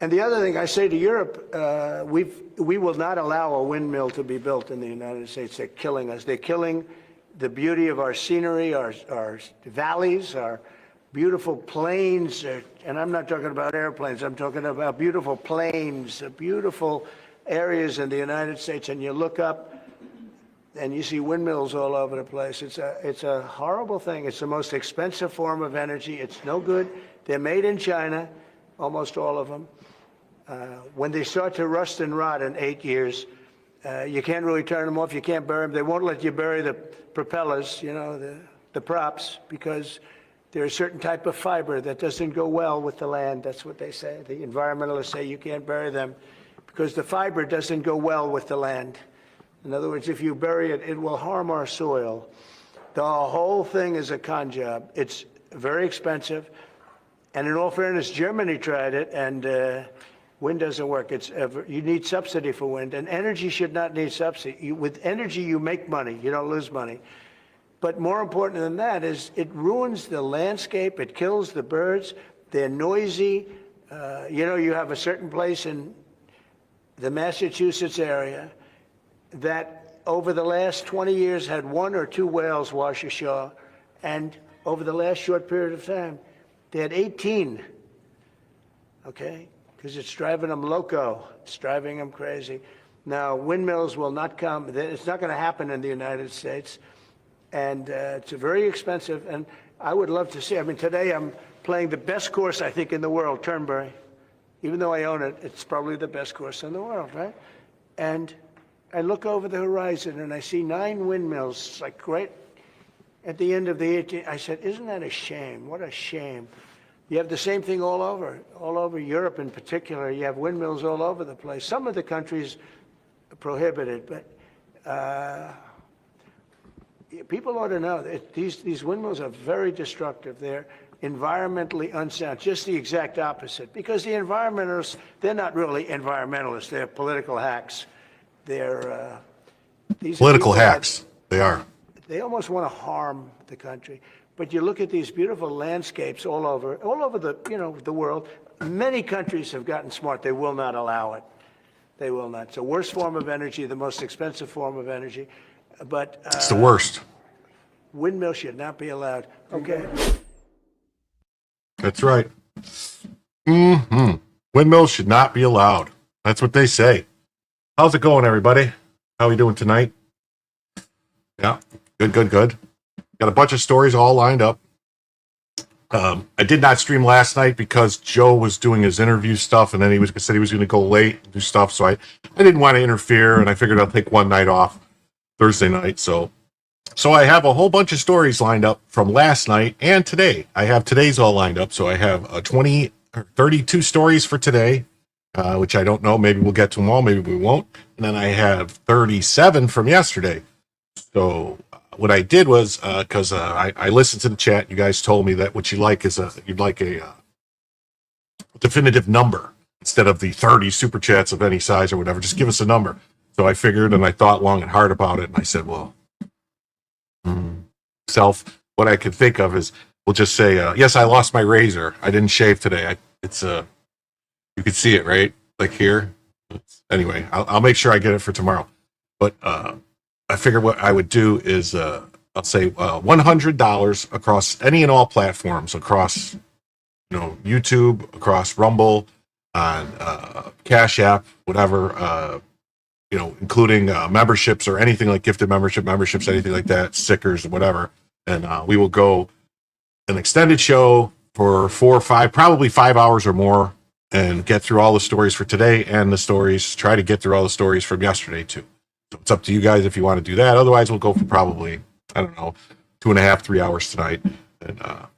And the other thing I say to Europe, we will not allow a windmill to be built in the United States. They're killing us. They're killing the beauty of our scenery, our valleys, our beautiful plains. And I'm not talking about airplanes. I'm talking about beautiful plains, beautiful areas in the United States. And you look up and you see windmills all over the place. It's a horrible thing. It's the most expensive form of energy. It's no good. They're made in China, almost all of them. When they start to rust and rot in 8 years, you can't really turn them off. You can't bury them. They won't let you bury the propellers, you know, the props, because there's a certain type of fiber that doesn't go well with the land. That's what they say. The environmentalists say you can't bury them because the fiber doesn't go well with the land. In other words, if you bury it, it will harm our soil. The whole thing is a con job. It's very expensive. And in all fairness, Germany tried it, and wind doesn't work. You need subsidy for wind, and energy should not need subsidy. With energy, you make money. You don't lose money. But more important than that is it ruins the landscape. It kills the birds. They're noisy. You know, you have a certain place in the Massachusetts area that over the last 20 years had 1 or 2 whales wash ashore, and over the last short period of time, they had 18, okay? Because it's driving them loco. It's driving them crazy. Now, windmills will not come. It's not going to happen in the United States. And it's very expensive. And I would love to see. I mean, today I'm playing the best course, I think, in the world, Turnberry. Even though I own it, it's probably the best course in the world, right? And I look over the horizon and I see 9 windmills. It's like right at the end of the 18th. I said, isn't that a shame? What a shame. You have the same thing all over Europe in particular. You have windmills all over the place. Some of the countries prohibit it, but people ought to know that these windmills are very destructive. They're environmentally unsound, just the exact opposite. Because the environmentalists, they're not really environmentalists. They're political hacks. They're these political hacks. They are. They almost want to harm the country. But you look at these beautiful landscapes all over the, you know, the world. Many countries have gotten smart. They will not allow it. They will not. It's the worst form of energy, the most expensive form of energy. But it's the worst. Windmills should not be allowed. Okay. That's right. Windmills should not be allowed. That's what they say. How's it going, everybody? How are we doing tonight? Yeah, good. Got a bunch of stories all lined up. I did not stream last night because Joe was doing his interview stuff, and then he said he was going to go late and do stuff, so I didn't want to interfere, and I figured I'll take one night off, Thursday night. So I have a whole bunch of stories lined up from last night and today. I have today's all lined up, so I have 32 stories for today, which I don't know. Maybe we'll get to them all, maybe we won't. And then I have 37 from yesterday. So what I did was, because I listened to the chat, you guys told me that what you like is you'd like a definitive number instead of the 30 super chats of any size or whatever. Just give us a number. So I figured, and I thought long and hard about it, and I said, well, what I could think of is we'll just say, yes, I lost my razor. I didn't shave today. You could see it, right? Like here. Anyway, I'll make sure I get it for tomorrow. But I figured what I would do is I'll say $100 across any and all platforms, across YouTube, across Rumble, on Cash App, whatever, including memberships or anything like gifted memberships, anything like that, stickers, whatever. And we will go an extended show for 4 or 5, probably 5 hours or more, and get through all the stories for today and try to get through all the stories from yesterday too. So it's up to you guys if you want to do that. Otherwise, we'll go for probably, 2.5, 3 hours tonight. And we'll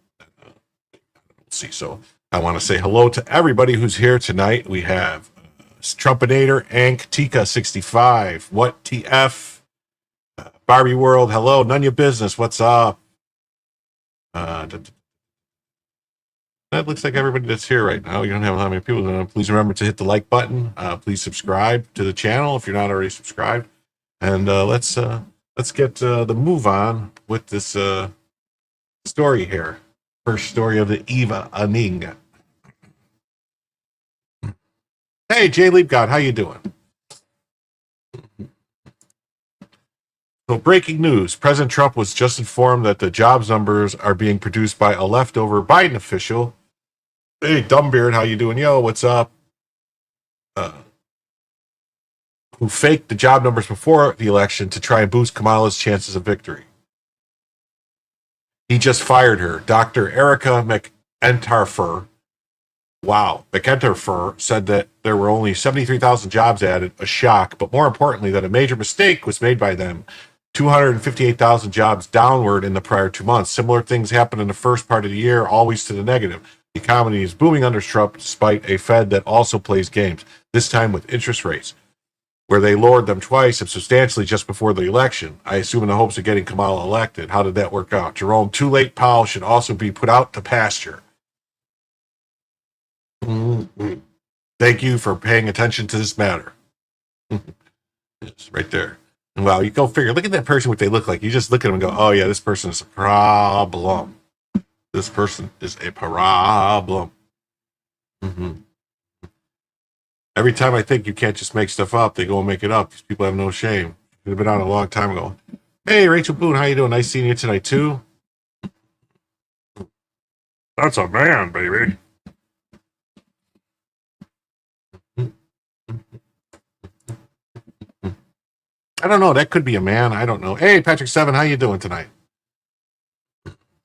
see. So I want to say hello to everybody who's here tonight. We have Trumpinator, Tika 65, What TF, Barbie World, hello, none of your business, what's up? That looks like everybody that's here right now. You don't have how many people. Please remember to hit the like button. Please subscribe to the channel if you're not already subscribed. And let's get the move on with this story here. First story of the Eva Aning. Hey, Jay Liebgott, how you doing? So, breaking news. President Trump was just informed that the jobs numbers are being produced by a leftover Biden official. Hey, Dumbbeard, how you doing? Yo, what's up? Who faked the job numbers before the election to try and boost Kamala's chances of victory. He just fired her. Dr. Erica McEntarfer. Wow. McEntarfer said that there were only 73,000 jobs added, a shock, but more importantly, that a major mistake was made by them. 258,000 jobs downward in the prior 2 months. Similar things happened in the first part of the year, always to the negative. The economy is booming under Trump despite a Fed that also plays games, this time with interest rates, where they lowered them twice and substantially just before the election. I assume in the hopes of getting Kamala elected. How did that work out? Jerome, too late Powell should also be put out to pasture. Mm-hmm. Thank you for paying attention to this matter. It's right there. Wow, you go figure. Look at that person, what they look like. You just look at them and go, oh, yeah, this person is a problem. This person is a problem. Mm-hmm. Every time I think you can't just make stuff up, they go and make it up. These people have no shame. Should have been on a long time ago. Hey, Rachel Boone, how you doing? Nice seeing you tonight, too. That's a man, baby. I don't know. That could be a man. I don't know. Hey, Patrick Seven, how you doing tonight?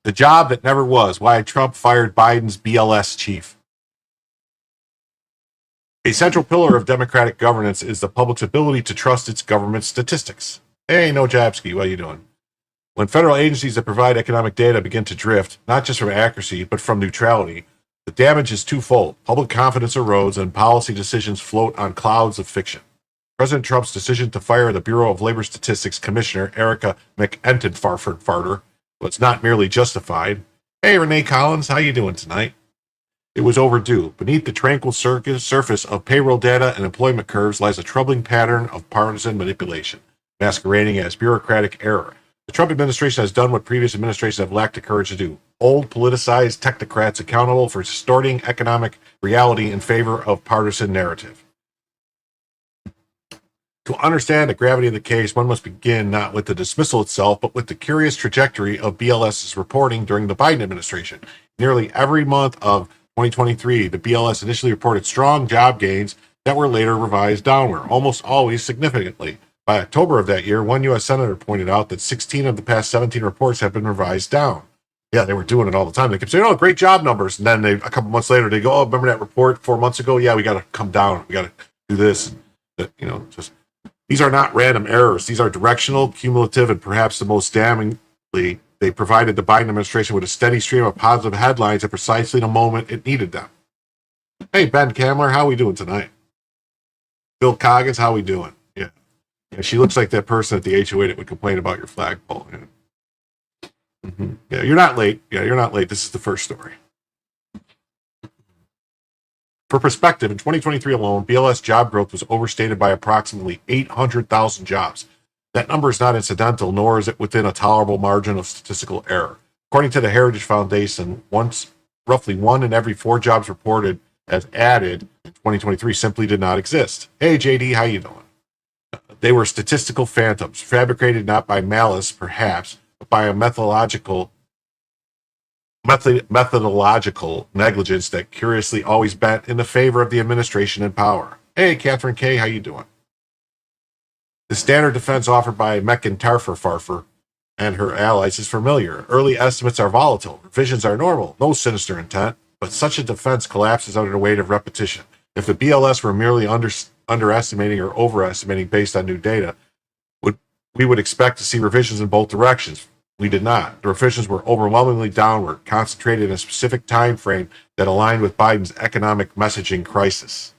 The job that never was. Why Trump fired Biden's BLS chief. A central pillar of democratic governance is the public's ability to trust its government statistics. Hey, No Jabsky, what are you doing? When federal agencies that provide economic data begin to drift, not just from accuracy, but from neutrality, the damage is twofold. Public confidence erodes and policy decisions float on clouds of fiction. President Trump's decision to fire the Bureau of Labor Statistics Commissioner Erica McEntarfer was not merely justified. Hey, Renee Collins, how you doing tonight? It was overdue. Beneath the tranquil surface of payroll data and employment curves lies a troubling pattern of partisan manipulation, masquerading as bureaucratic error. The Trump administration has done what previous administrations have lacked the courage to do. Old, politicized technocrats accountable for distorting economic reality in favor of partisan narrative. To understand the gravity of the case, one must begin not with the dismissal itself, but with the curious trajectory of BLS's reporting during the Biden administration. Nearly every month of 2023, the BLS initially reported strong job gains that were later revised downward, almost always significantly. By October of that year, one U.S. Senator pointed out that 16 of the past 17 reports have been revised down. Yeah, they were doing it all the time. They kept saying, oh, great job numbers. And then a couple months later, they go, oh, remember that report 4 months ago? Yeah, we got to come down. We got to do this. Just these are not random errors. These are directional, cumulative, and perhaps the most damningly, they provided the Biden administration with a steady stream of positive headlines at precisely the moment it needed them. Hey, Ben Kamler, how we doing tonight? Bill Coggins, how we doing? Yeah, she looks like that person at the HOA that would complain about your flagpole. Yeah. Mm-hmm. Yeah, you're not late. Yeah, you're not late. This is the first story. For perspective, in 2023 alone, BLS job growth was overstated by approximately 800,000 jobs. That number is not incidental, nor is it within a tolerable margin of statistical error. According to the Heritage Foundation, roughly 1 in every 4 jobs reported as added in 2023 simply did not exist. Hey, JD, how you doing? They were statistical phantoms, fabricated not by malice, perhaps, but by a methodological negligence that curiously always bent in the favor of the administration in power. Hey, Catherine K., how you doing? The standard defense offered by McEntarfer and her allies is familiar. Early estimates are volatile. Revisions are normal. No sinister intent. But such a defense collapses under the weight of repetition. If the BLS were merely underestimating or overestimating based on new data, we would expect to see revisions in both directions. We did not. The revisions were overwhelmingly downward, concentrated in a specific time frame that aligned with Biden's economic messaging crisis.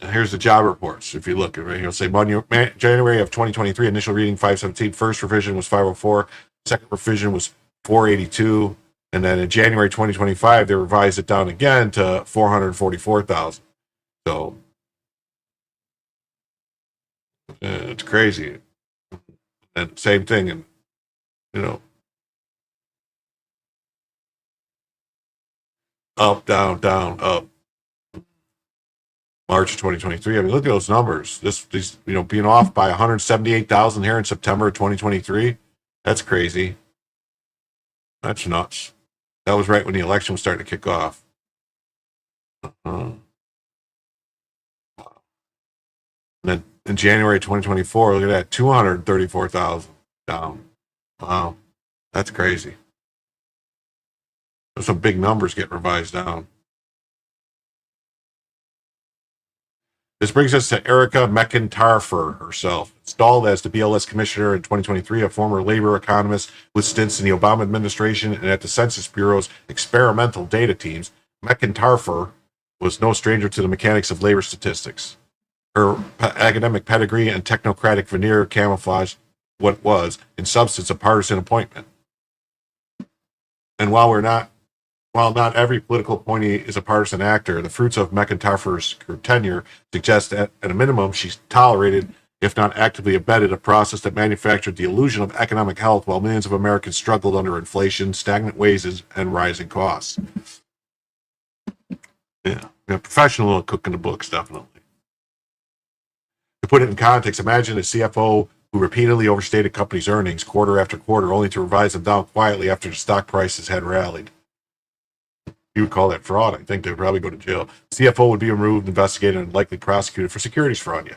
Here's the job reports. If you look, you'll say January of 2023, initial reading 517, first revision was 504, second revision was 482, and then in January 2025, they revised it down again to 444,000. So it's crazy. And same thing, and up, down, up. March of 2023. I mean, look at those numbers. These, being off by 178,000 here in September of 2023. That's crazy. That's nuts. That was right when the election was starting to kick off. And then in January 2024, look at that, 234,000 down. Wow, that's crazy. There's some big numbers getting revised down. This brings us to Erica McIntyre herself. Installed as the BLS commissioner in 2023, a former labor economist with stints in the Obama administration and at the Census Bureau's experimental data teams, McIntyre was no stranger to the mechanics of labor statistics. Her academic pedigree and technocratic veneer camouflaged what was, in substance, a partisan appointment. And while not every political appointee is a partisan actor, the fruits of McIntyre's tenure suggest that, at a minimum, she's tolerated, if not actively abetted, a process that manufactured the illusion of economic health while millions of Americans struggled under inflation, stagnant wages, and rising costs. Yeah, professional cook in the books, definitely. To put it in context, imagine a CFO who repeatedly overstated companies' earnings quarter after quarter, only to revise them down quietly after the stock prices had rallied. You would call that fraud. I think they would probably go to jail. CFO would be removed, investigated, and likely prosecuted for securities fraud.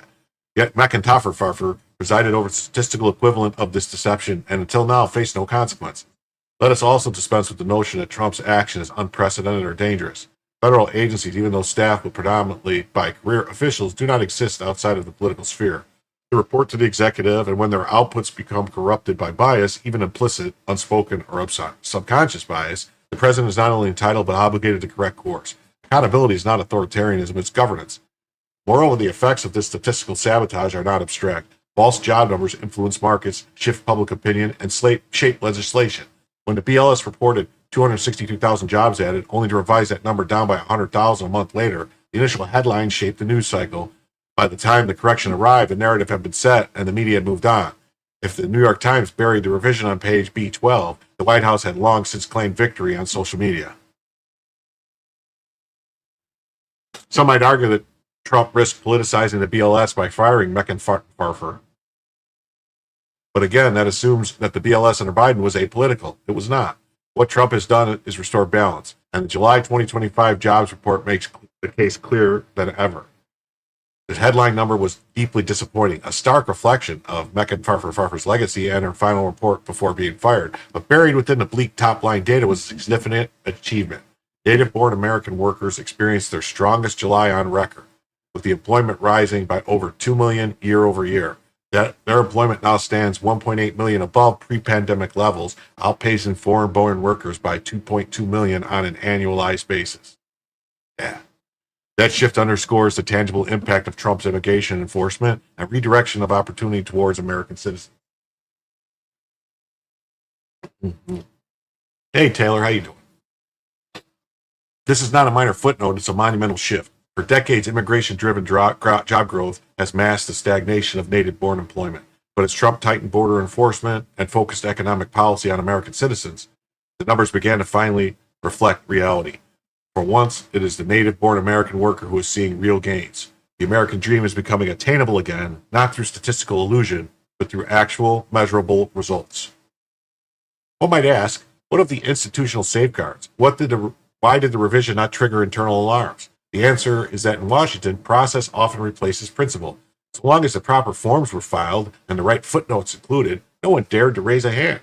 Yet McIntyre presided over the statistical equivalent of this deception and until now faced no consequences. Let us also dispense with the notion that Trump's action is unprecedented or dangerous. Federal agencies, even though staffed with predominantly by career officials, do not exist outside of the political sphere. They report to the executive, and when their outputs become corrupted by bias, even implicit, unspoken, or subconscious bias, the president is not only entitled but obligated to correct course. Accountability is not authoritarianism, it's governance. Moreover, the effects of this statistical sabotage are not abstract. False job numbers influence markets, shift public opinion, and shape legislation. When the BLS reported 262,000 jobs added, only to revise that number down by 100,000 a month later, the initial headline shaped the news cycle. By the time the correction arrived, the narrative had been set and the media had moved on. If the New York Times buried the revision on page B12, the White House had long since claimed victory on social media. Some might argue that Trump risked politicizing the BLS by firing McIntyre. But again, that assumes that the BLS under Biden was apolitical. It was not. What Trump has done is restore balance, and the July 2025 jobs report makes the case clearer than ever. The headline number was deeply disappointing, a stark reflection of McIntyre's legacy and her final report before being fired. But buried within the bleak top-line data was a significant achievement. Native-born American workers experienced their strongest July on record, with the employment rising by over 2 million year over year. Their employment now stands 1.8 million above pre-pandemic levels, outpacing foreign-born workers by 2.2 million on an annualized basis. Yeah. That shift underscores the tangible impact of Trump's immigration enforcement and redirection of opportunity towards American citizens. Mm-hmm. Hey, Taylor, how you doing? This is not a minor footnote, it's a monumental shift. For decades, immigration-driven job growth has masked the stagnation of native-born employment. But as Trump tightened border enforcement and focused economic policy on American citizens, the numbers began to finally reflect reality. For once, it is the native-born American worker who is seeing real gains. The American dream is becoming attainable again, not through statistical illusion, but through actual, measurable results. One might ask, what of the institutional safeguards? Why did the revision not trigger internal alarms? The answer is that in Washington, process often replaces principle. So long as the proper forms were filed and the right footnotes included, no one dared to raise a hand.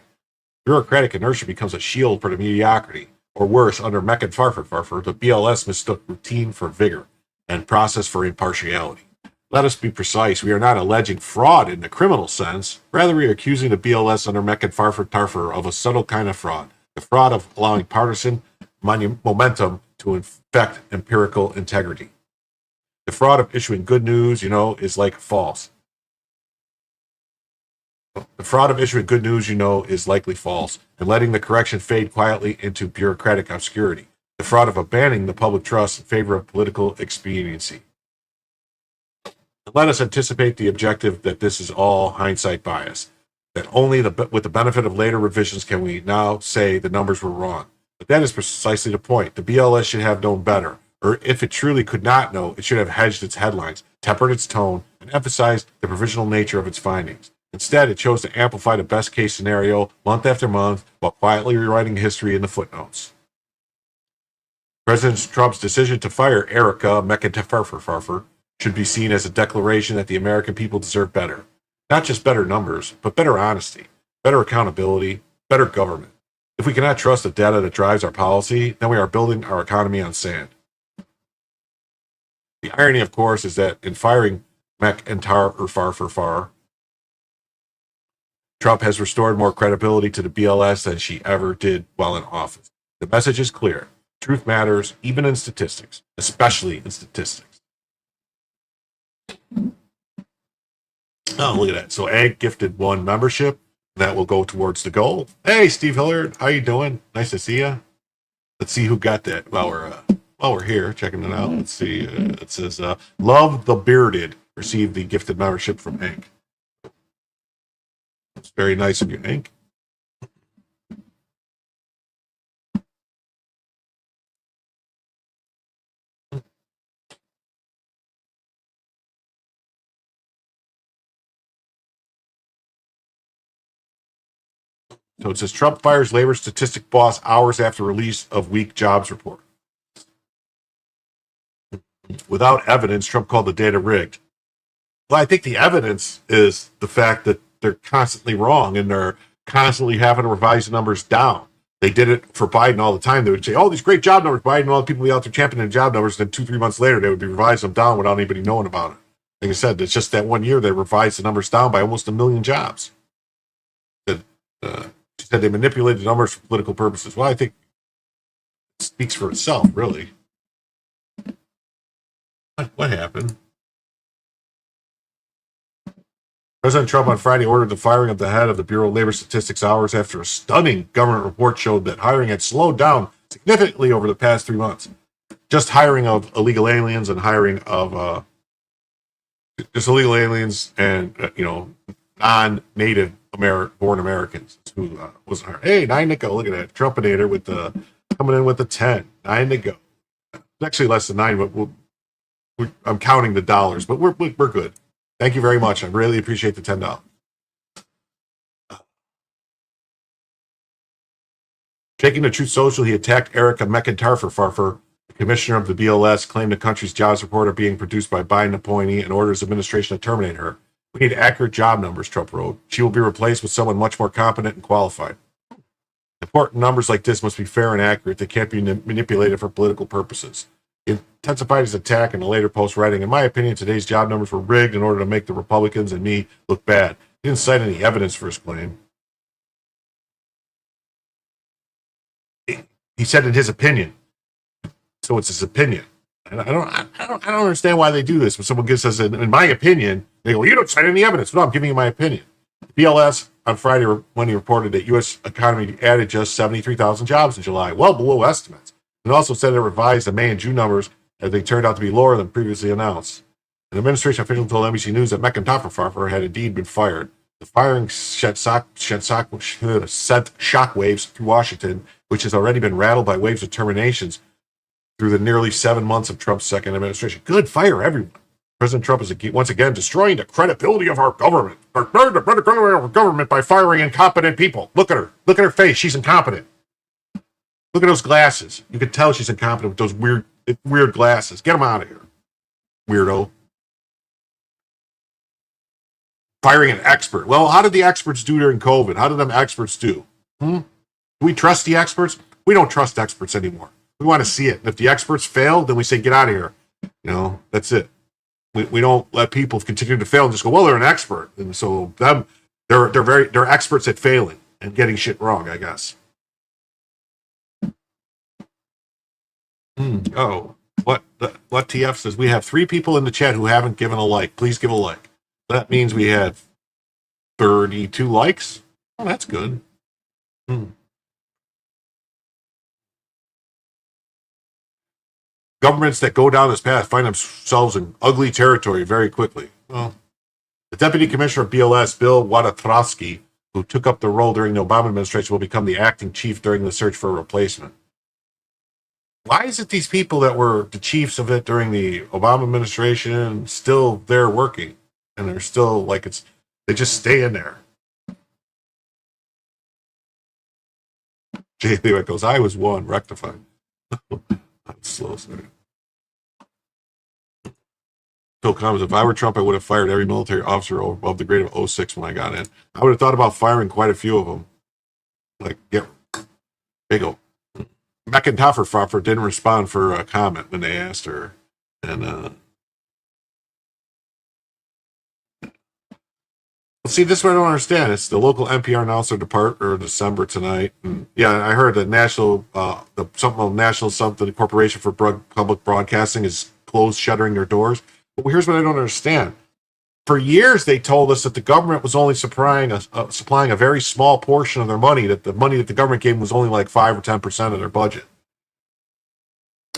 Bureaucratic inertia becomes a shield for the mediocrity. Or worse, under McIntyre, the BLS mistook routine for vigor and process for impartiality. Let us be precise. We are not alleging fraud in the criminal sense. Rather, we are accusing the BLS under McIntyre of a subtle kind of fraud. The fraud of allowing partisan momentum to infect empirical integrity. The fraud of issuing good news, is like false. The fraud of issuing good news, is likely false, and letting the correction fade quietly into bureaucratic obscurity. The fraud of abandoning the public trust in favor of political expediency. And let us anticipate the objective that this is all hindsight bias, that only with the benefit of later revisions can we now say the numbers were wrong. But that is precisely the point. The BLS should have known better. Or if it truly could not know, it should have hedged its headlines, tempered its tone, and emphasized the provisional nature of its findings. Instead, it chose to amplify the best case scenario month after month while quietly rewriting history in the footnotes. President Trump's decision to fire Erica McIntyre should be seen as a declaration that the American people deserve better. Not just better numbers, but better honesty, better accountability, better government. If we cannot trust the data that drives our policy, then we are building our economy on sand. The irony, of course, is that in firing McIntyre, Trump has restored more credibility to the BLS than she ever did while in office. The message is clear. Truth matters, even in statistics, especially in statistics. Oh, look at that. So Ag gifted 1 membership. That will go towards the goal. Hey, Steve Hillard, how you doing? Nice to see you. Let's see who got that while we're here checking it out. Let's see. It says, Love the Bearded received the gifted membership from Hank. It's very nice of you, Hank. So it says Trump fires labor statistic boss hours after release of weak jobs report. Without evidence, Trump called the data rigged. Well, I think the evidence is the fact that they're constantly wrong and they're constantly having to revise the numbers down. They did it for Biden all the time. They would say, oh, these great job numbers, Biden and all the people be out there championing job numbers. Then 2-3 months later, they would be revising them down without anybody knowing about it. Like I said, it's just that one year they revised the numbers down by almost 1 million jobs. She said they manipulated the numbers for political purposes. Well, I think it speaks for itself, really. What happened? President Trump on Friday ordered the firing of the head of the Bureau of Labor Statistics hours after a stunning government report showed that hiring had slowed down significantly over the past 3 months. Just hiring of illegal aliens and hiring of just illegal aliens and non-native born Americans who was hired. Hey, 9 to go. Look at that Trumpinator with the coming in with the 10. 9 to go. It's actually less than 9, but I'm counting the dollars, but we're good. Thank you very much. I really appreciate the $10. Taking the Truth Social, he attacked Erica McIntyre, the commissioner of the BLS, claimed the country's jobs report are being produced by Biden appointee and orders administration to terminate her. We need accurate job numbers, Trump wrote. She will be replaced with someone much more competent and qualified. Important numbers like this must be fair and accurate. They can't be manipulated for political purposes. He intensified his attack in a later post, writing, in my opinion, today's job numbers were rigged in order to make the Republicans and me look bad. He didn't cite any evidence for his claim. He said in his opinion. So it's his opinion. And I don't understand why they do this. When someone gives us, in my opinion, they go, well, you don't cite any evidence. No, I'm giving you my opinion. BLS on Friday, when he reported that U.S. economy added just 73,000 jobs in July, well below estimates. And also said it revised the May and June numbers as they turned out to be lower than previously announced. An administration official told NBC News that McIntyre had indeed been fired. The firing sent shockwaves through Washington, which has already been rattled by waves of terminations through the nearly 7 months of Trump's second administration. Good, fire everyone. President Trump is once again destroying the credibility of our government. The credibility of our government by firing incompetent people. Look at her. Look at her face. She's incompetent. Look at those glasses. You can tell she's incompetent with those weird glasses. Get them out of here, weirdo. Firing an expert. Well, how did the experts do during COVID? How did them experts do? Do we trust the experts? We don't trust experts anymore. We want to see it. And if the experts fail, then we say, get out of here. That's it. We don't let people continue to fail and just go, well, they're an expert. And so they're experts at failing and getting shit wrong, I guess. Oh, what TF says, we have 3 people in the chat who haven't given a like. Please give a like. That means we had 32 likes. Oh, that's good. Governments that go down this path find themselves in ugly territory very quickly. Well, the Deputy Commissioner of BLS, Bill Wadatrowski, who took up the role during the Obama administration, will become the acting chief during the search for a replacement. why is it these people that were the chiefs of it during the Obama administration still there working, and they're still like they just stay in there? Jay Lewitt goes, I was one, rectified. I'm slow, sorry. Phil comments, if I were Trump, I would have fired every military officer above the grade of 06 when I got in. I would have thought about firing quite a few of them. Like, yeah, big old. McIntyre didn't respond for a comment when they asked her. And, see, this is what I don't understand. It's the local NPR announcer December tonight. And yeah, I heard that National Corporation for Public Broadcasting is shuttering their doors. But here's what I don't understand. For years, they told us that the government was only supplying a very small portion of their money, that the money that the government gave them was only like 5 or 10% of their budget.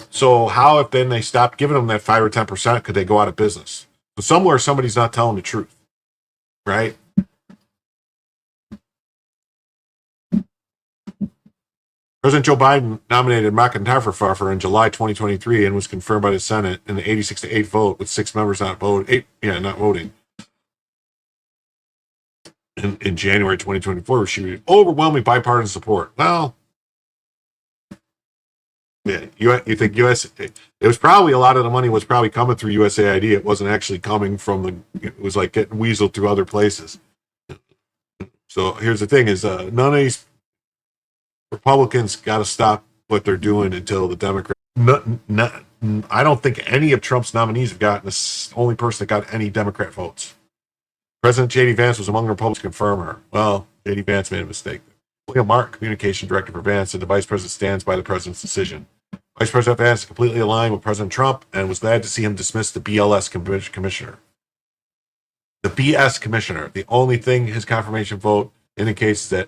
So how, if then they stopped giving them that 5 or 10%, could they go out of business? So somewhere somebody's not telling the truth, right? President Joe Biden nominated McIntyre in July 2023 and was confirmed by the Senate in the 86-8 vote with 6 members not voting. In January 2024, she received overwhelming bipartisan support. Well, yeah, you think it was probably a lot of the money was probably coming through USAID. It wasn't actually coming from it was like getting weaseled through other places. So here's the thing: is none of these Republicans got to stop what they're doing until the Democrats. I don't think any of Trump's nominees have gotten the only person that got any Democrat votes. President J.D. Vance was among the Republicans to confirm her. Well, J.D. Vance made a mistake. William Martin, communication director for Vance, said the vice president stands by the president's decision. Vice President Vance is completely aligned with President Trump and was glad to see him dismiss the BLS commissioner. The BS commissioner. The only thing his confirmation vote indicates that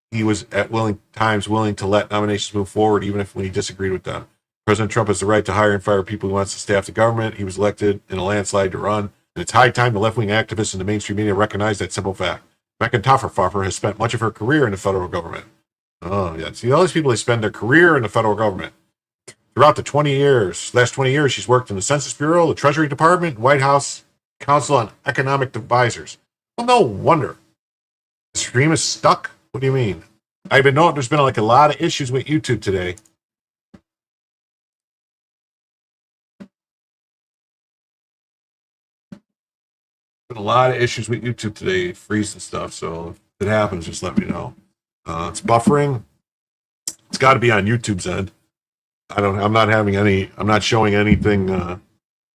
he was at times willing to let nominations move forward, even when he disagreed with them. President Trump has the right to hire and fire people he wants to staff the government. He was elected in a landslide to run. And it's high time the left-wing activists in the mainstream media recognize that simple fact. McIntyre has spent much of her career in the federal government. Oh, yeah. See, all these people, they spend their career in the federal government. Throughout the last 20 years, she's worked in the Census Bureau, the Treasury Department, White House Council on Economic Advisors. Well, no wonder. The stream is stuck? What do you mean? I've been noting there's been like a lot of issues with YouTube today. Been a lot of issues with YouTube today, freeze and stuff. So if it happens, just let me know. It's buffering. It's got to be on YouTube's end. I'm not showing anything. I'm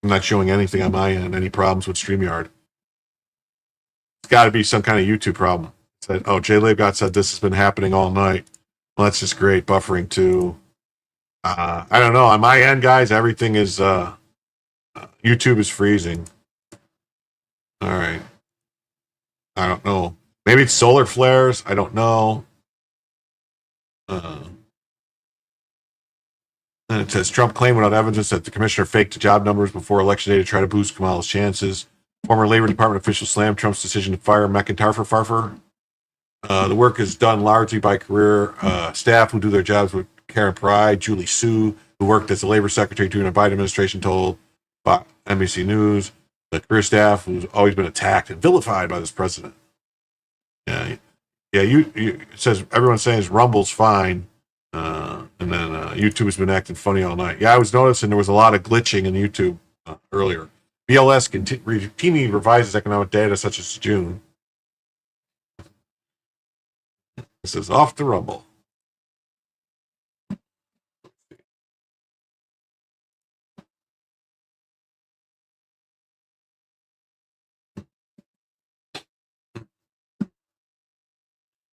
not showing anything on my end. Any problems with StreamYard? It's got to be some kind of YouTube problem. Jay Labgott said this has been happening all night. Well, that's just great. Buffering too. I don't know. On my end, guys, everything is YouTube is freezing. All right. I don't know. Maybe it's solar flares. I don't know. And it says Trump claimed without evidence that the commissioner faked the job numbers before election day to try to boost Kamala's chances. Former Labor Department officials slammed Trump's decision to fire McIntyre. The work is done largely by career staff who do their jobs with care and pride. Julie Su, who worked as a labor secretary during the Biden administration, told NBC News. The career staff who's always been attacked and vilified by this president. Yeah. It says everyone's saying his Rumble's fine, and then YouTube has been acting funny all night. Yeah, I was noticing there was a lot of glitching in YouTube earlier. BLS routinely revises economic data such as June. This is off the Rumble.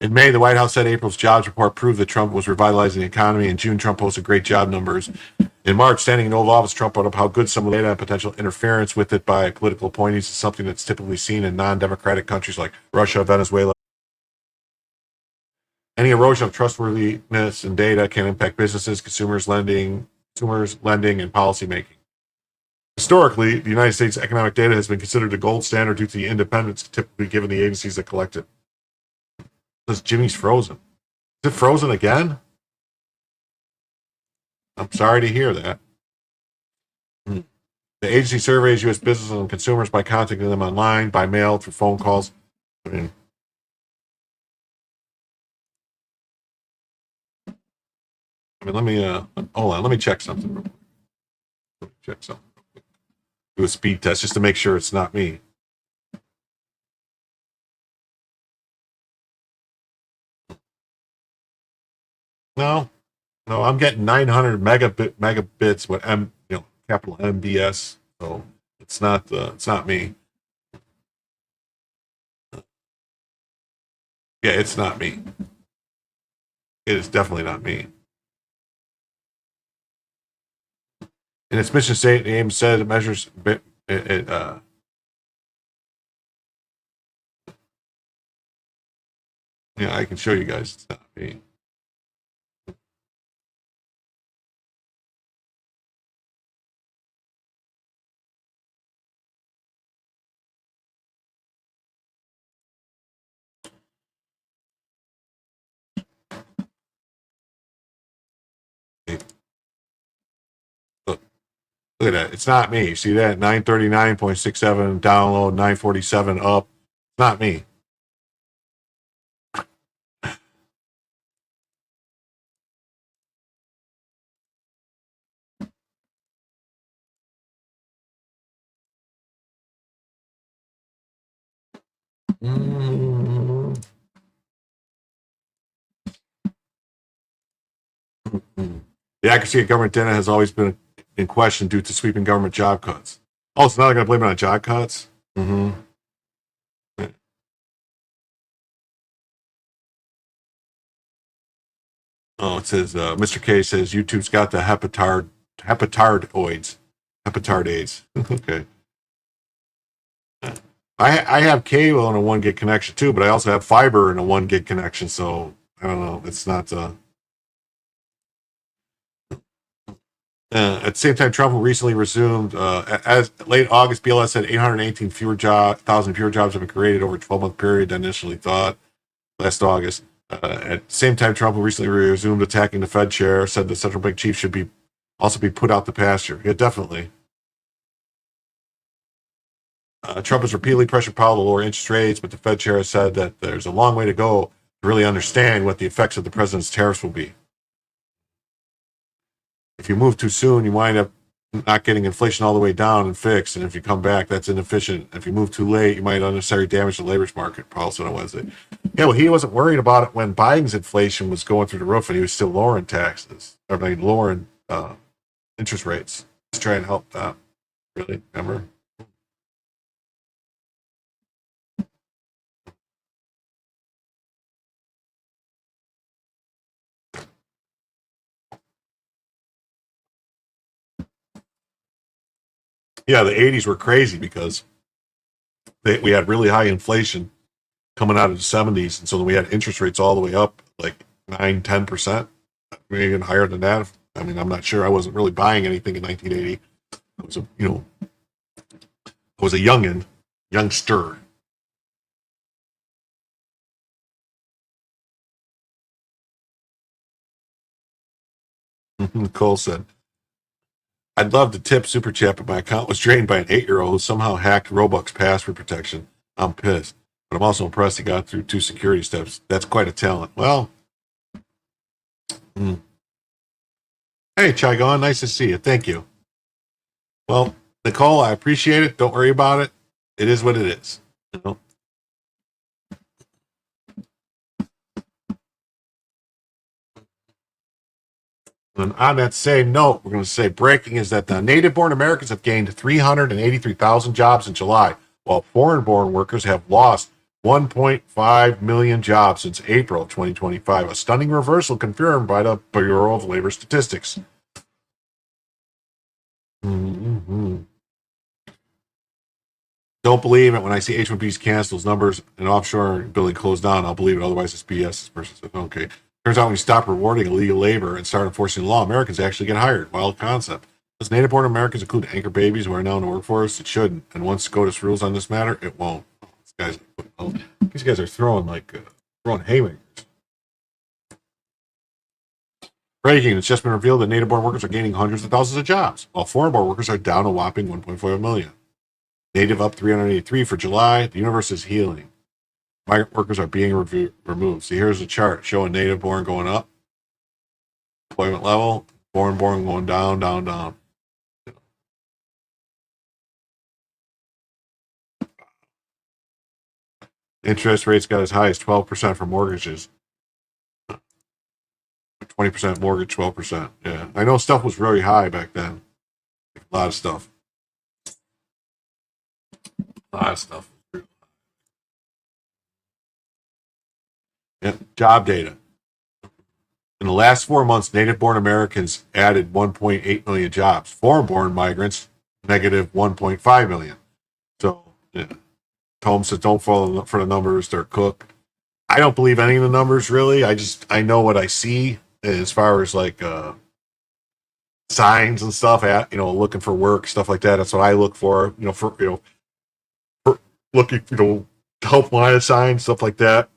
In May, the White House said April's jobs report proved that Trump was revitalizing the economy. In June, Trump posted great job numbers. In March, standing in Oval Office, Trump brought up how good some of the data and potential interference with it by political appointees is something that's typically seen in non-democratic countries like Russia, Venezuela. Any erosion of trustworthiness in data can impact businesses, consumers, lending, and policymaking. Historically, the United States economic data has been considered the gold standard due to the independence typically given the agencies that collect it. Jimmy's frozen. Is it frozen again? I'm sorry to hear that. The agency surveys U.S. businesses and consumers by contacting them online, by mail, through phone calls. I mean, let me hold on. Let me check something real quick. Check something. Do a speed test just to make sure it's not me. No, I'm getting 900 megabits with capital MBS. So it's not me. Yeah, it's not me. It is definitely not me. In its mission statement, the aim said it measures yeah, I can show you guys it's not me. Look at that. It's not me. See that? 939.67 download, 947 up. It's not me. Mm-hmm. The accuracy of government data has always been in question due to sweeping government job cuts. Oh, so now they're going to blame it on job cuts? Mm-hmm. Oh, it says, Mr. K says YouTube's got the hepatardoids. Hepatardates. Okay. I have cable on a 1 gig connection too, but I also have fiber in a 1 gig connection, so I don't know. It's not at the same time, Trump recently resumed, as late August, BLS said 818,000 fewer jobs have been created over a 12-month period than initially thought last August. At the same time, Trump recently resumed attacking the Fed chair, said the central bank chief should also be put out the pasture. Yeah, definitely. Trump has repeatedly pressured Powell to lower interest rates, but the Fed chair has said that there's a long way to go to really understand what the effects of the president's tariffs will be. If you move too soon, you wind up not getting inflation all the way down and fixed. And if you come back, that's inefficient. If you move too late, you might unnecessarily damage the labor market. Powell said on Wednesday. Yeah, well, he wasn't worried about it when Biden's inflation was going through the roof and he was still lowering taxes, or lowering interest rates. Just trying to help that. Really? Remember? Yeah, the 80s were crazy because we had really high inflation coming out of the 70s. And so then we had interest rates all the way up like 9-10%, maybe even higher than that. I mean, I'm not sure. I wasn't really buying anything in 1980. I was a youngster. Cole said, I'd love to tip Super Chat, but my account was drained by an 8-year-old who somehow hacked Robux password protection. I'm pissed, but I'm also impressed he got through 2 security steps. That's quite a talent. Well, hey, Chigon, nice to see you. Thank you. Well, Nicole, I appreciate it. Don't worry about it. It is what it is. You know? And on that same note, we're going to say breaking is that the native-born Americans have gained 383,000 jobs in July, while foreign-born workers have lost 1.5 million jobs since April 2025, a stunning reversal confirmed by the Bureau of Labor Statistics. Mm-hmm. Don't believe it when I see H-1Bs canceled, numbers and offshore billing closed down. I'll believe it. Otherwise, it's BS. This person said, okay. Turns out when you stop rewarding illegal labor and start enforcing the law, Americans actually get hired. Wild concept. Does native-born Americans include anchor babies who are now in the workforce? It shouldn't. And once SCOTUS rules on this matter, it won't. These guys are throwing haymakers. Breaking, it's just been revealed that native-born workers are gaining hundreds of thousands of jobs, while foreign-born workers are down a whopping 1.4 million. Native up 383 for July. The universe is healing. Migrant workers are being removed. So here's a chart showing native-born going up, employment level, foreign-born going down, down, down. Interest rates got as high as 12% for mortgages. 20% mortgage, 12%. Yeah, I know stuff was very high back then. A lot of stuff. Yeah, job data. In the last 4 months, native-born Americans added 1.8 million jobs. Foreign-born migrants, negative 1.5 million. So, yeah. Tom says, don't fall for the numbers. They're cooked. I don't believe any of the numbers, really. I know what I see as far as like signs and stuff, looking for work, stuff like that. That's what I look for, for looking, help line signs, stuff like that.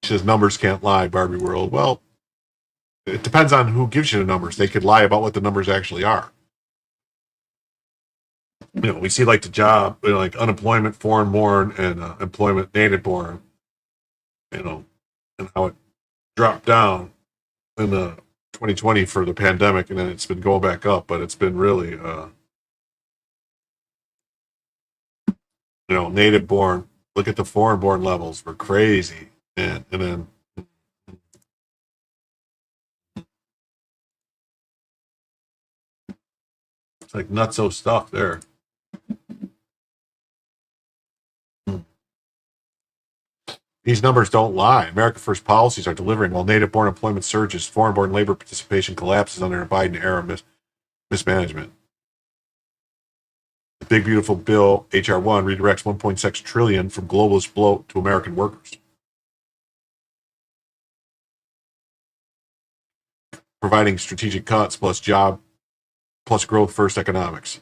She says numbers can't lie, Barbie World. Well, it depends on who gives you the numbers. They could lie about what the numbers actually are. We see like the job, like unemployment, foreign-born, and employment, native-born, and how it dropped down in the 2020 for the pandemic, and then it's been going back up, but it's been really, native-born. Look at the foreign-born levels; were crazy, and then. It's like nutso stuff there. These numbers don't lie. America First policies are delivering while native-born employment surges, foreign-born labor participation collapses under a Biden era mismanagement. The big beautiful bill, H.R. 1, redirects $1.6 trillion from globalist bloat to American workers, providing strategic cuts plus growth first economics.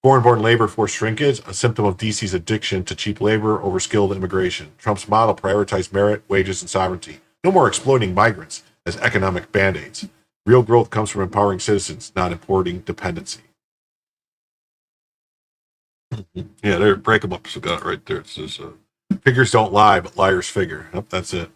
Foreign-born labor force shrinkage, a symptom of DC's addiction to cheap labor over skilled immigration. Trump's model prioritized merit, wages, and sovereignty. No more exploiting migrants as economic band-aids. Real growth comes from empowering citizens, not importing dependency. Yeah, there, break them up. So got it right there. It says, figures don't lie, but liars figure. Yep, that's it.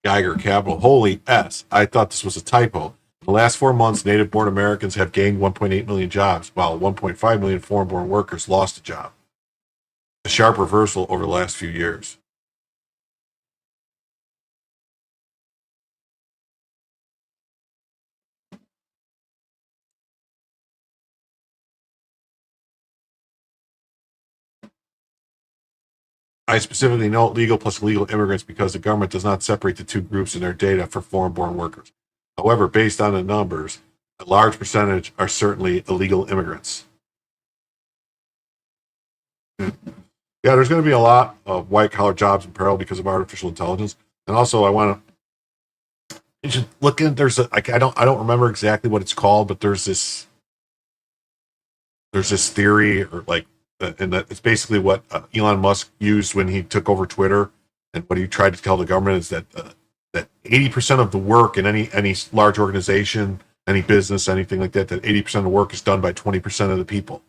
Geiger Capital. Holy S. I thought this was a typo. In the last 4 months, native-born Americans have gained 1.8 million jobs, while 1.5 million foreign-born workers lost a job. A sharp reversal over the last few years. I specifically note legal plus illegal immigrants because the government does not separate the two groups in their data for foreign-born workers. However, based on the numbers, a large percentage are certainly illegal immigrants. Yeah, there's going to be a lot of white-collar jobs in peril because of artificial intelligence. And also, you should look in. I don't remember exactly what it's called, but there's this theory, or like, and that it's basically what Elon Musk used when he took over Twitter, and what he tried to tell the government is that 80% of the work in any large organization, any business, anything like that, that 80% of the work is done by 20% of the people,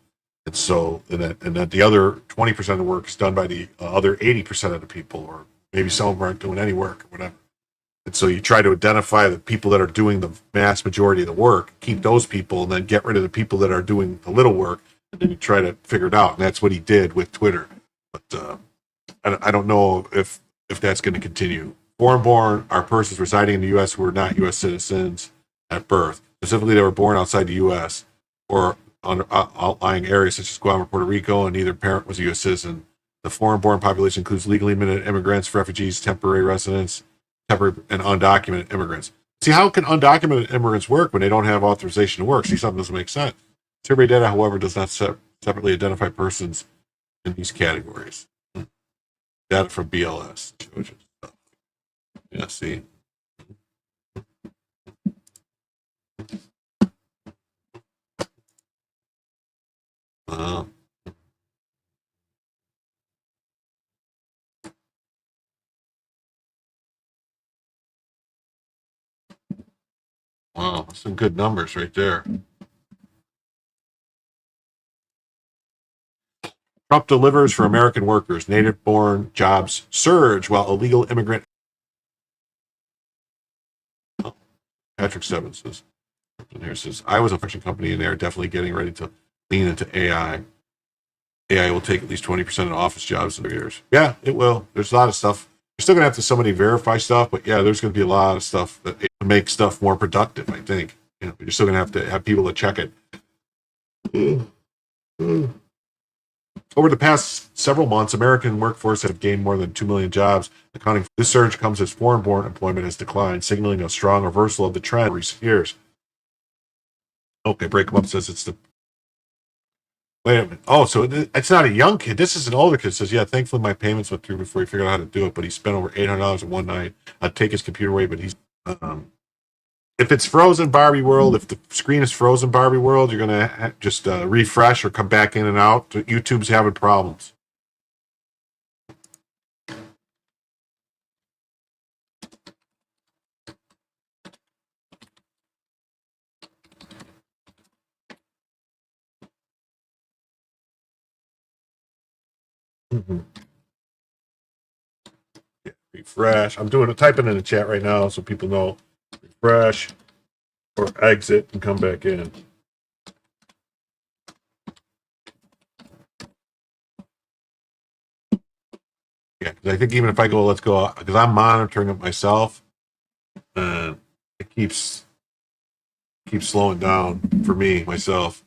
and so and that the other 20% of the work is done by the other 80% of the people, or maybe some of them aren't doing any work or whatever. And so you try to identify the people that are doing the mass majority of the work, keep those people, and then get rid of the people that are doing the little work, and then you try to figure it out. And that's what he did with Twitter. But I don't know if that's going to continue. Foreign-born are persons residing in the U.S. who are not U.S. citizens at birth. Specifically, they were born outside the U.S. or on outlying areas such as Guam or Puerto Rico, and neither parent was a U.S. citizen. The foreign-born population includes legally admitted immigrants, refugees, temporary residents, temporary and undocumented immigrants. See, how can undocumented immigrants work when they don't have authorization to work? See, something doesn't make sense. Survey data, however, does not separately identify persons in these categories. Data from BLS. Yeah, see. Uh, wow, some good numbers right there. Trump delivers for American workers. Native-born jobs surge while illegal immigrant. Oh, Patrick Stebbins says, here says, I was a function company and they're definitely getting ready to lean into AI. AI will take at least 20% of office jobs in 3 years. Yeah, it will. There's a lot of stuff. You're still going to have to somebody verify stuff, but yeah, there's going to be a lot of stuff that make stuff more productive, I think. You're still going to have people to check it. Over the past several months, American workforce have gained more than 2 million jobs. Accounting for this surge comes as foreign-born employment has declined, signaling a strong reversal of the trend in recent years. Okay, Break 'em Up says it's the. Wait a minute. Oh, so it's not a young kid. This is an older kid. Says, yeah, thankfully my payments went through before he figured out how to do it, but he spent over $800 in one night. I'd take his computer away, but he's. If it's frozen Barbie World, if the screen is frozen Barbie World, you're going to just refresh or come back in and out. YouTube's having problems. Mm-hmm. Yeah, refresh. I'm typing in the chat right now so people know. Refresh or exit and come back in. Yeah, because I think even if I go, let's go, because I'm monitoring it myself, and it keeps slowing down for me myself.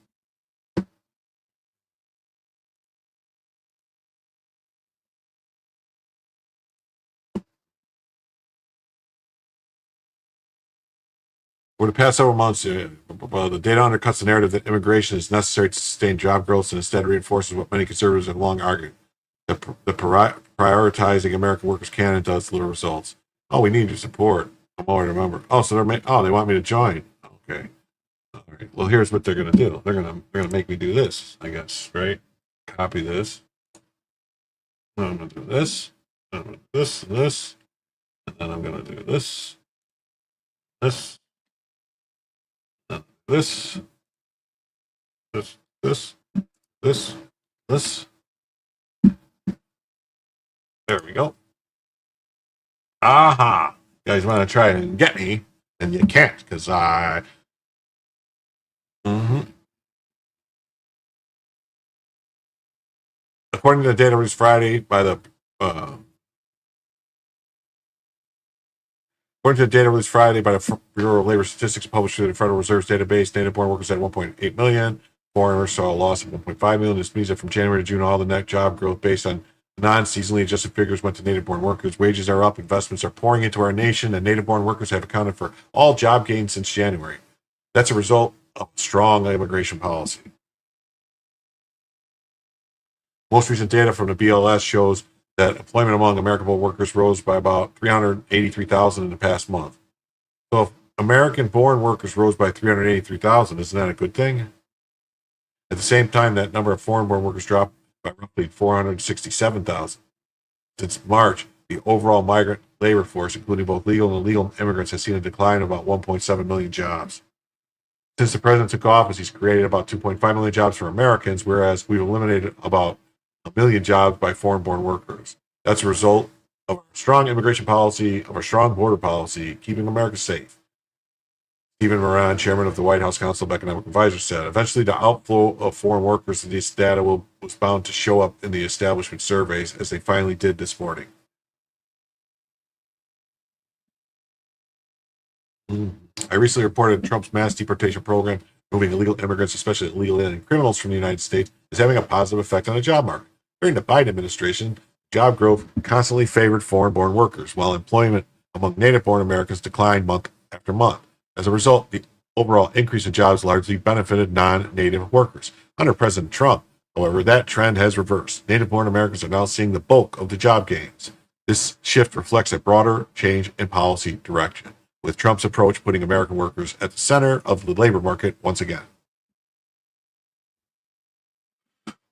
Over the past several months, the data undercuts the narrative that immigration is necessary to sustain job growth and instead reinforces what many conservatives have long argued. The prioritizing American workers can and does deliver results. Oh, we need your support. I'm already a member. Oh, so they want me to join. Okay. All right. Well, here's what they're going to do. They're going to make me do this, I guess, right? Copy this. I'm going to do this. I'm going to do this and this. And then I'm going to do this. This. This. This. This. This. This. There we go. Aha. You guys want to try and get me, and you can't, because I. According to the data released Friday by the Bureau of Labor Statistics published through the Federal Reserve's database, native-born workers had 1.8 million. Foreigners saw a loss of 1.5 million. This means that from January to June, all the net job growth based on non-seasonally adjusted figures went to native-born workers. Wages are up, investments are pouring into our nation, and native-born workers have accounted for all job gains since January. That's a result of strong immigration policy. Most recent data from the BLS shows that employment among American-born workers rose by about 383,000 in the past month. So if American-born workers rose by 383,000, isn't that a good thing? At the same time, that number of foreign-born workers dropped by roughly 467,000. Since March, the overall migrant labor force, including both legal and illegal immigrants, has seen a decline of about 1.7 million jobs. Since the president took office, he's created about 2.5 million jobs for Americans, whereas we've eliminated about 1 million jobs by foreign-born workers. That's a result of a strong immigration policy, of a strong border policy, keeping America safe. Stephen Moran, chairman of the White House Council of Economic Advisors, said, eventually the outflow of foreign workers to this data was bound to show up in the establishment surveys, as they finally did this morning. I recently reported Trump's mass deportation program, moving illegal immigrants, especially illegal alien criminals from the United States, is having a positive effect on the job market. During the Biden administration, job growth constantly favored foreign-born workers, while employment among native-born Americans declined month after month. As a result, the overall increase in jobs largely benefited non-native workers. Under President Trump, however, that trend has reversed. Native-born Americans are now seeing the bulk of the job gains. This shift reflects a broader change in policy direction, with Trump's approach putting American workers at the center of the labor market once again.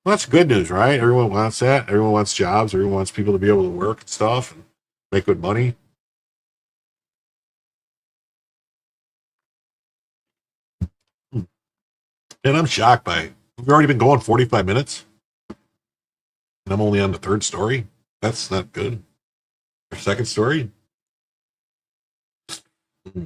Well, that's good news, right? Everyone wants that. Everyone wants jobs. Everyone wants people to be able to work and stuff and make good money. Hmm. And I'm shocked by it. We've already been going 45 minutes, and I'm only on the third story. That's not good. Or second story. Hmm.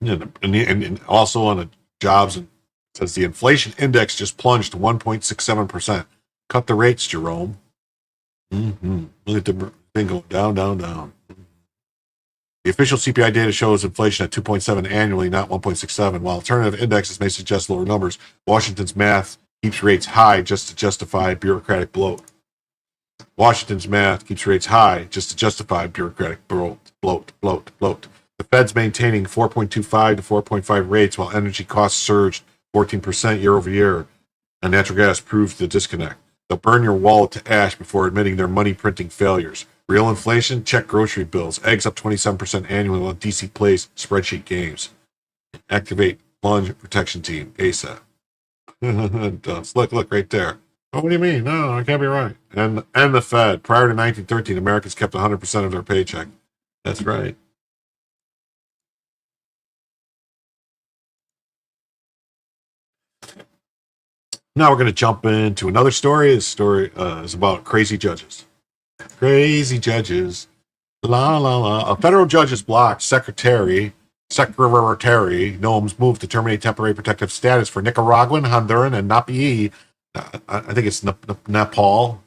And also on the jobs, it says the inflation index just plunged to 1.67%. Cut the rates, Jerome. Mm-hmm. Look at the thing go down, down, down. The official CPI data shows inflation at 2.7 annually, not 1.67. While alternative indexes may suggest lower numbers, Washington's math keeps rates high just to justify bureaucratic bloat. Washington's math keeps rates high just to justify bureaucratic bloat. The Fed's maintaining 4.25 to 4.5 rates while energy costs surged 14% year over year, and natural gas proves the disconnect. They'll burn your wallet to ash before admitting their money printing failures. Real inflation? Check grocery bills. Eggs up 27% annually while DC plays spreadsheet games. Activate plunge protection team ASAP. Look right there. Oh, what do you mean? No, I can't be right. And the Fed. Prior to 1913, Americans kept 100% of their paycheck. That's right. Now we're going to jump into another story. This story is about crazy judges. Crazy judges. La la la. A federal judge has blocked Secretary Noem's move to terminate temporary protective status for Nicaraguan, Honduran, and Napi. I think it's Nepal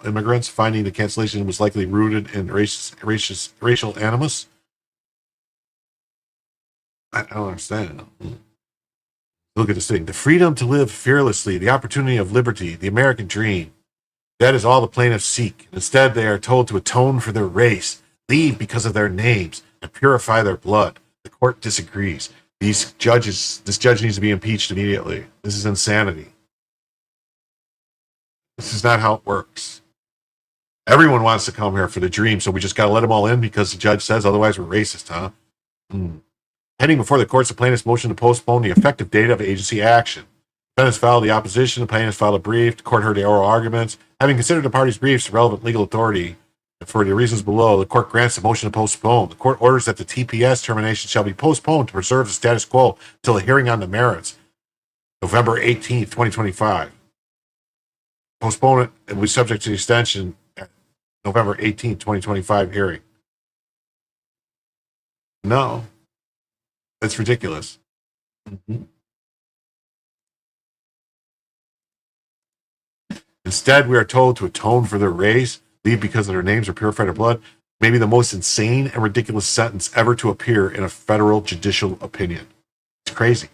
immigrants, finding the cancellation was likely rooted in racial animus. I don't understand. Look at this thing. The freedom to live fearlessly, the opportunity of liberty, the American dream. That is all the plaintiffs seek. Instead, they are told to atone for their race, leave because of their names, and purify their blood. The court disagrees. This judge needs to be impeached immediately. This is insanity. This is not how it works. Everyone wants to come here for the dream, so we just got to let them all in because the judge says otherwise we're racist, huh? Pending before the courts, the plaintiff's motion to postpone the effective date of agency action. Defendants filed the opposition. The plaintiffs filed a brief. The court heard the oral arguments. Having considered the parties' briefs the relevant legal authority, and for the reasons below, the court grants the motion to postpone. The court orders that the TPS termination shall be postponed to preserve the status quo until a hearing on the merits, November 18th, 2025. Postponement will be subject to the extension at November 18th, 2025 hearing. No, that's ridiculous. Mm-hmm. Instead, we are told to atone for their race, leave because of their names or purify their blood. Maybe the most insane and ridiculous sentence ever to appear in a federal judicial opinion. It's crazy.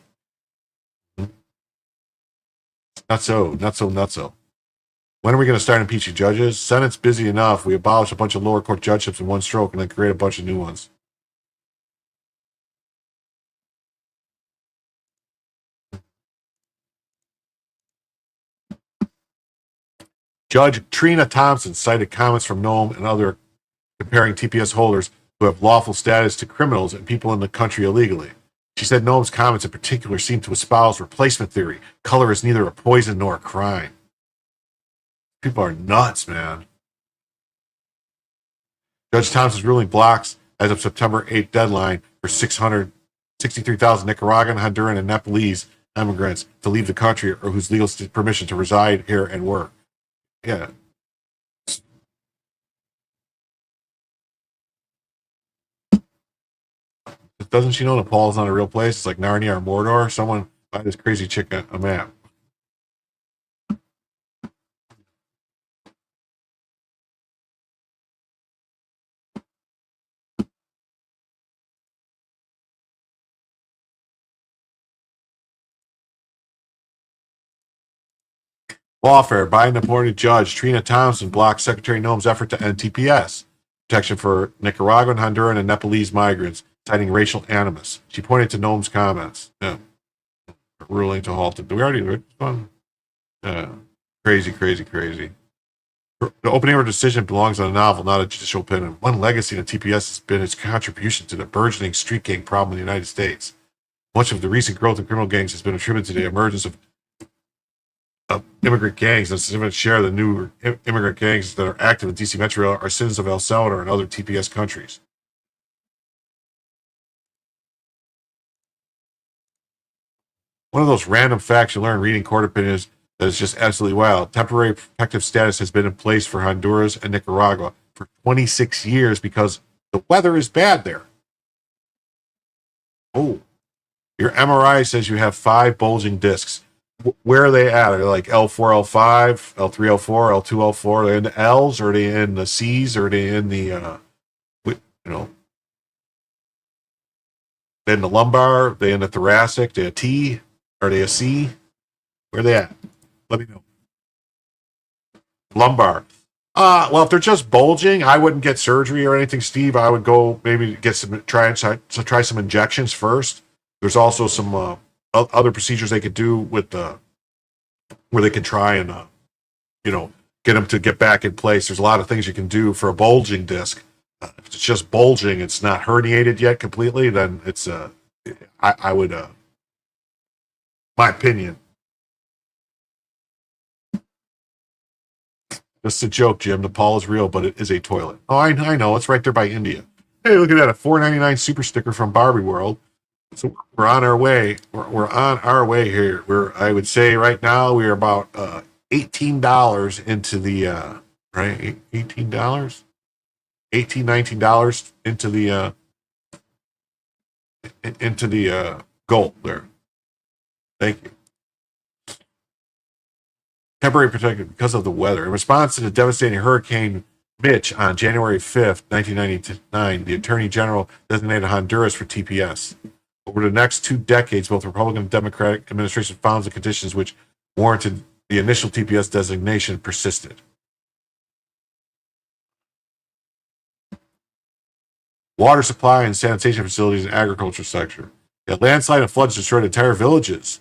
Not so. When are we going to start impeaching judges? Senate's busy enough. We abolish a bunch of lower court judgeships in one stroke and then create a bunch of new ones. Judge Trina Thompson cited comments from Noem and other comparing TPS holders who have lawful status to criminals and people in the country illegally. She said Noem's comments in particular seem to espouse replacement theory. Color is neither a poison nor a crime. People are nuts, man. Judge Thompson's ruling blocks, as of September 8th deadline, for 663,000 Nicaraguan, Honduran, and Nepalese immigrants to leave the country or whose legal permission to reside here and work. Yeah. Doesn't she know Nepal's not a real place? It's like Narnia or Mordor. Someone buy this crazy chick a map. Lawfare. Biden appointed Judge Trina Thompson blocked Secretary Noem's effort to end TPS protection for Nicaraguan, Honduran, and Nepalese migrants, citing racial animus. She pointed to Noem's comments. Yeah. Ruling to halt it. We already did it. Crazy. The opening of her decision belongs on a novel, not a judicial opinion. One legacy of TPS has been its contribution to the burgeoning street gang problem in the United States. Much of the recent growth of criminal gangs has been attributed to the emergence of immigrant gangs. A significant share of the new immigrant gangs that are active in DC Metro are citizens of El Salvador and other TPS countries. One of those random facts you learn reading court opinions that is just absolutely wild. Temporary protective status has been in place for Honduras and Nicaragua for 26 years because the weather is bad there. Oh, your MRI says you have 5 bulging discs. Where are they at? Are they like L4, L5, L3, L4, L2, L4? Are they in the L's? Or are they in the C's? Or are they in the, in the lumbar? Are they in the thoracic? Are they a T? Are they a C? Where are they at? Let me know. Lumbar. Well, if they're just bulging, I wouldn't get surgery or anything, Steve. I would go maybe get try some injections first. There's also some other procedures they could do with where they can try and get them to get back in place. There's a lot of things you can do for a bulging disc. If it's just bulging, it's not herniated yet completely, then it's I would my opinion. Just a joke, Jim. Nepal is real, but it is a toilet. Oh, I know. It's right there by India. Hey, look at that. A $4.99 super sticker from Barbie World. So we're on our way. We're on our way here. I would say right now we are about $18 into the right? $18? $18, $19 into the goal there. Thank you. Temporary protected because of the weather. In response to the devastating Hurricane Mitch on January 5th, 1999, the Attorney General designated Honduras for TPS. Over the next 2 decades, both Republican and Democratic administrations found the conditions which warranted the initial TPS designation persisted. Water supply and sanitation facilities and agriculture sector. Yeah, landslide and floods destroyed entire villages.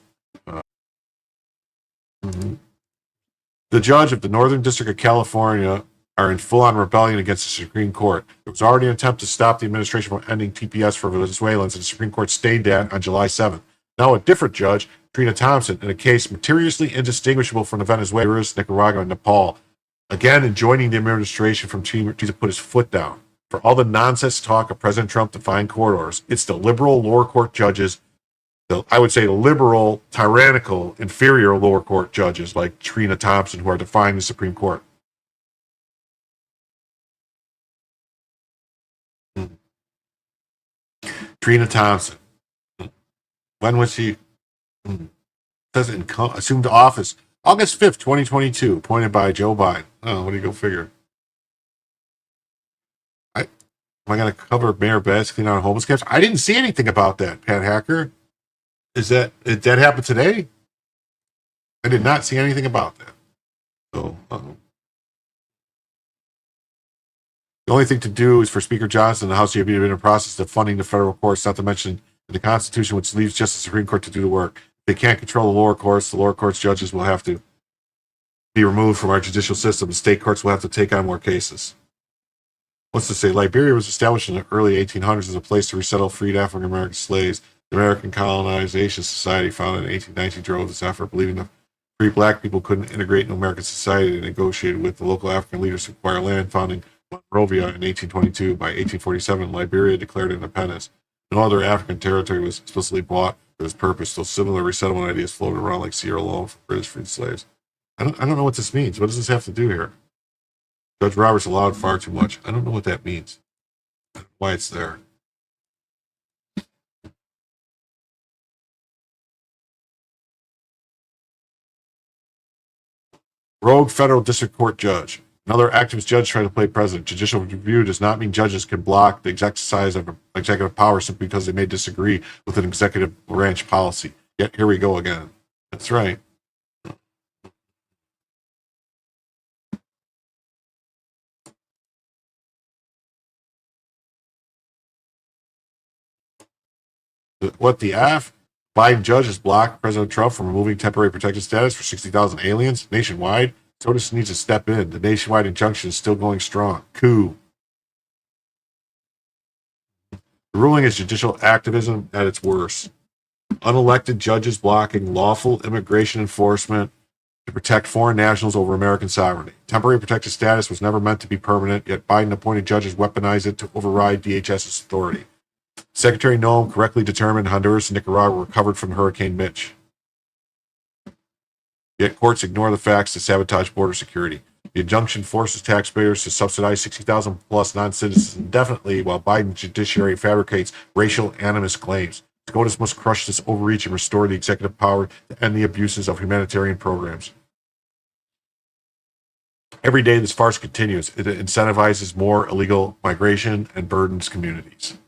The judge of the Northern District of California are in full-on rebellion against the Supreme Court. There was already an attempt to stop the administration from ending TPS for Venezuelans, and the Supreme Court stayed that on July 7th. Now a different judge, Trina Thompson, in a case materially indistinguishable from the Venezuelans, Nicaragua, and Nepal, again enjoining the administration from trying to put his foot down. For all the nonsense talk of President Trump defying court orders, it's the liberal lower court judges, I would say the liberal, tyrannical, inferior lower court judges like Trina Thompson who are defying the Supreme Court. Trina Thompson. When was he? Says assumed office August 5th, 2022, appointed by Joe Biden. Oh, what do you go figure? Am I going to cover Mayor Betts clean out homeless camps? I didn't see anything about that, Pat Hacker. Did that happen today? I did not see anything about that. So, the only thing to do is for Speaker Johnson and the House to be in a process of funding the federal courts, not to mention the Constitution, which leaves just the Supreme Court to do the work. If they can't control the lower courts judges will have to be removed from our judicial system. The state courts will have to take on more cases. What's to say? Liberia was established in the early 1800s as a place to resettle freed African American slaves. The American Colonization Society, founded in 1819, drove this effort, believing the free black people couldn't integrate into American society. They negotiated with the local African leaders to acquire land, founding Monrovia in 1822. By 1847, Liberia declared independence. No other African territory was explicitly bought for this purpose, so similar resettlement ideas floated around like Sierra Leone for British freed slaves. I don't know what this means. What does this have to do here? Judge Roberts allowed far too much. I don't know what that means. Why it's there. Rogue federal district court judge. Another activist judge trying to play president. Judicial review does not mean judges can block the exercise of executive power simply because they may disagree with an executive branch policy. Yet here we go again. That's right. What the F? Biden judges blocked President Trump from removing temporary protected status for 60,000 aliens nationwide. SCOTUS needs to step in. The nationwide injunction is still going strong. Coup. The ruling is judicial activism at its worst. Unelected judges blocking lawful immigration enforcement. to protect foreign nationals over American sovereignty. Temporary protected status was never meant to be permanent, yet Biden-appointed judges weaponized it to override DHS's authority. Secretary Noem correctly determined Honduras and Nicaragua were covered from Hurricane Mitch. Yet courts ignore the facts to sabotage border security. The injunction forces taxpayers to subsidize 60,000 plus non-citizens indefinitely while Biden's judiciary fabricates racial animus claims. SCOTUS must crush this overreach and restore the executive power to end the abuses of humanitarian programs. Every day this farce continues. It incentivizes more illegal migration and burdens communities.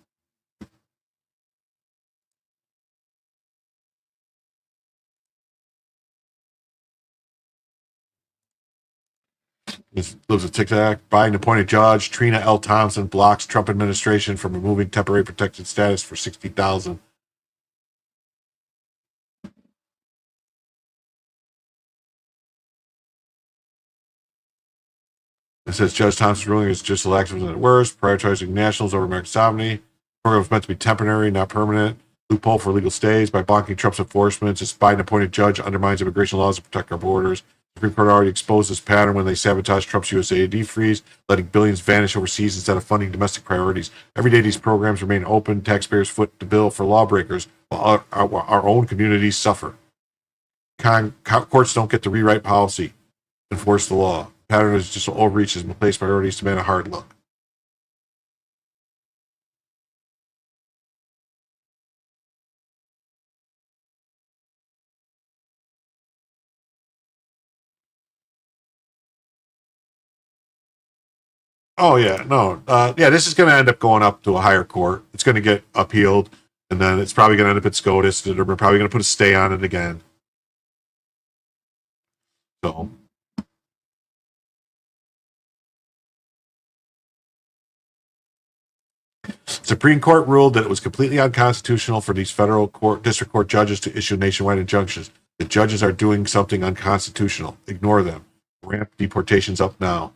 This lives a tic-tac. Biden appointed judge Trina L. Thompson blocks Trump administration from removing temporary protected status for 60,000. It says Judge Thompson's ruling is just elections at worst, prioritizing nationals over American sovereignty. The program was meant to be temporary, not permanent. Loophole for legal stays by blocking Trump's enforcement. This Biden-appointed judge undermines immigration laws to protect our borders. The Supreme Court already exposed this pattern when they sabotaged Trump's USAID freeze, letting billions vanish overseas instead of funding domestic priorities. Every day these programs remain open. Taxpayers foot the bill for lawbreakers while our own communities suffer. Courts don't get to rewrite policy, enforce the law. The pattern is just overreach and misplaced priorities demand a hard look. Oh yeah, no, yeah. This is going to end up going up to a higher court. It's going to get appealed, and then it's probably going to end up at SCOTUS. They're probably going to put a stay on it again. So, Supreme Court ruled that it was completely unconstitutional for these federal district court judges to issue nationwide injunctions. The judges are doing something unconstitutional. Ignore them. Ramp deportations up now.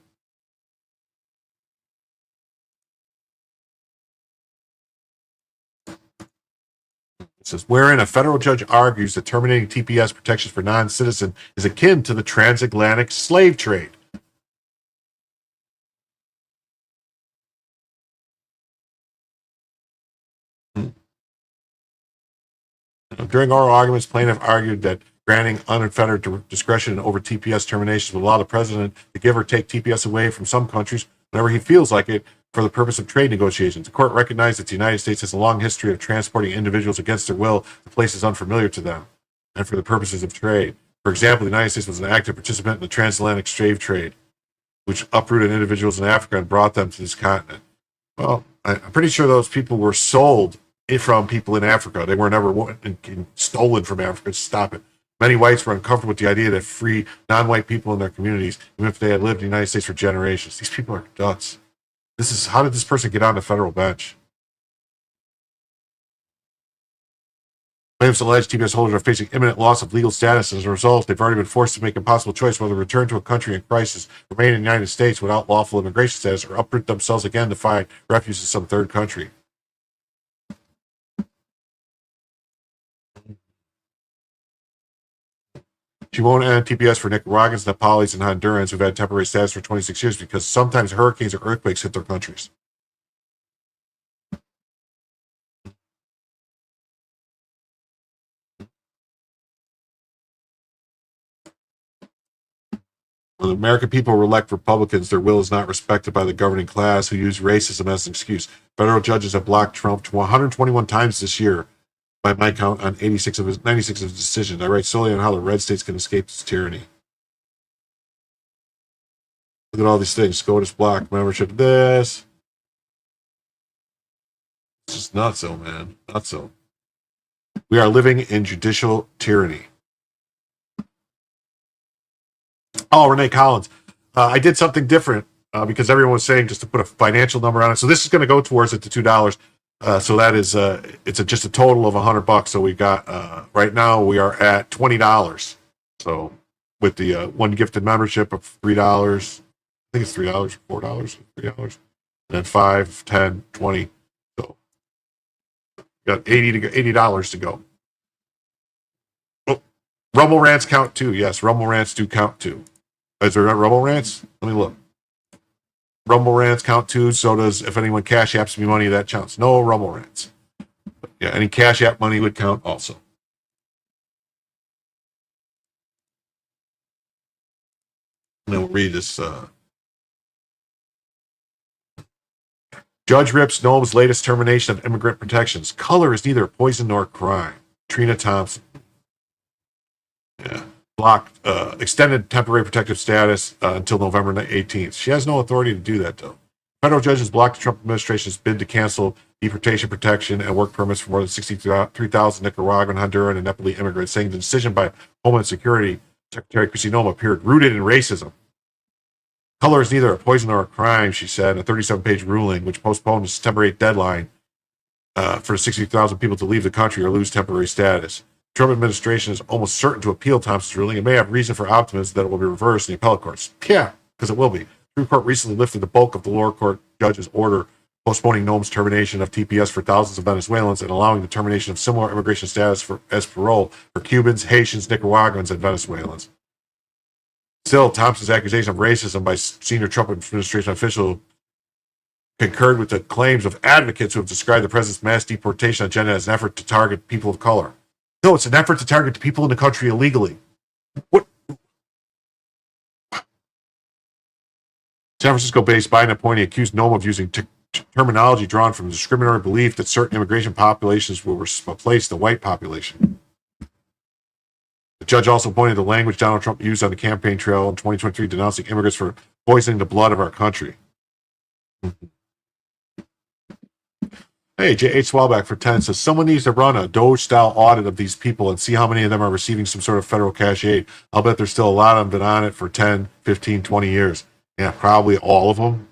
It says, wherein a federal judge argues that terminating TPS protections for non-citizen is akin to the transatlantic slave trade. During oral arguments, plaintiff argued that granting unfettered discretion over TPS terminations would allow the president to give or take TPS away from some countries whenever he feels like it for the purpose of trade negotiations. The court recognized that the United States has a long history of transporting individuals against their will to places unfamiliar to them and for the purposes of trade. For example, the United States was an active participant in the transatlantic slave trade, which uprooted individuals in Africa and brought them to this continent. Well, I'm pretty sure those people were sold from people in Africa. They were never stolen from Africa. Stop it. Many whites were uncomfortable with the idea that free non-white people in their communities, even if they had lived in the United States for generations. These people are nuts. How did this person get on the federal bench? Plaintiffs allege TPS holders are facing imminent loss of legal status. As a result, they've already been forced to make an impossible choice whether to return to a country in crisis, remain in the United States without lawful immigration status, or uproot themselves again to find refuge in some third country. She won't end TPS for Nicaraguans, Nepalis, and Hondurans who've had temporary status for 26 years because sometimes hurricanes or earthquakes hit their countries. When the American people will elect Republicans, their will is not respected by the governing class who use racism as an excuse. Federal judges have blocked Trump 121 times this year, by my count, on 96 of his decisions. I write solely on how the red states can escape this tyranny. Look at all these things. SCOTUS block membership. This. It's just not so, man. Not so. We are living in judicial tyranny. Oh, Renee Collins. I did something different because everyone was saying just to put a financial number on it. So this is going to go towards it to $2. So that is it's just a total of $100. So we got right now we are at $20. So with the one gifted membership of $3, I think it's $3, $4, $3, and then 5, 10, 20. So we got $80 to go. Oh, Rumble rants count too. Yes, rumble rants do count too. Is there not rumble rants? Let me look. Rumble rants count too. So does if anyone cash apps me money, that counts. No rumble rants. But yeah, any cash app money would count also. And then we'll read this. Judge rips Noam's latest termination of immigrant protections. Color is neither poison nor crime. Trina Thompson. Yeah. Blocked, extended temporary protective status until November 18th. She has no authority to do that, though. Federal judges blocked the Trump administration's bid to cancel deportation protection and work permits for more than 63,000 Nicaraguan, Honduran, and Nepali immigrants, saying the decision by Homeland Security Secretary Kristi Noem appeared rooted in racism. Color is neither a poison nor a crime, she said, in a 37-page ruling, which postponed the September 8th deadline for 60,000 people to leave the country or lose temporary status. The Trump administration is almost certain to appeal Thompson's ruling and may have reason for optimism that it will be reversed in the appellate courts. Yeah, because it will be. The Supreme Court recently lifted the bulk of the lower court judge's order postponing Noem's termination of TPS for thousands of Venezuelans and allowing the termination of similar immigration status as parole for Cubans, Haitians, Nicaraguans, and Venezuelans. Still, Thompson's accusation of racism by senior Trump administration official concurred with the claims of advocates who have described the president's mass deportation agenda as an effort to target people of color. No, it's an effort to target people in the country illegally. What? San Francisco-based Biden appointee accused Noem of using terminology drawn from the discriminatory belief that certain immigration populations will replace the white population. The judge also pointed to the language Donald Trump used on the campaign trail in 2023, denouncing immigrants for poisoning the blood of our country. Hey, J.H. Swalback for 10 says, someone needs to run a Doge-style audit of these people and see how many of them are receiving some sort of federal cash aid. I'll bet there's still a lot of them been on it for 10, 15, 20 years. Yeah, probably all of them.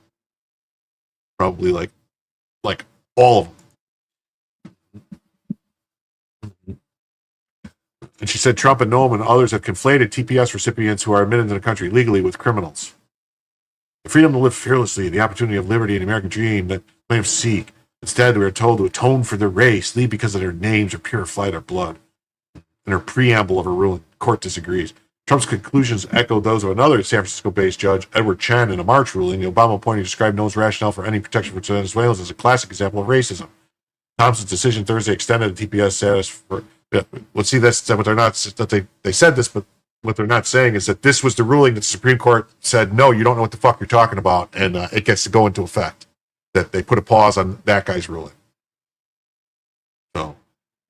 Probably like all of them. And she said Trump and Noem and others have conflated TPS recipients who are admitted into the country legally with criminals. The freedom to live fearlessly, the opportunity of liberty and the American dream that many seek. Instead, we are told to atone for their race, leave because of their names or purify their blood. In her preamble of her ruling, the court disagrees. Trump's conclusions echo those of another San Francisco-based judge, Edward Chen, in a March ruling. The Obama appointee described Noem's rationale for any protection for Venezuelans as a classic example of racism. Thompson's decision Thursday extended the TPS status for. Let's see, that's what they're not. That they said this, but what they're not saying is that this was the ruling that the Supreme Court said, no, you don't know what the fuck you're talking about, and it gets to go into effect. That they put a pause on that guy's ruling. So,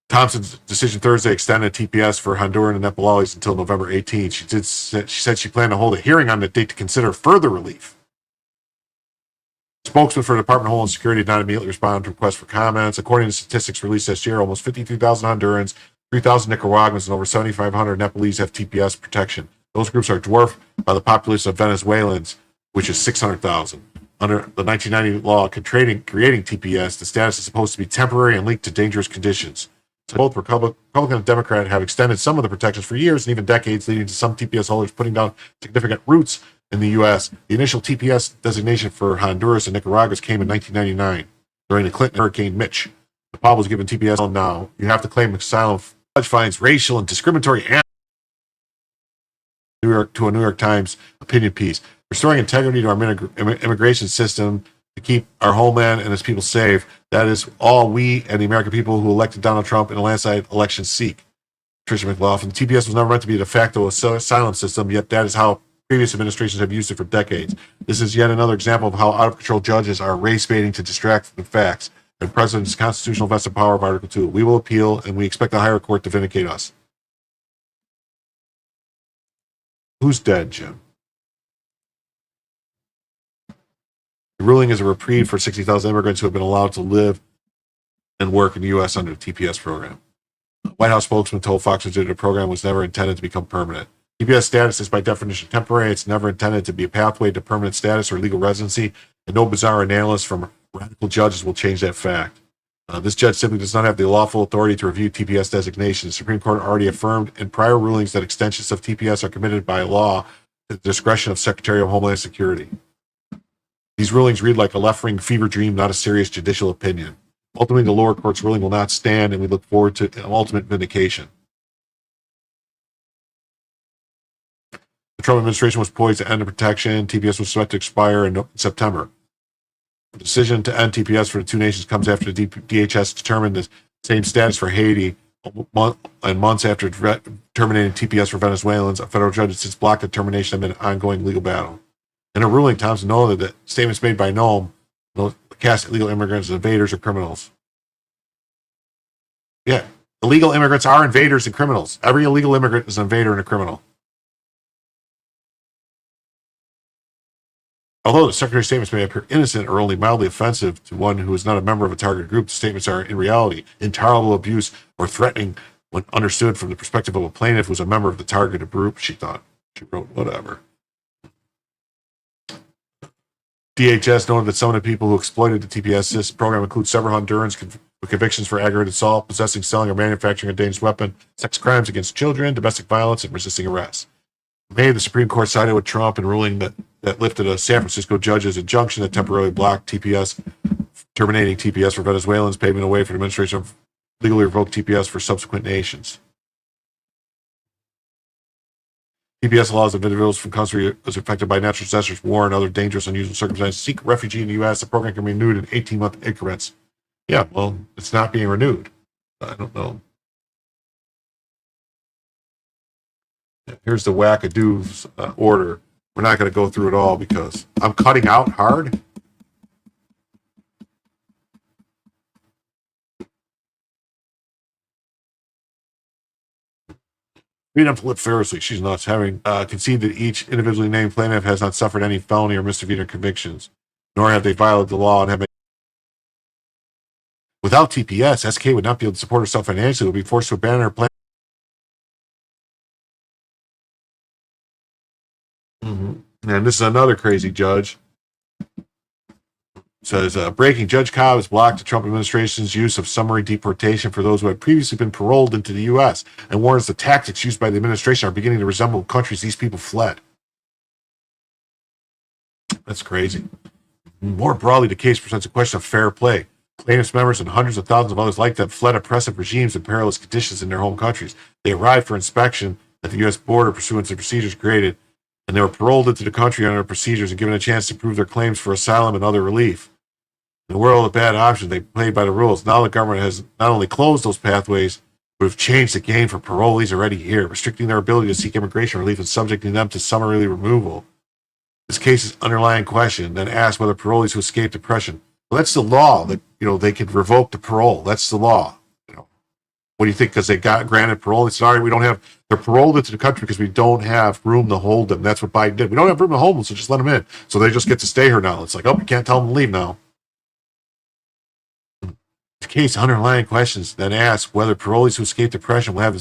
Thompson's decision Thursday extended TPS for Honduran and Nepalese until November 18th. She said she planned to hold a hearing on the date to consider further relief. Spokesman for the Department of Homeland Security did not immediately respond to requests for comments. According to statistics released this year, almost 53,000 Hondurans, 3,000 Nicaraguans, and over 7,500 Nepalese have TPS protection. Those groups are dwarfed by the population of Venezuelans, which is 600,000. Under the 1990 law creating TPS, the status is supposed to be temporary and linked to dangerous conditions. So both Republican and Democrat have extended some of the protections for years and even decades, leading to some TPS holders putting down significant roots in the U.S. The initial TPS designation for Honduras and Nicaragua came in 1999 during the Clinton Hurricane Mitch. The Paul was given TPS now. You have to claim asylum. The judge finds racial and discriminatory to a New York Times opinion piece. Restoring integrity to our immigration system to keep our homeland and its people safe. That is all we and the American people who elected Donald Trump in a landslide election seek. Tricia McLaughlin. TPS was never meant to be a de facto asylum system, yet that is how previous administrations have used it for decades. This is yet another example of how out of control judges are race baiting to distract from the facts. And President's constitutional vested power of Article 2. We will appeal, and we expect the higher court to vindicate us. Who's dead, Jim? The ruling is a reprieve for 60,000 immigrants who have been allowed to live and work in the U.S. under the TPS program. The White House spokesman told Fox News that the program was never intended to become permanent. TPS status is by definition temporary. It's never intended to be a pathway to permanent status or legal residency, and no bizarre analysis from radical judges will change that fact. This judge simply does not have the lawful authority to review TPS designation. The Supreme Court already affirmed in prior rulings that extensions of TPS are committed by law to the discretion of Secretary of Homeland Security. These rulings read like a left-wing fever dream, not a serious judicial opinion. Ultimately, the lower court's ruling will not stand, and we look forward to an ultimate vindication. Trump administration was poised to end the protection. TPS was set to expire in September. The decision to end TPS for the two nations comes after the DHS determined the same status for Haiti and months after terminating TPS for Venezuelans. A federal judge has since blocked the termination amid an ongoing legal battle. In a ruling, Thompson noted that statements made by Noam cast illegal immigrants as invaders or criminals. Yeah, illegal immigrants are invaders and criminals. Every illegal immigrant is an invader and a criminal. Although the Secretary's statements may appear innocent or only mildly offensive to one who is not a member of a targeted group, the statements are in reality intolerable abuse or threatening when understood from the perspective of a plaintiff who is a member of the targeted group, she thought. She wrote, whatever. DHS noted that some of the people who exploited the TPS program include several Hondurans with convictions for aggravated assault, possessing, selling, or manufacturing a dangerous weapon, sex crimes against children, domestic violence, and resisting arrest. In May, the Supreme Court sided with Trump in ruling that lifted a San Francisco judge's injunction that temporarily blocked TPS, terminating TPS for Venezuelans, paving the way for the administration of legally revoked TPS for subsequent nations. TPS allows individuals from country as affected by natural disasters, war, and other dangerous, unusual circumstances seek refuge in the U.S. The program can be renewed in 18-month increments. Yeah, well, it's not being renewed. I don't know. Here's the wackadoos order. We're not going to go through it all because I'm cutting out hard. Freedom to live fearlessly. She's nuts. Having conceded that each individually named plaintiff has not suffered any felony or misdemeanor convictions, nor have they violated the law and have been. Without TPS, SK would not be able to support herself financially. Would be forced to abandon her plan. And this is another crazy judge. Says, breaking, Judge Cobb has blocked the Trump administration's use of summary deportation for those who had previously been paroled into the U.S. and warns the tactics used by the administration are beginning to resemble countries these people fled. That's crazy. More broadly, the case presents a question of fair play. Plaintiffs' members and hundreds of thousands of others like them fled oppressive regimes and perilous conditions in their home countries. They arrived for inspection at the U.S. border pursuant to procedures created, and they were paroled into the country under procedures and given a chance to prove their claims for asylum and other relief. In the world of bad options, they played by the rules. Now the government has not only closed those pathways, but have changed the game for parolees already here, restricting their ability to seek immigration relief and subjecting them to summary removal. This case's underlying question then asks whether parolees who escape depression. Well, that's the law that they could revoke the parole. That's the law. What do you think? Because they got granted parole? Sorry, they're paroled into the country because we don't have room to hold them. That's what Biden did. We don't have room to hold them, so just let them in. So they just get to stay here now. It's like, oh, you can't tell them to leave now. The case underlying questions then ask whether parolees who escape depression will have a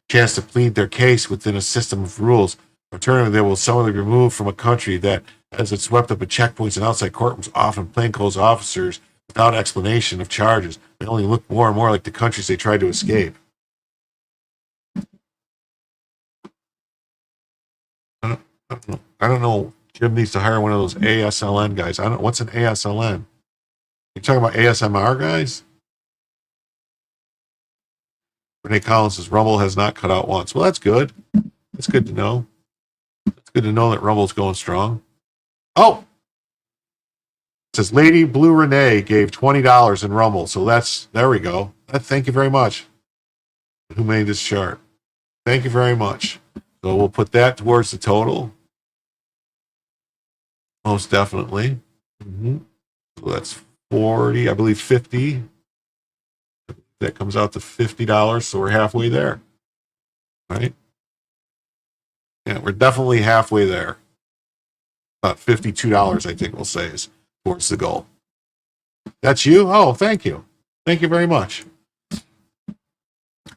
chance to plead their case within a system of rules. Alternatively, they will summarily be removed from a country that, as it swept up at checkpoints and outside courtrooms, often plainclothes officers without explanation of charges. They only look more and more like the countries they tried to escape. I don't know. Jim needs to hire one of those ASLN guys. What's an ASLN? You talking about ASMR guys? Renee Collins says Rumble has not cut out once. Well, that's good. That's good to know. It's good to know that Rumble's going strong. Oh! It says Lady Blue Renee gave $20 in Rumble. So there we go. Thank you very much. Who made this chart? Thank you very much. So we'll put that towards the total. Most definitely. So that's 40, I believe 50. That comes out to $50. So we're halfway there. Right? Yeah, we're definitely halfway there. About $52, I think we'll say, is towards the goal. That's you? Oh, thank you. Thank you very much.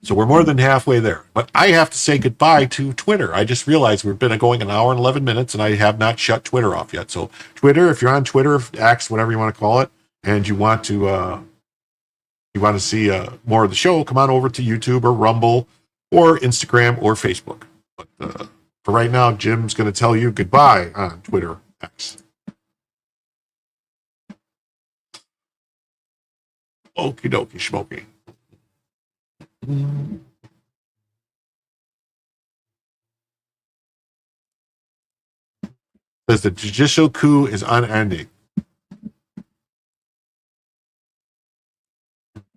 So we're more than halfway there. But I have to say goodbye to Twitter. I just realized we've been going an hour and 11 minutes, and I have not shut Twitter off yet. So Twitter, if you're on Twitter, X, whatever you want to call it, and you want to see more of the show, come on over to YouTube or Rumble or Instagram or Facebook. But for right now, Jim's going to tell you goodbye on Twitter X. Okie dokie schmoky. says the judicial coup is unending.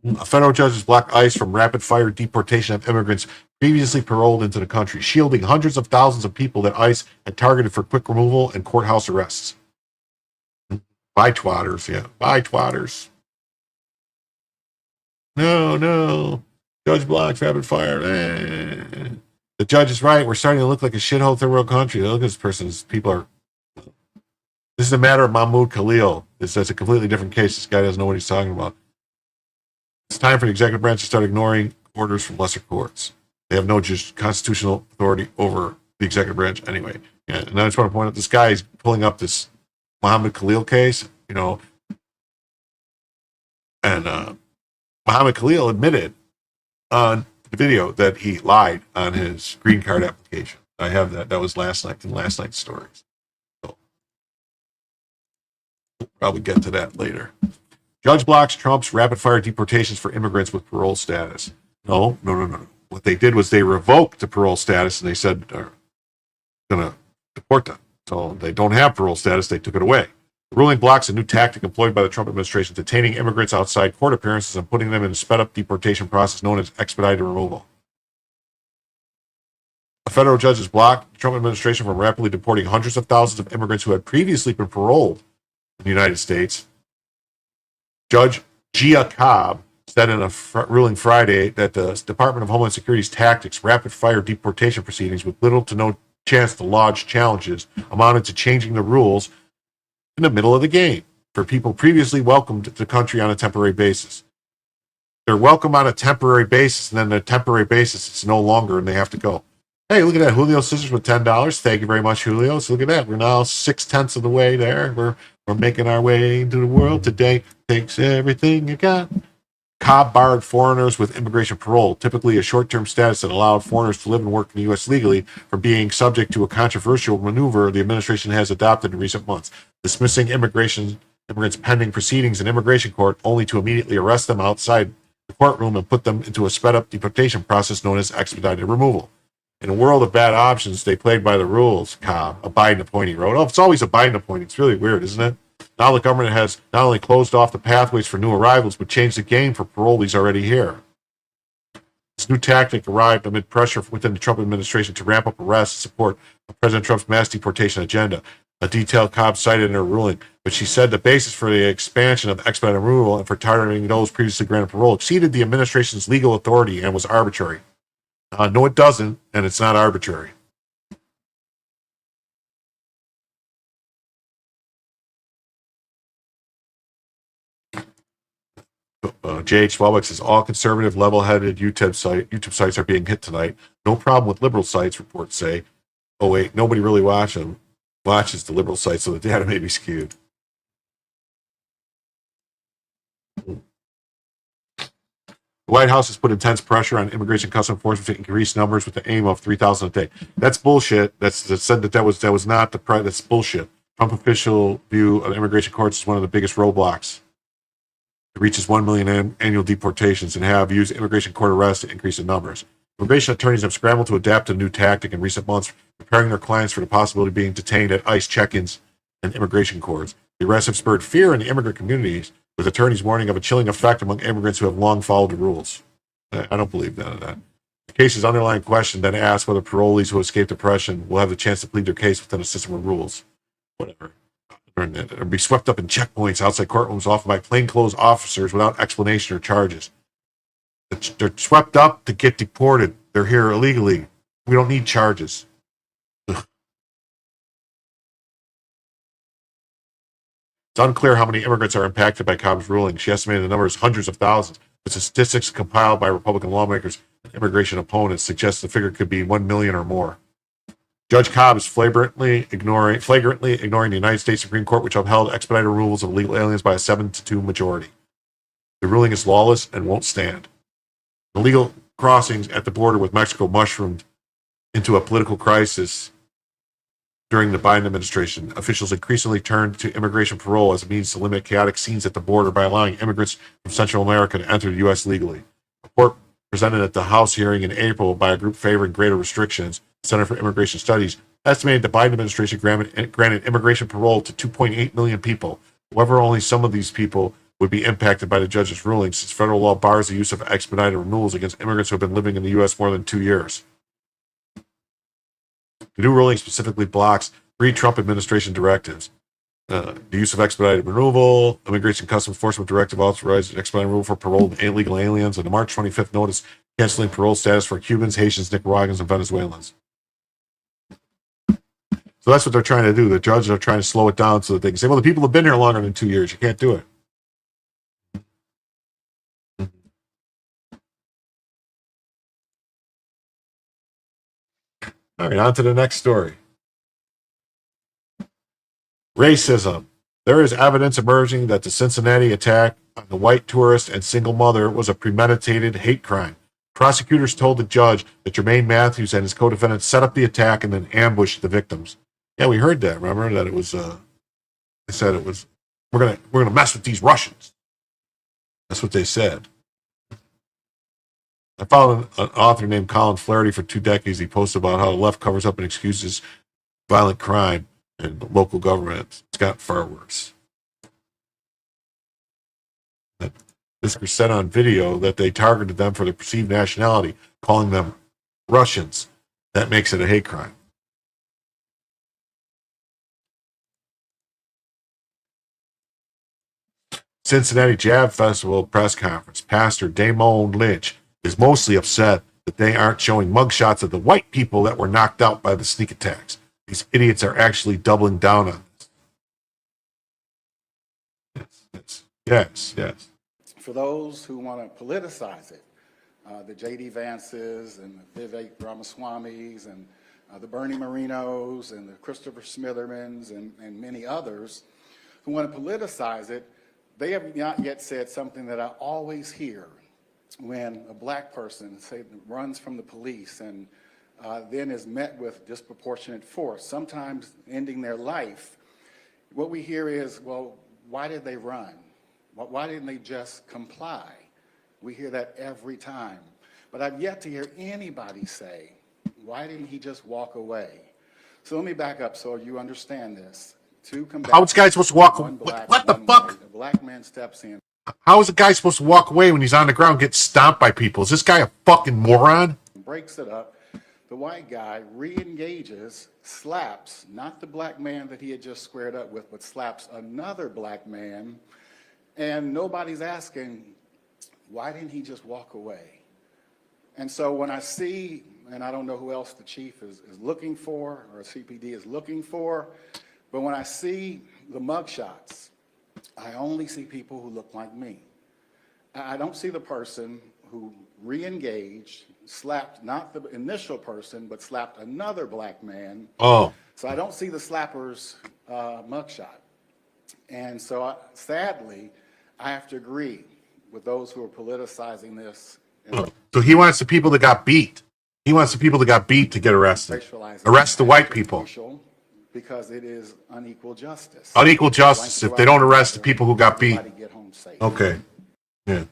A federal judge has blocked ICE from rapid-fire deportation of immigrants previously paroled into the country, shielding hundreds of thousands of people that ICE had targeted for quick removal and courthouse arrests. Bye, twatters. Yeah, bye, twatters. No. Judge blocks rapid fire. The judge is right. We're starting to look like a shithole third world country. Look at this person. This is a matter of Mahmoud Khalil. That's a completely different case. This guy doesn't know what he's talking about. It's time for the executive branch to start ignoring orders from lesser courts. They have no constitutional authority over the executive branch anyway. Yeah, and I just want to point out this guy is pulling up this Muhammad Khalil case, and Muhammad Khalil admitted on the video that he lied on his green card application. I have that. That was last night in last night's stories. So we'll probably get to that later. Judge blocks Trump's rapid-fire deportations for immigrants with parole status. No. What they did was they revoked the parole status, and they said they're going to deport them. So they don't have parole status. They took it away. The ruling blocks a new tactic employed by the Trump administration, detaining immigrants outside court appearances and putting them in a sped-up deportation process known as expedited removal. A federal judge has blocked the Trump administration from rapidly deporting hundreds of thousands of immigrants who had previously been paroled in the United States. Judge Gia Cobb said in a ruling Friday that the Department of Homeland Security's tactics, rapid-fire deportation proceedings with little to no chance to lodge challenges, amounted to changing the rules in the middle of the game for people previously welcomed to the country on a temporary basis. They're welcome on a temporary basis, and then the temporary basis it's no longer, and they have to go. Hey, look at that. Julio Scissors with $10. Thank you very much, Julio. So look at that. We're now 6/10 of the way there. We're making our way into the world. Today takes everything you got. Cobb barred foreigners with immigration parole, typically a short-term status that allowed foreigners to live and work in the U.S. legally, from being subject to a controversial maneuver the administration has adopted in recent months, dismissing immigrants pending proceedings in immigration court only to immediately arrest them outside the courtroom and put them into a sped-up deportation process known as expedited removal. In a world of bad options, they played by the rules, Cobb, a Biden appointee, wrote. Oh, it's always a Biden appointee. It's really weird, isn't it? Now the government has not only closed off the pathways for new arrivals, but changed the game for parolees already here. This new tactic arrived amid pressure within the Trump administration to ramp up arrests and support President Trump's mass deportation agenda, a detail Cobb cited in her ruling. But she said the basis for the expansion of expedited removal and for targeting those previously granted parole exceeded the administration's legal authority and was arbitrary. No, it doesn't, and it's not arbitrary. J.H. Welbeck says all conservative, level-headed YouTube sites are being hit tonight. No problem with liberal sites, reports say. Oh wait, nobody really watches the liberal sites, so the data may be skewed. The White House has put intense pressure on Immigration Customs Enforcement to increase numbers with the aim of 3,000 a day. That's bullshit. That said that was not the price. That's bullshit. Trump official view of immigration courts is one of the biggest roadblocks. It reaches 1 million annual deportations and have used immigration court arrests to increase the numbers. Immigration attorneys have scrambled to adapt to a new tactic in recent months, preparing their clients for the possibility of being detained at ICE check-ins and immigration courts. The arrests have spurred fear in the immigrant communities, with attorneys warning of a chilling effect among immigrants who have long followed the rules. I don't believe none of that. The case's underlying question then asks whether parolees who escape depression will have the chance to plead their case within a system of rules. Whatever. Or be swept up in checkpoints outside courtrooms often by plainclothes officers without explanation or charges. They're swept up to get deported. They're here illegally. We don't need charges. It's unclear how many immigrants are impacted by Cobb's ruling. She estimated the number is hundreds of thousands, but statistics compiled by Republican lawmakers and immigration opponents suggest the figure could be 1 million or more. Judge Cobb is flagrantly ignoring the United States Supreme Court, which upheld expedited removals of illegal aliens by a 7-2 majority. The ruling is lawless and won't stand. Illegal crossings at the border with Mexico mushroomed into a political crisis during the Biden administration. Officials increasingly turned to immigration parole as a means to limit chaotic scenes at the border by allowing immigrants from Central America to enter the U.S. legally. A report presented at the House hearing in April by a group favoring greater restrictions, Center for Immigration Studies, estimated the Biden administration granted immigration parole to 2.8 million people. However, only some of these people would be impacted by the judge's ruling, since federal law bars the use of expedited renewals against immigrants who have been living in the U.S. more than 2 years. The new ruling specifically blocks 3 Trump administration directives. The use of expedited removal, Immigration Customs Enforcement Directive authorized expedited removal for paroled illegal aliens, and the March 25th notice canceling parole status for Cubans, Haitians, Nicaraguans, and Venezuelans. So that's what they're trying to do. The judges are trying to slow it down so that they can say, well, the people have been here longer than 2 years. You can't do it. All right, on to the next story. Racism. There is evidence emerging that the Cincinnati attack on the white tourist and single mother was a premeditated hate crime. Prosecutors told the judge that Jermaine Matthews and his co-defendants set up the attack and then ambushed the victims. Yeah, we heard that. Remember that it was. They said it was. We're gonna mess with these Russians. That's what they said. I followed an author named Colin Flaherty for 2 decades. He posted about how the left covers up and excuses violent crime in the local government. It's got far worse. This was said on video that they targeted them for their perceived nationality, calling them Russians. That makes it a hate crime. Cincinnati Jab Festival press conference. Pastor Damon Lynch is mostly upset that they aren't showing mugshots of the white people that were knocked out by the sneak attacks. These idiots are actually doubling down on this. Yes. For those who want to politicize it, the J.D. Vances and the Vivek Ramaswamis and the Bernie Marinos and the Christopher Smithermans and many others who want to politicize it, they have not yet said something that I always hear when a black person, say, runs from the police and then is met with disproportionate force, sometimes ending their life. What we hear is, well, why did they run? Why didn't they just comply? We hear that every time. But I've yet to hear anybody say, why didn't he just walk away? So let me back up so you understand this. How is a guy supposed to walk away? What the fuck? A black man steps in. How is a guy supposed to walk away when he's on the ground, get stomped by people? Is this guy a fucking moron? Breaks it up. The white guy re-engages, slaps, not the black man that he had just squared up with, but slaps another black man. And nobody's asking, why didn't he just walk away? And so when I see, and I don't know who else the chief is looking for or CPD is looking for, but when I see the mugshots, I only see people who look like me. I don't see the person who re-engaged, slapped not the initial person, but slapped another black man. Oh. So I don't see the slapper's mugshot. And so sadly, I have to agree with those who are politicizing this. So he wants the people that got beat. He wants the people that got beat to get arrested. Arrest the white people. Because it is unequal justice. Unequal justice if they don't arrest the people who got beat. Okay. Yeah.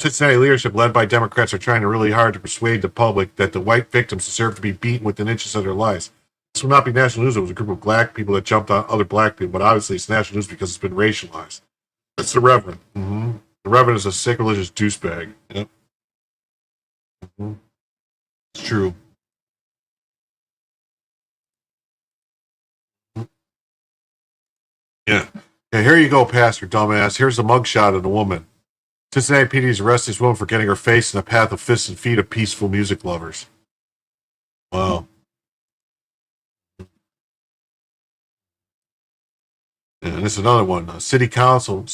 Cincinnati leadership, led by Democrats, are trying really hard to persuade the public that the white victims deserve to be beaten within inches of their lives. This will not be national news. It was a group of black people that jumped on other black people, but obviously it's national news because it's been racialized. That's the Reverend. Mm-hmm. The Reverend is a sacrilegious douchebag. Yep. Mm-hmm. It's true. Yeah. Here you go, Pastor Dumbass. Here's the mugshot of the woman. Cincinnati PD has arrested this woman for getting her face in a path of fists and feet of peaceful music lovers. Wow. And this is another one. City council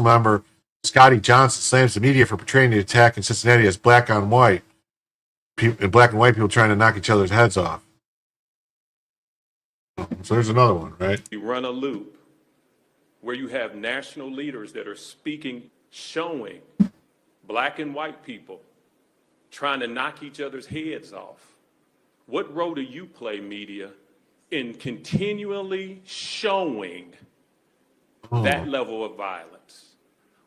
member Scotty Johnson slams the media for portraying the attack in Cincinnati as black on white. And black and white people trying to knock each other's heads off. So there's another one, right? You run a loop where you have national leaders that are speaking, showing black and white people trying to knock each other's heads off. What role do you play, media, in continually showing that level of violence?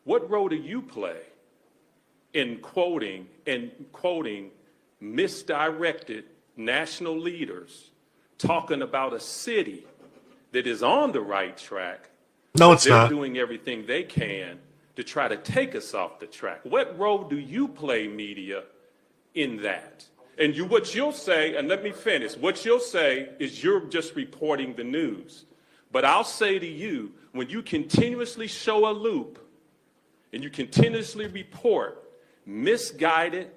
What role do you play in quoting misdirected national leaders talking about a city that is on the right track. No, but it's they're not. doing everything they can to try to take us off the track. What role do you play, media, in that? And what you'll say, and let me finish, what you'll say is you're just reporting the news. But I'll say to you, when you continuously show a loop and you continuously report misguided,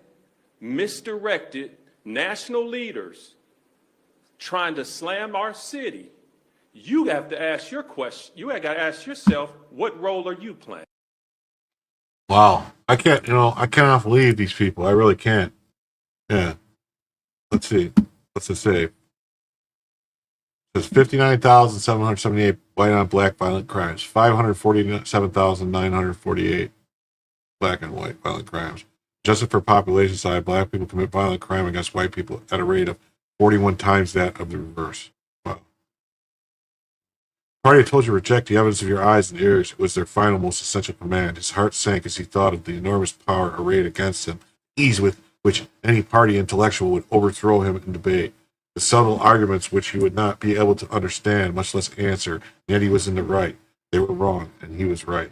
misdirected national leaders trying to slam our city, you have to ask your question. You got to ask yourself, what role are you playing? Wow. I cannot believe these people. I really can't. Yeah. Let's see. What's it say? It says 59,778 white on black violent crimes, 547,948 black and white violent crimes. Adjusted for population size, black people commit violent crime against white people at a rate of 41 times that of the reverse. Wow. The party told you to reject the evidence of your eyes and ears. It was their final, most essential command. His heart sank as he thought of the enormous power arrayed against him, ease with which any party intellectual would overthrow him in debate. The subtle arguments which he would not be able to understand, much less answer, and yet he was in the right. They were wrong, and he was right.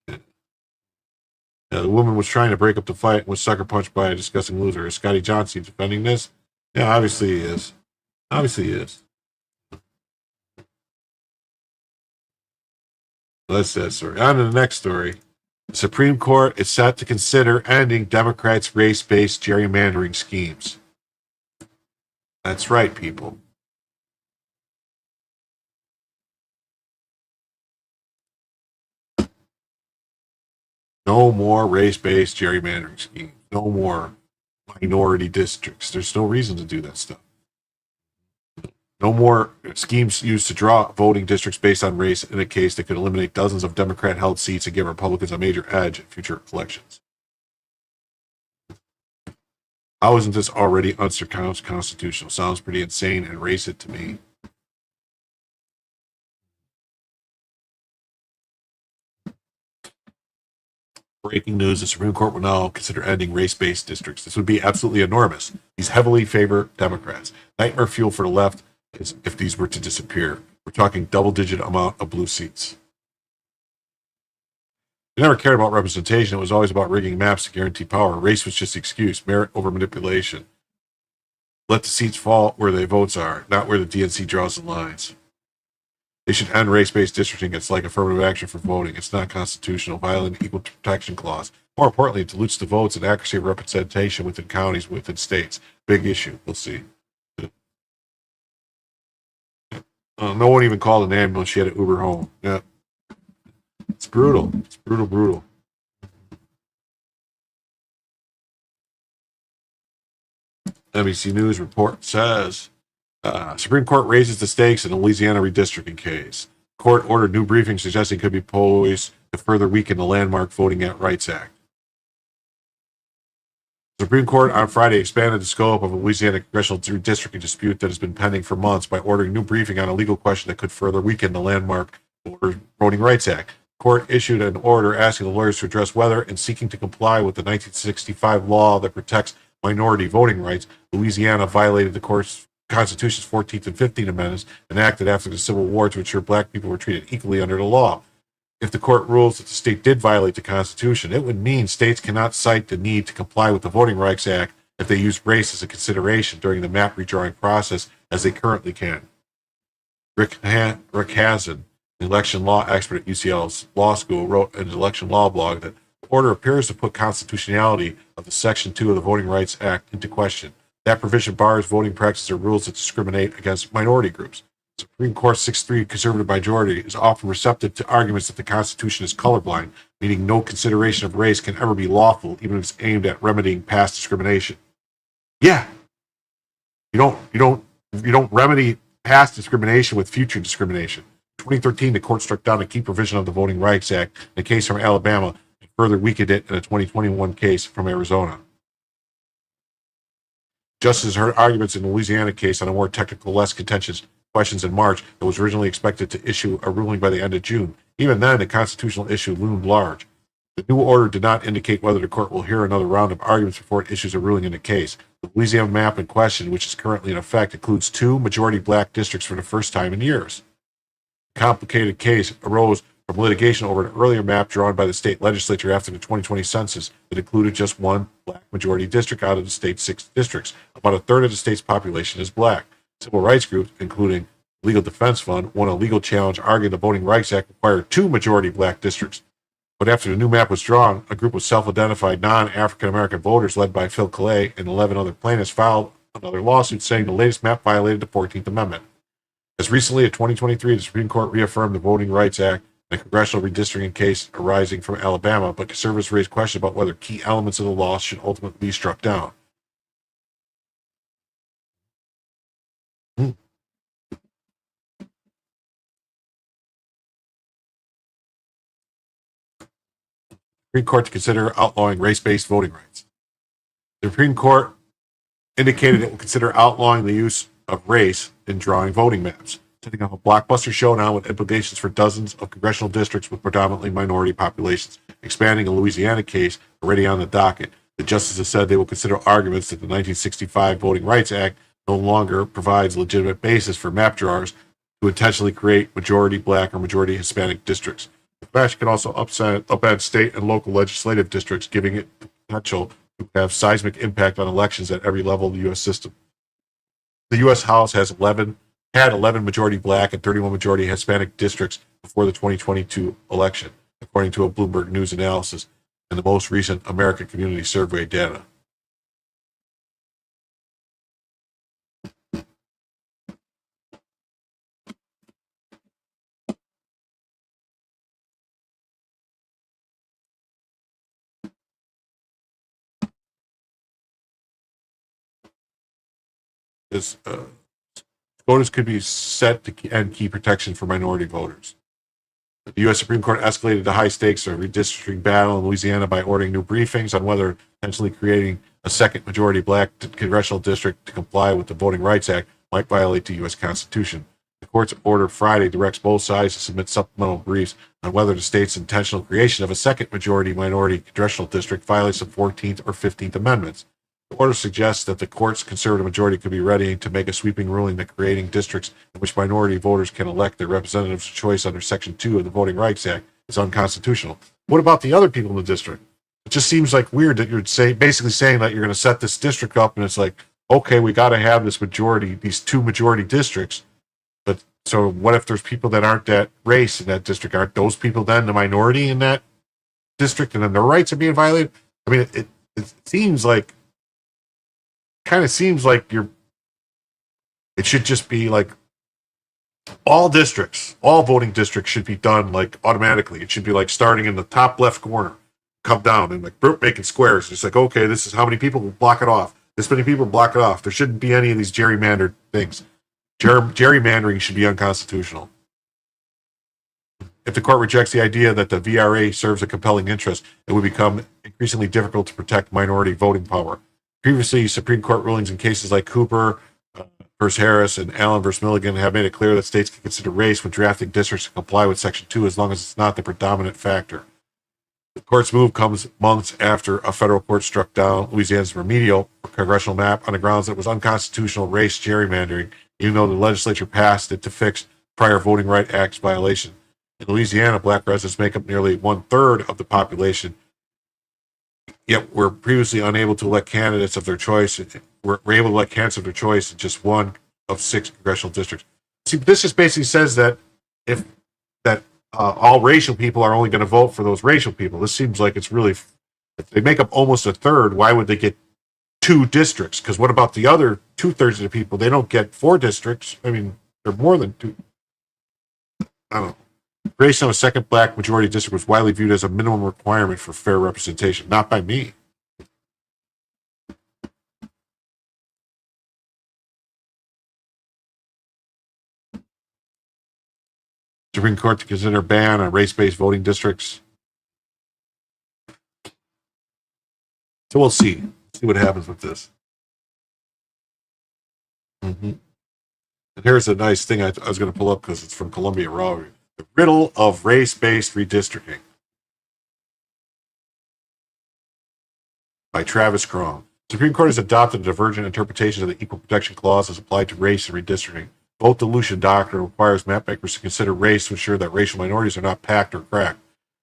The woman was trying to break up the fight and was sucker punched by a disgusting loser. Is Scotty Johnson defending this? Yeah, obviously he is. Obviously he is. That's that story. On to the next story. The Supreme Court is set to consider ending Democrats' race-based gerrymandering schemes. That's right, people. No more race-based gerrymandering schemes. No more minority districts. There's no reason to do that stuff. No more schemes used to draw voting districts based on race in a case that could eliminate dozens of Democrat-held seats and give Republicans a major edge in future elections. How isn't this already unconstitutional? Sounds pretty insane and racist to me. Breaking news, the Supreme Court will now consider ending race-based districts. This would be absolutely enormous. These heavily favor Democrats. Nightmare fuel for the left is if these were to disappear. We're talking double-digit amount of blue seats. They never cared about representation. It was always about rigging maps to guarantee power. Race was just the excuse, merit over manipulation. Let the seats fall where the votes are, not where the DNC draws the lines. They should end race-based districting. It's like affirmative action for voting. It's not constitutional, violating the Equal Protection Clause. More importantly, it dilutes the votes and accuracy of representation within counties, within states. Big issue. We'll see. No one even called an ambulance. She had an Uber home. Yeah. It's brutal. It's brutal. NBC News report says Supreme Court raises the stakes in the Louisiana redistricting case. Court ordered new briefing suggesting could be poised to further weaken the landmark Voting Rights Act. The Supreme Court on Friday expanded the scope of a Louisiana congressional redistricting dispute that has been pending for months by ordering new briefing on a legal question that could further weaken the landmark Voting Rights Act. The court issued an order asking the lawyers to address whether, in seeking to comply with the 1965 law that protects minority voting rights, Louisiana violated the court's Constitution's 14th and 15th Amendments enacted after the Civil War to ensure black people were treated equally under the law. If the court rules that the state did violate the Constitution, it would mean states cannot cite the need to comply with the Voting Rights Act if they use race as a consideration during the map redrawing process as they currently can. Rick Hazen, an election law expert at UCL's law school, wrote in an election law blog that the order appears to put constitutionality of the Section 2 of the Voting Rights Act into question. That provision bars voting practices or rules that discriminate against minority groups. The Supreme Court's 6-3 conservative majority is often receptive to arguments that the Constitution is colorblind, meaning no consideration of race can ever be lawful, even if it's aimed at remedying past discrimination. Yeah, you don't remedy past discrimination with future discrimination. In 2013, the court struck down a key provision of the Voting Rights Act in a case from Alabama and further weakened it in a 2021 case from Arizona. Justices heard arguments in the Louisiana case on a more technical, less contentious questions in March that was originally expected to issue a ruling by the end of June. Even then, the constitutional issue loomed large. The new order did not indicate whether the court will hear another round of arguments before it issues a ruling in the case. The Louisiana map in question, which is currently in effect, includes 2 majority black districts for the first time in years. The complicated case arose from litigation over an earlier map drawn by the state legislature after the 2020 census that included just 1 black majority district out of the state's 6 districts. About a third of the state's population is black. Civil rights groups, including Legal Defense Fund, won a legal challenge arguing the Voting Rights Act required 2 majority black districts. But after the new map was drawn, a group of self-identified non-African American voters led by Phil Clay and 11 other plaintiffs filed another lawsuit saying the latest map violated the 14th Amendment. As recently as 2023, the Supreme Court reaffirmed the Voting Rights Act in a congressional redistricting case arising from Alabama, but conservatives raised questions about whether key elements of the law should ultimately be struck down. Supreme Court to consider outlawing race-based voting rights. The Supreme Court indicated it will consider outlawing the use of race in drawing voting maps, setting up a blockbuster showdown with implications for dozens of congressional districts with predominantly minority populations, expanding a Louisiana case already on the docket. The justices said they will consider arguments that the 1965 Voting Rights Act no longer provides a legitimate basis for map drawers to intentionally create majority black or majority Hispanic districts. The fact can also upend state and local legislative districts, giving it the potential to have seismic impact on elections at every level of the U.S. system. The U.S. House had 11 majority black and 31 majority Hispanic districts before the 2022 election, according to a Bloomberg News analysis and the most recent American Community Survey data. SCOTUS could be set to end key protection for minority voters. The U.S. Supreme Court escalated the high stakes of redistricting battle in Louisiana by ordering new briefings on whether potentially creating a second majority black congressional district to comply with the Voting Rights Act might violate the U.S. Constitution. The court's order Friday directs both sides to submit supplemental briefs on whether the state's intentional creation of a second majority minority congressional district violates the 14th or 15th Amendments. The order suggests that the court's conservative majority could be ready to make a sweeping ruling that creating districts in which minority voters can elect their representatives of choice under Section 2 of the Voting Rights Act is unconstitutional. What about the other people in the district? It just seems like weird that you're basically saying that you're going to set this district up, and it's like, okay, we got to have this majority, these 2 majority districts. But so what if there's people that aren't that race in that district? Aren't those people then the minority in that district, and then their rights are being violated? I mean, it seems like, kind of seems like it should just be like all voting districts should be done like automatically. It should be like starting in the top left corner, come down and like making squares. It's like, okay, this is how many people will block it off. This many people block it off. There shouldn't be any of these gerrymandered things. Gerrymandering should be unconstitutional. If the court rejects the idea that the VRA serves a compelling interest, it would become increasingly difficult to protect minority voting power. Previously, Supreme Court rulings in cases like Cooper versus Harris and Allen versus Milligan have made it clear that states can consider race when drafting districts to comply with Section 2 as long as it's not the predominant factor. The court's move comes months after a federal court struck down Louisiana's remedial congressional map on the grounds that it was unconstitutional race gerrymandering, even though the legislature passed it to fix prior Voting Rights Act violation. In Louisiana, black residents make up nearly 1/3 of the population, yet we're previously unable to elect candidates of their choice. We're able to elect candidates of their choice in just 1 of 6 congressional districts. See, this just basically says that all racial people are only going to vote for those racial people. This seems like it's really, if they make up almost 1/3, why would they get 2 districts? Because what about the other 2/3 of the people? They don't get 4 districts. I mean, they're more than 2. I don't know. Creation of a second black majority district was widely viewed as a minimum requirement for fair representation. Not by me. Supreme Court to consider ban on race-based voting districts. So we'll see. See what happens with this. And here's a nice thing I was going to pull up because it's from Columbia Law. The riddle of race-based redistricting by Travis Crom. Supreme Court has adopted a divergent interpretation of the Equal Protection Clause as applied to race and redistricting. Vote dilution doctrine requires mapmakers to consider race to ensure that racial minorities are not packed or cracked.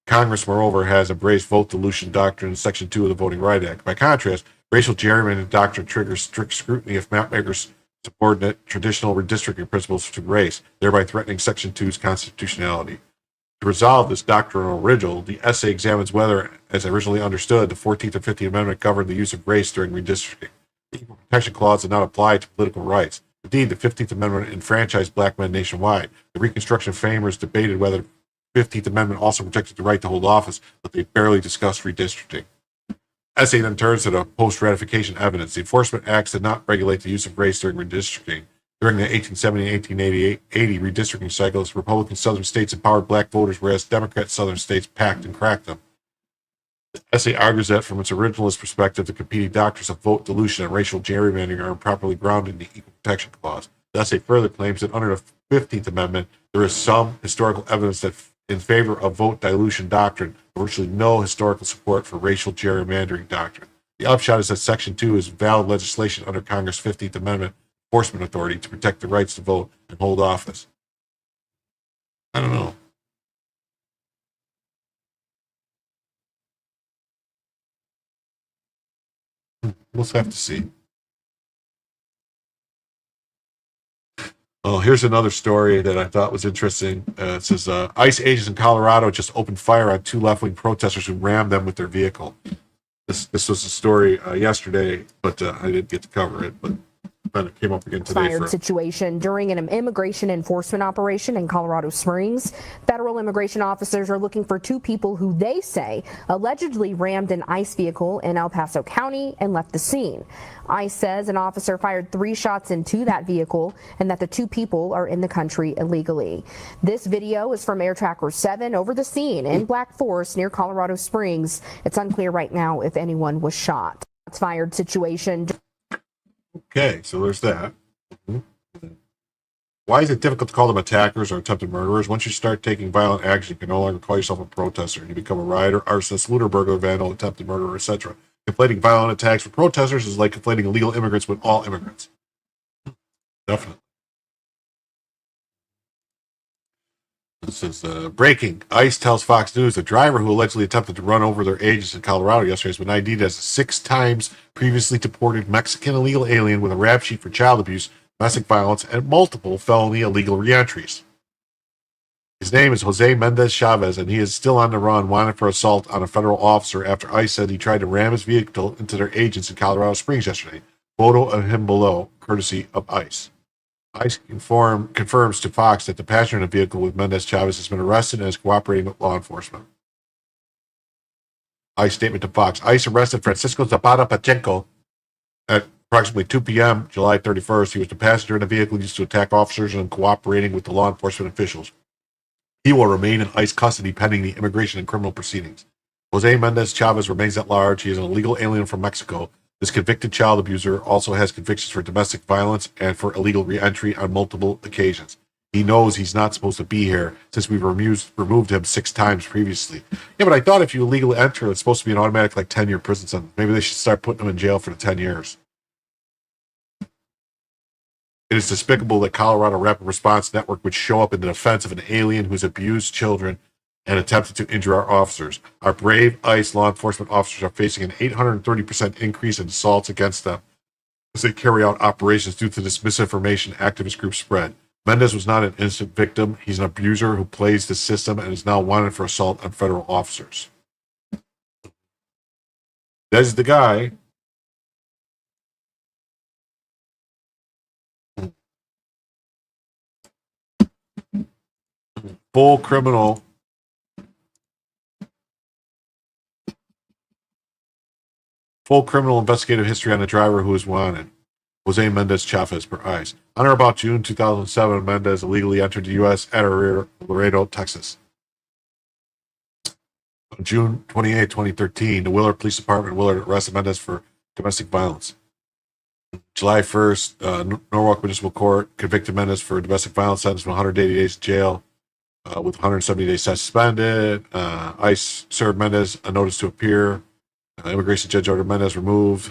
Congress, moreover, has embraced vote dilution doctrine in Section 2 of the Voting Rights Act. By contrast, racial gerrymandering doctrine triggers strict scrutiny if mapmakers subordinate traditional redistricting principles to race, thereby threatening Section 2's constitutionality. To resolve this doctrinal riddle, the essay examines whether, as originally understood, the 14th and 15th Amendment governed the use of race during redistricting. The Equal Protection Clause did not apply to political rights. Indeed, the 15th Amendment enfranchised black men nationwide. The Reconstruction framers debated whether the 15th Amendment also protected the right to hold office, but they barely discussed redistricting. Essay then turns to the post-ratification evidence. The Enforcement Acts did not regulate the use of race during redistricting. During the 1870 and 1880 redistricting cycles, Republican Southern states empowered black voters, whereas Democrat Southern states packed and cracked them. The essay argues that, from its originalist perspective, the competing doctrines of vote dilution and racial gerrymandering are improperly grounded in the Equal Protection Clause. The essay further claims that under the 15th Amendment, there is some historical evidence that in favor of vote dilution doctrine, but virtually no historical support for racial gerrymandering doctrine. The upshot is that Section 2 is valid legislation under Congress' 15th Amendment enforcement authority to protect the rights to vote and hold office. I don't know. We'll have to see. Oh, here's another story that I thought was interesting. It says ICE agents in Colorado just opened fire on 2 left-wing protesters who rammed them with their vehicle. This was a story yesterday, but I didn't get to cover it. But kind of came up again today. Fired situation during an immigration enforcement operation in Colorado Springs. Federal immigration officers are looking for 2 people who they say allegedly rammed an ICE vehicle in El Paso County and left the scene. ICE says an officer fired 3 shots into that vehicle and that the 2 people are in the country illegally. This video is from Air Tracker 7 over the scene in Black Forest near Colorado Springs. It's unclear right now if anyone was shot. It's fired situation. Okay, so there's that. Why is it difficult to call them attackers or attempted murderers? Once you start taking violent action, you can no longer call yourself a protester. You become a rioter, arsonist, looter, burglar, vandal, attempted murderer, etc. Conflating violent attacks with protesters is like conflating illegal immigrants with all immigrants. Definitely. This is breaking. ICE tells Fox News the driver who allegedly attempted to run over their agents in Colorado yesterday has been ID'd as a 6 times previously deported Mexican illegal alien with a rap sheet for child abuse, domestic violence, and multiple felony illegal reentries. His name is Jose Mendez Chavez, and he is still on the run, wanted for assault on a federal officer after ICE said he tried to ram his vehicle into their agents in Colorado Springs yesterday. Photo of him below, courtesy of ICE. ICE confirms to Fox that the passenger in the vehicle with Mendez Chavez has been arrested and is cooperating with law enforcement. ICE statement to Fox. ICE arrested Francisco Zapata Pacheco at approximately 2 p.m. July 31st. He was the passenger in the vehicle used to attack officers and cooperating with the law enforcement officials. He will remain in ICE custody pending the immigration and criminal proceedings. Jose Mendez Chavez remains at large. He is an illegal alien from Mexico. This convicted child abuser also has convictions for domestic violence and for illegal reentry on multiple occasions. He knows he's not supposed to be here since we've removed him 6 times previously. Yeah, but I thought if you illegally enter, it's supposed to be an automatic 10-year prison sentence. Maybe they should start putting him in jail for the 10 years. It is despicable that Colorado Rapid Response Network would show up in the defense of an alien who's abused children and attempted to injure our officers. Our brave ICE law enforcement officers are facing an 830% increase in assaults against them as they carry out operations due to this misinformation activist group spread. Mendez was not an innocent victim. He's an abuser who plays the system and is now wanted for assault on federal officers. There's the guy. Full criminal investigative history on the driver who is wanted. Jose Mendez Chavez per ICE. On or about June 2007, Mendez illegally entered the U.S. at Laredo, Texas. On June 28, 2013, the Willard Police Department arrested Mendez for domestic violence. July 1st, Norwalk Municipal Court convicted Mendez for domestic violence sentence of 180 days in jail with 170 days suspended. ICE served Mendez a notice to appear. Immigration judge ordered Mendez removed.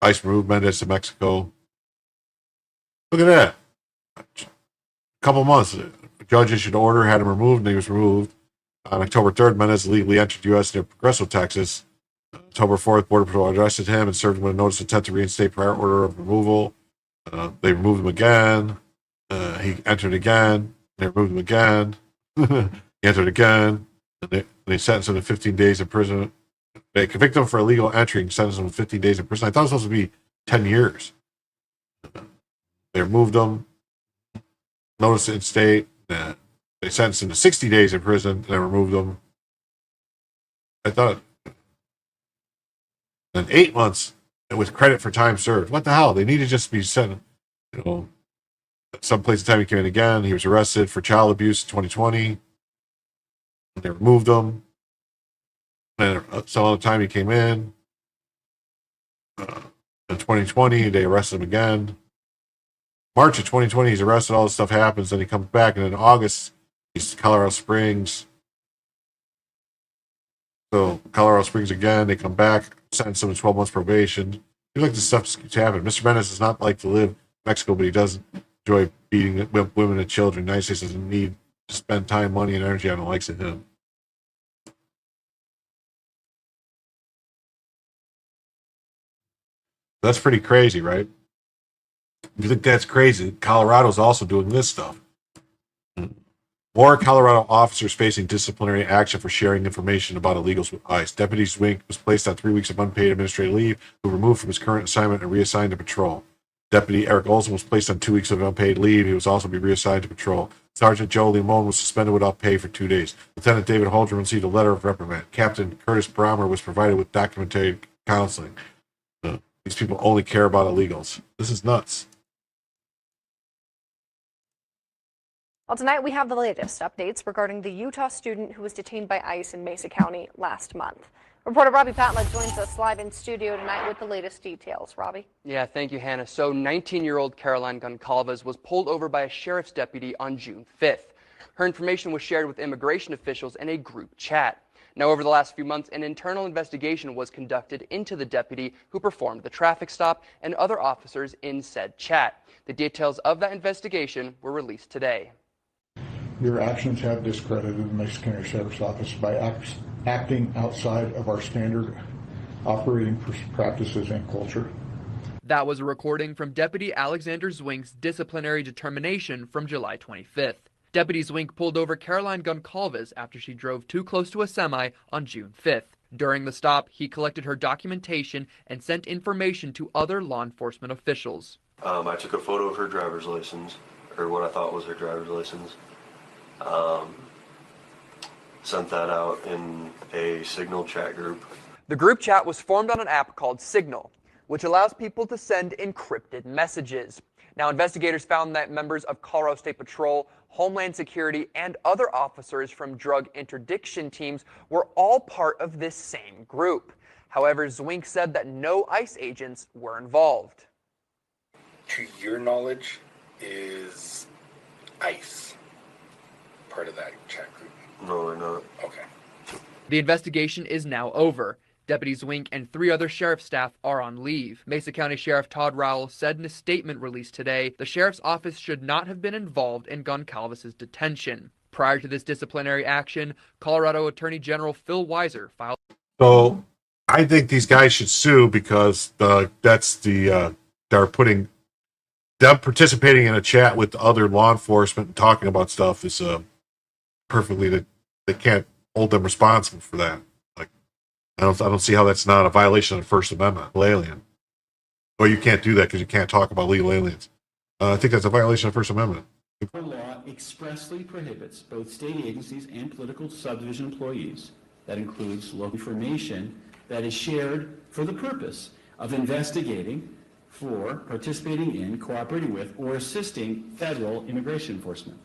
ICE removed Mendez to Mexico. Look at that. A couple months. The judge issued an order, had him removed, and he was removed. On October 3rd, Mendez illegally entered U.S. near Progreso, Texas. October 4th, Border Patrol arrested him and served him with a notice of intent to reinstate prior order of removal. They removed him again. He entered again. They removed him again. He entered again. And they sentenced him to 15 days in prison. They convicted him for illegal entry and sentenced him to 15 days in prison. I thought it was supposed to be 10 years. They removed him. Notice to instate. They sentenced him to 60 days in prison and then removed him. I thought. And 8 months with credit for time served. What the hell? They need to just be sent, someplace. The time he came in again, he was arrested for child abuse in 2020. They removed him. And some other time he came in 2020, they arrested him again. March of 2020, he's arrested. All this stuff happens. Then he comes back, and in August, he's Colorado Springs. So Colorado Springs again. They come back, sentence him to 12 months probation. Seems like this stuff just keeps happening. Mr. Mendez does not like to live in Mexico, but he does enjoy beating women and children. The United States doesn't need to spend time, money, and energy on the likes of him. That's pretty crazy, right? If you think that's crazy, Colorado's also doing this stuff. More Colorado officers facing disciplinary action for sharing information about illegals with ICE. Deputy Zwink was placed on 3 weeks of unpaid administrative leave, who removed from his current assignment and reassigned to patrol. Deputy Eric Olson was placed on 2 weeks of unpaid leave. He was also be reassigned to patrol. Sergeant Joe Limon was suspended without pay for 2 days. Lieutenant David Holdren received a letter of reprimand. Captain Curtis Brommer was provided with documentary counseling. These people only care about illegals. This is nuts. Well, tonight we have the latest updates regarding the Utah student who was detained by ICE in Mesa County last month. Reporter Robbie Patla joins us live in studio tonight with the latest details. Robbie? Yeah, thank you, Hannah. So 19-year-old Caroline Goncalves was pulled over by a sheriff's deputy on June 5th. Her information was shared with immigration officials in a group chat. Now, over the last few months, an internal investigation was conducted into the deputy who performed the traffic stop and other officers in said chat. The details of that investigation were released today. Your actions have discredited the Mesa County Sheriff's Office by acting outside of our standard operating practices and culture. That was a recording from Deputy Alexander Zwink's disciplinary determination from July 25th. Deputy Zwink pulled over Caroline Goncalves after she drove too close to a semi on June 5th. During the stop, he collected her documentation and sent information to other law enforcement officials. I took a photo of her driver's license, or what I thought was her driver's license. Sent that out in a Signal chat group. The group chat was formed on an app called Signal, which allows people to send encrypted messages. Now, investigators found that members of Colorado State Patrol, Homeland Security, and other officers from drug interdiction teams were all part of this same group. However, Zwink said that no ICE agents were involved. To your knowledge, is ICE part of that chat group? No, they're not. Okay. The investigation is now over. Deputy Zwink and 3 other sheriff staff are on leave. Mesa County Sheriff Todd Rowell said in a statement released today, the sheriff's office should not have been involved in Goncalves' detention. Prior to this disciplinary action, Colorado Attorney General Phil Weiser filed. So I think these guys should sue because they're putting them participating in a chat with other law enforcement and talking about stuff is perfectly that they can't hold them responsible for that. Like, I don't see how that's not a violation of the First Amendment. Alien. Well, you can't do that because you can't talk about legal aliens. I think that's a violation of the First Amendment. Our law expressly prohibits both state agencies and political subdivision employees, that includes local information that is shared for the purpose of investigating, for participating in, cooperating with, or assisting federal immigration enforcement.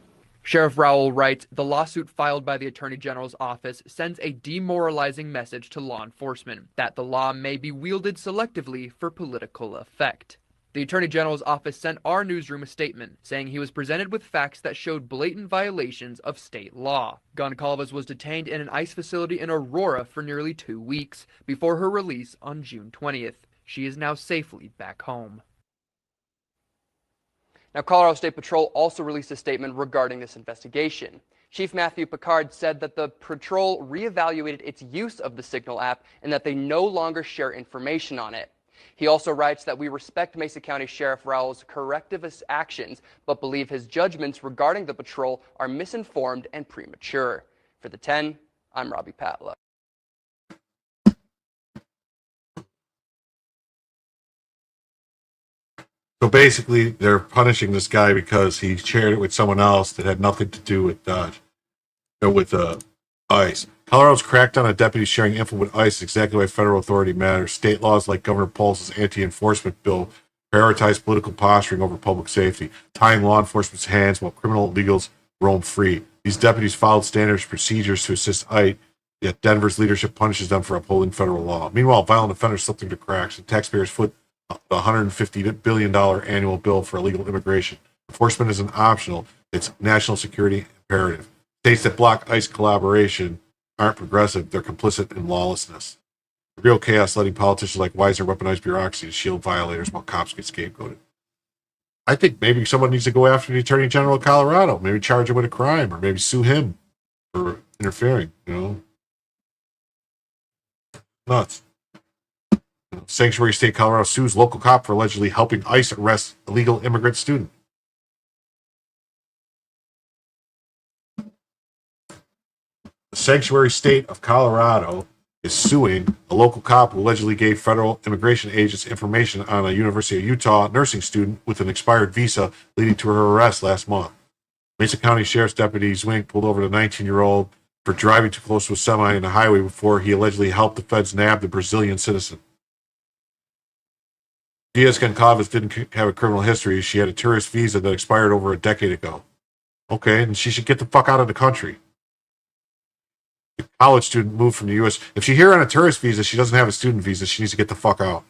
Sheriff Rowell writes, the lawsuit filed by the Attorney General's office sends a demoralizing message to law enforcement that the law may be wielded selectively for political effect. The Attorney General's office sent our newsroom a statement saying he was presented with facts that showed blatant violations of state law. Goncalves was detained in an ICE facility in Aurora for nearly 2 weeks before her release on June 20th. She is now safely back home. Now, Colorado State Patrol also released a statement regarding this investigation. Chief Matthew Picard said that the patrol reevaluated its use of the Signal app and that they no longer share information on it. He also writes that we respect Mesa County Sheriff Rowell's corrective actions, but believe his judgments regarding the patrol are misinformed and premature. For the 10, I'm Robbie Patla. So basically, they're punishing this guy because he shared it with someone else that had nothing to do with ICE. Colorado's crackdown on deputies sharing info with ICE is exactly why federal authority matters. State laws like Governor Pulse's anti-enforcement bill prioritize political posturing over public safety, tying law enforcement's hands while criminal illegals roam free. These deputies followed standards procedures to assist ICE, yet Denver's leadership punishes them for upholding federal law. Meanwhile, violent offenders slip through the cracks, and taxpayers foot the $150 billion annual bill for illegal immigration. Enforcement isn't optional, it's national security imperative. States that block ICE collaboration aren't progressive, they're complicit in lawlessness. Real chaos letting politicians like Weiser weaponize bureaucracy to shield violators while cops get scapegoated. I think maybe someone needs to go after the Attorney General of Colorado, maybe charge him with a crime, or maybe sue him for interfering, Nuts. Sanctuary State Colorado sues local cop for allegedly helping ICE arrest illegal immigrant student. The Sanctuary State of Colorado is suing a local cop who allegedly gave federal immigration agents information on a University of Utah nursing student with an expired visa, leading to her arrest last month. Mesa County Sheriff's Deputy Zwink pulled over the 19-year-old for driving too close to a semi in the highway before he allegedly helped the feds nab the Brazilian citizen. Diaz Goncalves didn't have a criminal history. She had a tourist visa that expired over a decade ago. Okay, and she should get the fuck out of the country. A college student moved from the U.S. If she's here on a tourist visa, she doesn't have a student visa. She needs to get the fuck out.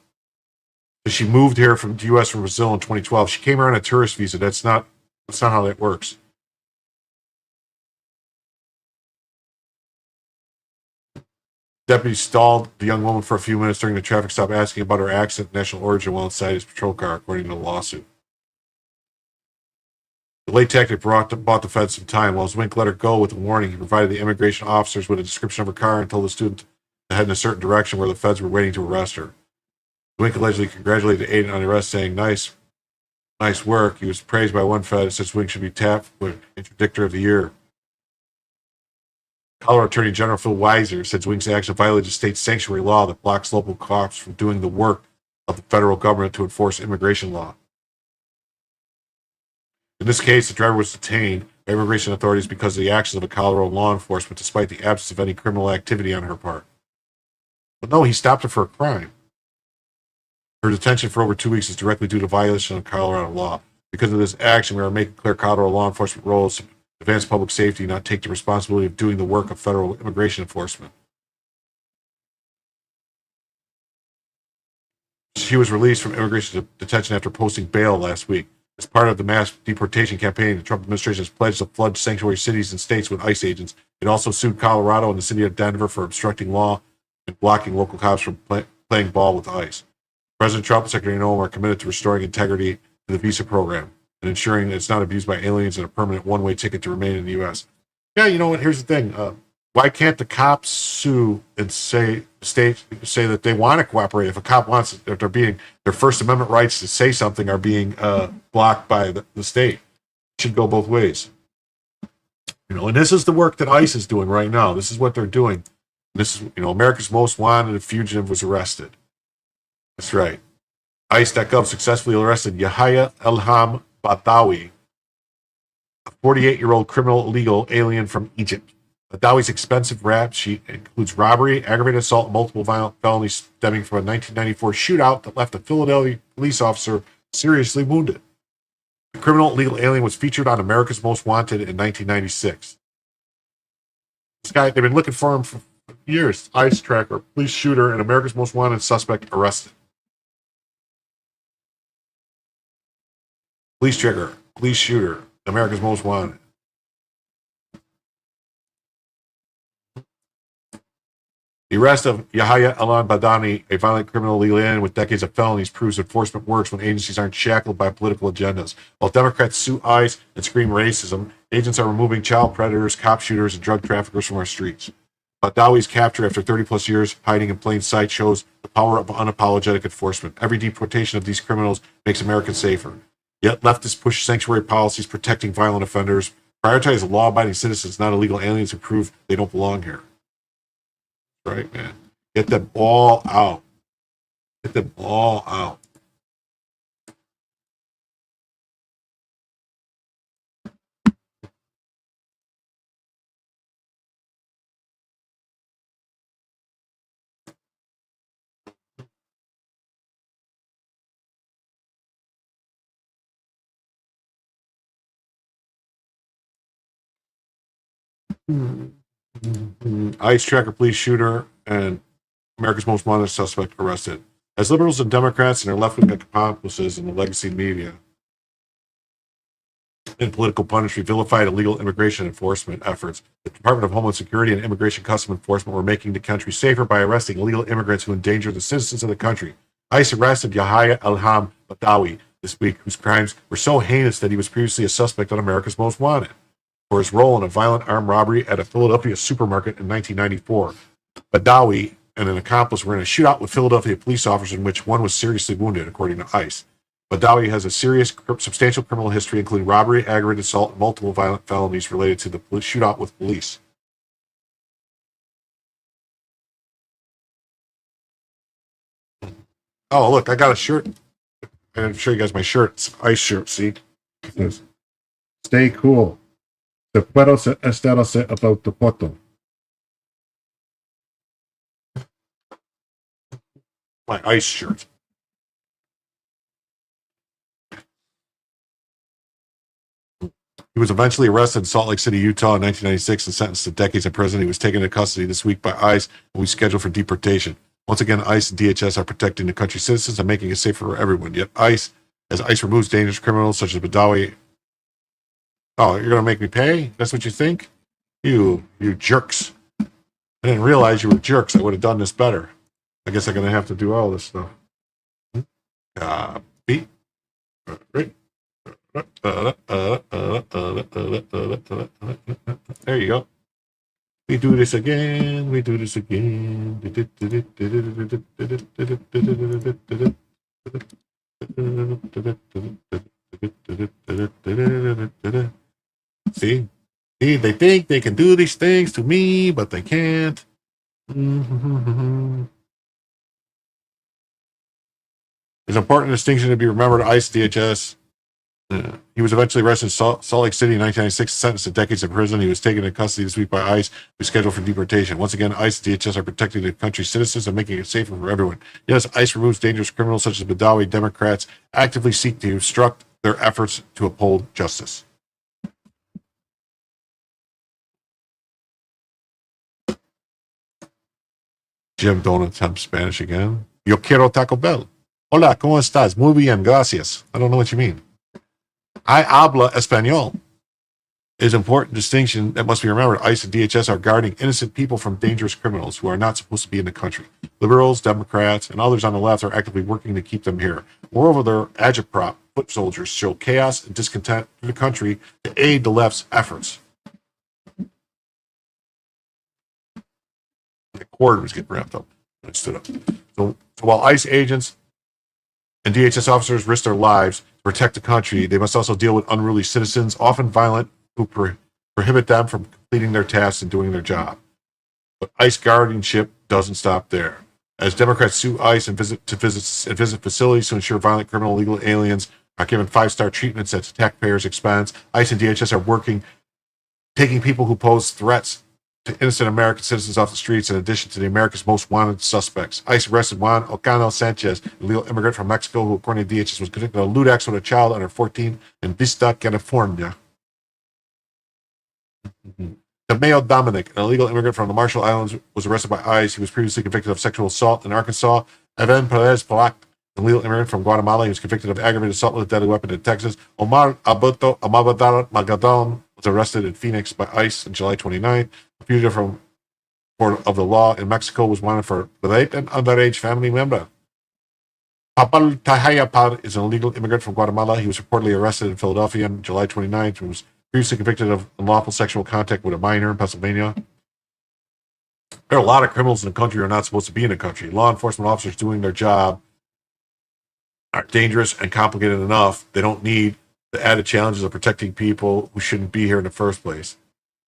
So she moved here from the U.S. from Brazil in 2012. She came here on a tourist visa. That's not how that works. Deputy stalled the young woman for a few minutes during the traffic stop, asking about her accent and national origin while inside his patrol car, according to the lawsuit. The late tactic bought the feds some time. While Zwink let her go with a warning, he provided the immigration officers with a description of her car and told the student to head in a certain direction where the feds were waiting to arrest her. Zwink allegedly congratulated the agent on the arrest, saying, nice work. He was praised by one fed and said Zwink should be tapped with Interdictor of the Year. Colorado Attorney General Phil Weiser said Zwink's action violated the state's sanctuary law that blocks local cops from doing the work of the federal government to enforce immigration law. In this case, the driver was detained by immigration authorities because of the actions of a Colorado law enforcement, despite the absence of any criminal activity on her part. But no, he stopped her for a crime. Her detention for over 2 weeks is directly due to violation of Colorado law. Because of this action, we are making clear Colorado law enforcement roles to advance public safety, not take the responsibility of doing the work of federal immigration enforcement. She was released from immigration detention after posting bail last week. As part of the mass deportation campaign, the Trump administration has pledged to flood sanctuary cities and states with ICE agents. It also sued Colorado and the city of Denver for obstructing law and blocking local cops from playing ball with ICE. President Trump and Secretary Noem are committed to restoring integrity to the visa program and ensuring that it's not abused by aliens and a permanent one-way ticket to remain in the U.S. Yeah, you know what? Here's the thing. Why can't the cops sue and say that they want to cooperate? If a cop wants, if their First Amendment rights to say something are being blocked by the state, it should go both ways. And this is the work that ICE is doing right now. This is what they're doing. This is, America's most wanted fugitive was arrested. That's right. ICE.gov successfully arrested Yahya Elham Badawi, a 48-year-old criminal illegal alien from Egypt. Badawi's expensive rap sheet includes robbery, aggravated assault, and multiple violent felonies stemming from a 1994 shootout that left a Philadelphia police officer seriously wounded. The criminal illegal alien was featured on America's Most Wanted in 1996. This guy, they've been looking for him for years. ICE tracker, police shooter, and America's Most Wanted suspect arrested. Police trigger, police shooter, America's Most Wanted. The arrest of Yahya Alan Badani, a violent criminal illegal alien with decades of felonies, proves enforcement works when agencies aren't shackled by political agendas. While Democrats sue ICE and scream racism, agents are removing child predators, cop shooters, and drug traffickers from our streets. Badawi's capture after 30 plus years hiding in plain sight shows the power of unapologetic enforcement. Every deportation of these criminals makes Americans safer. Yet leftists push sanctuary policies protecting violent offenders, prioritize law-abiding citizens, not illegal aliens who prove they don't belong here. Right, man. Get them all out. Get them all out. ICE tracker police shooter and America's most wanted suspect arrested. As liberals and Democrats and their left-wing accomplices in the legacy media and political punditry vilified illegal immigration enforcement efforts, the Department of Homeland Security and Immigration Customs Enforcement were making the country safer by arresting illegal immigrants who endanger the citizens of the country. ICE arrested Yahya Elham Badawi this week, whose crimes were so heinous that he was previously a suspect on America's Most Wanted for his role in a violent armed robbery at a Philadelphia supermarket in 1994. Badawi and an accomplice were in a shootout with Philadelphia police officers in which one was seriously wounded, according to ICE. Badawi has a serious, substantial criminal history, including robbery, aggravated assault, and multiple violent felonies related to the shootout with police. Oh, look, I got a shirt. I'm going to show you guys my shirt. It's an ICE shirt, see? It says, "Stay cool. Te puedo estarse about the poto." My ICE shirt. He was eventually arrested in Salt Lake City, Utah in 1996 and sentenced to decades in prison. He was taken into custody this week by ICE and we scheduled for deportation. Once again, ICE and DHS are protecting the country's citizens and making it safer for everyone. Yet ICE removes dangerous criminals such as Badawi. Oh, you're going to make me pay? That's what you think? You jerks. I didn't realize you were jerks. I would have done this better. I guess I'm going to have to do all this stuff. Copy. Right. There you go. We do this again. We do this again. See? See, they think they can do these things to me, but they can't. It's an important distinction to be remembered. ICE, DHS. He was eventually arrested in Salt Lake City in 1996, sentenced to decades in prison. He was taken into custody this week by ICE. He was scheduled for deportation. Once again, ICE and DHS are protecting the country's citizens and making it safer for everyone. Yes, ICE removes dangerous criminals such as Badawi. Democrats actively seek to obstruct their efforts to uphold justice. Jim, don't attempt Spanish again. Yo quiero Taco Bell. Hola, ¿cómo estás? Muy bien, gracias. I don't know what you mean. I habla español. Is an important distinction that must be remembered. ICE and DHS are guarding innocent people from dangerous criminals who are not supposed to be in the country. Liberals, Democrats, and others on the left are actively working to keep them here. Moreover, their agitprop foot soldiers show chaos and discontent in the country to aid the left's efforts. The cord was getting wrapped up when it stood up. So while ICE agents and DHS officers risk their lives to protect the country, they must also deal with unruly citizens, often violent, who prohibit them from completing their tasks and doing their job. But ICE guardianship doesn't stop there. As Democrats sue ICE and visit facilities to ensure violent criminal illegal aliens are given 5-star treatments at the taxpayers' expense, ICE and DHS are working, taking people who pose threats to innocent American citizens off the streets in addition to the America's most wanted suspects. ICE arrested Juan Ocano Sanchez, a illegal immigrant from Mexico who, according to DHS, was convicted of a lewd act with a child under 14 in Vista, California. Tamayo Dominic, an illegal immigrant from the Marshall Islands, was arrested by ICE. He was previously convicted of sexual assault in Arkansas. Evan Perez Palac, an illegal immigrant from Guatemala, he was convicted of aggravated assault with a deadly weapon in Texas. Omar Alberto Amabadar Magadon was arrested in Phoenix by ICE on July 29th. A fugitive from court of the law in Mexico was wanted for rape an underage family member. Papal Tahayapar is an illegal immigrant from Guatemala. He was reportedly arrested in Philadelphia on July 29th and was previously convicted of unlawful sexual contact with a minor in Pennsylvania. There are a lot of criminals in the country who are not supposed to be in the country. Law enforcement officers doing their job are dangerous and complicated enough. They don't need the added challenges of protecting people who shouldn't be here in the first place.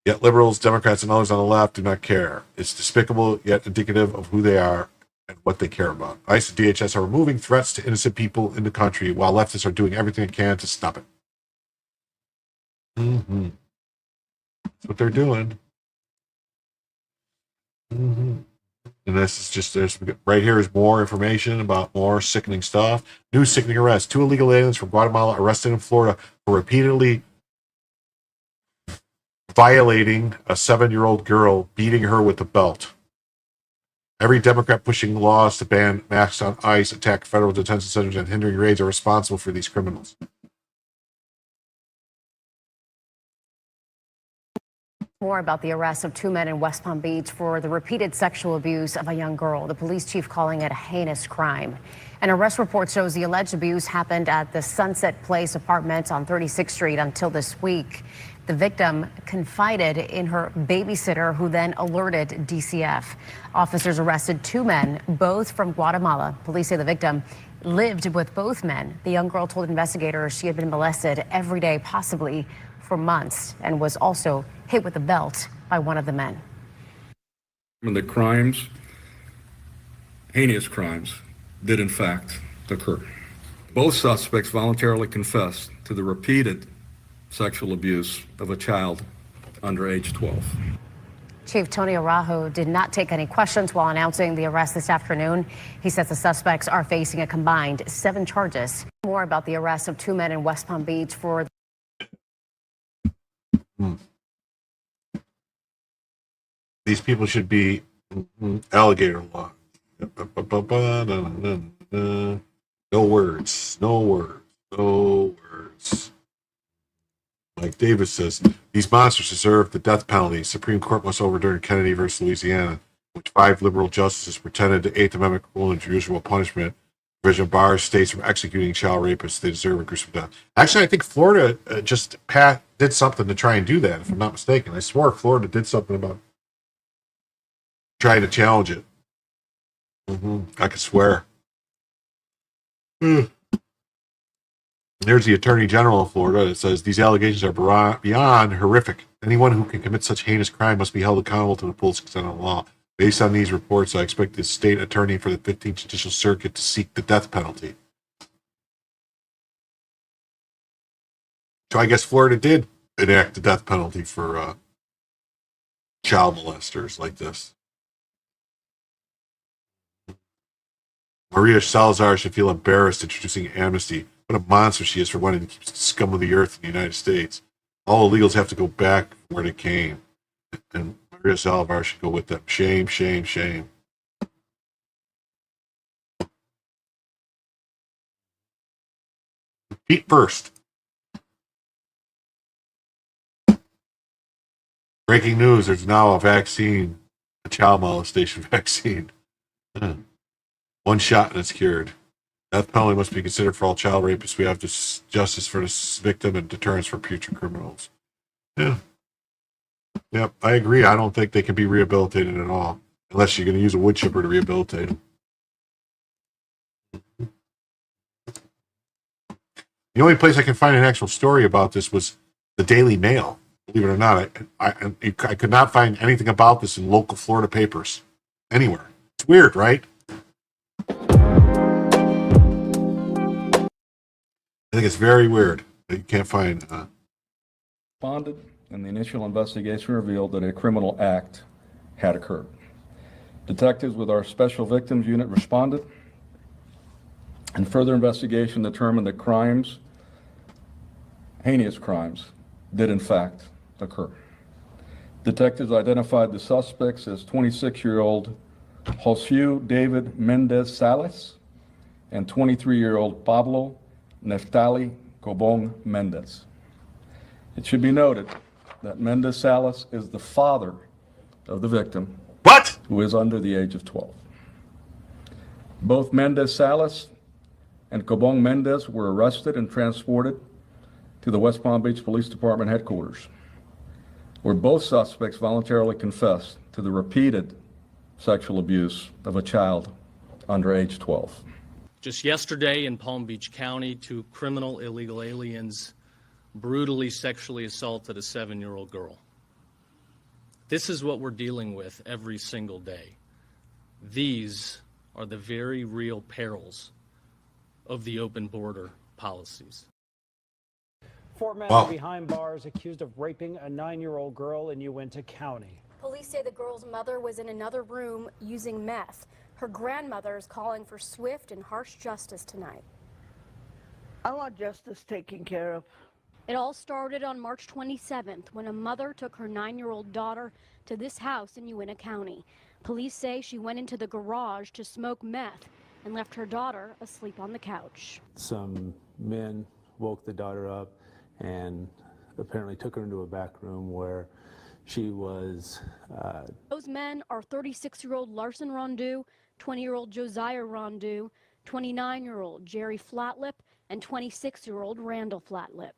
Yet liberals, Democrats, and others on the left do not care. It's despicable, yet indicative of who they are and what they care about. ICE and DHS are removing threats to innocent people in the country while leftists are doing everything they can to stop it. That's what they're doing. And this is just, there's, right here is more information about more sickening stuff. New sickening arrests. 2 illegal aliens from Guatemala arrested in Florida for repeatedly violating a 7-year-old girl, beating her with a belt. Every Democrat pushing laws to ban masks on ICE, attack federal detention centers, and hindering raids are responsible for these criminals. More about the arrest of 2 men in West Palm Beach for the repeated sexual abuse of a young girl. The police chief calling it a heinous crime. An arrest report shows the alleged abuse happened at the Sunset Place apartment on 36th Street until this week. The victim confided in her babysitter, who then alerted DCF. Officers arrested 2 men, both from Guatemala. Police say the victim lived with both men. The young girl told investigators she had been molested every day, possibly for months, and was also hit with a belt by one of the men. The crimes, heinous crimes, did in fact occur. Both suspects voluntarily confessed to the repeated sexual abuse of a child under age 12. Chief Tony Araujo did not take any questions while announcing the arrest this afternoon. He says the suspects are facing a combined 7 charges. More about the arrest of 2 men in West Palm Beach for These people should be alligator law. No words. Like Davis says, these monsters deserve the death penalty. Supreme Court must overturn Kennedy versus Louisiana, which 5 liberal justices pretended the 8th Amendment rule and judicial punishment provision bars states from executing child rapists. They deserve a gruesome death. Actually, I think Florida did something to try and do that, if I'm not mistaken. I swore Florida did something about trying to challenge it. I could swear. There's the Attorney General of Florida. It says these allegations are beyond horrific. Anyone who can commit such heinous crime must be held accountable to the full extent of the law. Based on these reports, I expect the state attorney for the 15th Judicial Circuit to seek the death penalty. So I guess Florida did enact the death penalty for child molesters like this. Maria Salazar should feel embarrassed introducing amnesty. What a monster she is for wanting to keep the scum of the earth in the United States. All illegals have to go back where they came. And Maria Salazar should go with them. Shame, shame, shame. Feet first. Breaking news, there's now a vaccine, a child molestation vaccine. 1 shot and it's cured. Death penalty must be considered for all child rapists. We have justice for this victim and deterrence for future criminals. Yeah. Yep, I agree. I don't think they can be rehabilitated at all. Unless you're going to use a wood chipper to rehabilitate them. The only place I can find an actual story about this was the Daily Mail. Believe it or not, I could not find anything about this in local Florida papers. Anywhere. It's weird, right? I think it's very weird that you can't find. Responded, and the initial investigation revealed that a criminal act had occurred. Detectives with our Special Victims Unit responded, and further investigation determined that crimes, heinous crimes, did in fact occur. Detectives identified the suspects as 26-year-old Josue David Mendez Salas and 23-year-old Pablo Neftali Cobon Mendez. It should be noted that Mendez Salas is the father of the victim. What? who is under the age of 12. Both Mendez Salas and Cobong Mendez were arrested and transported to the West Palm Beach Police Department headquarters, where both suspects voluntarily confessed to the repeated sexual abuse of a child under age 12. Just yesterday in Palm Beach County, 2 criminal illegal aliens brutally sexually assaulted a 7-year-old girl. This is what we're dealing with every single day. These are the very real perils of the open border policies. 4 men are behind bars accused of raping a 9-year-old girl in Uinta County. Police say the girl's mother was in another room using meth. Her grandmother is calling for swift and harsh justice tonight. I want justice taken care of. It all started on March 27th when a mother took her 9-year-old daughter to this house in Uinta County. Police say she went into the garage to smoke meth and left her daughter asleep on the couch. Some men woke the daughter up and apparently took her into a back room where she was. Those men are 36-year-old Larson Rondeau, 20-year-old Josiah Rondeau, 29-year-old Jerry Flatlip, and 26-year-old Randall Flatlip.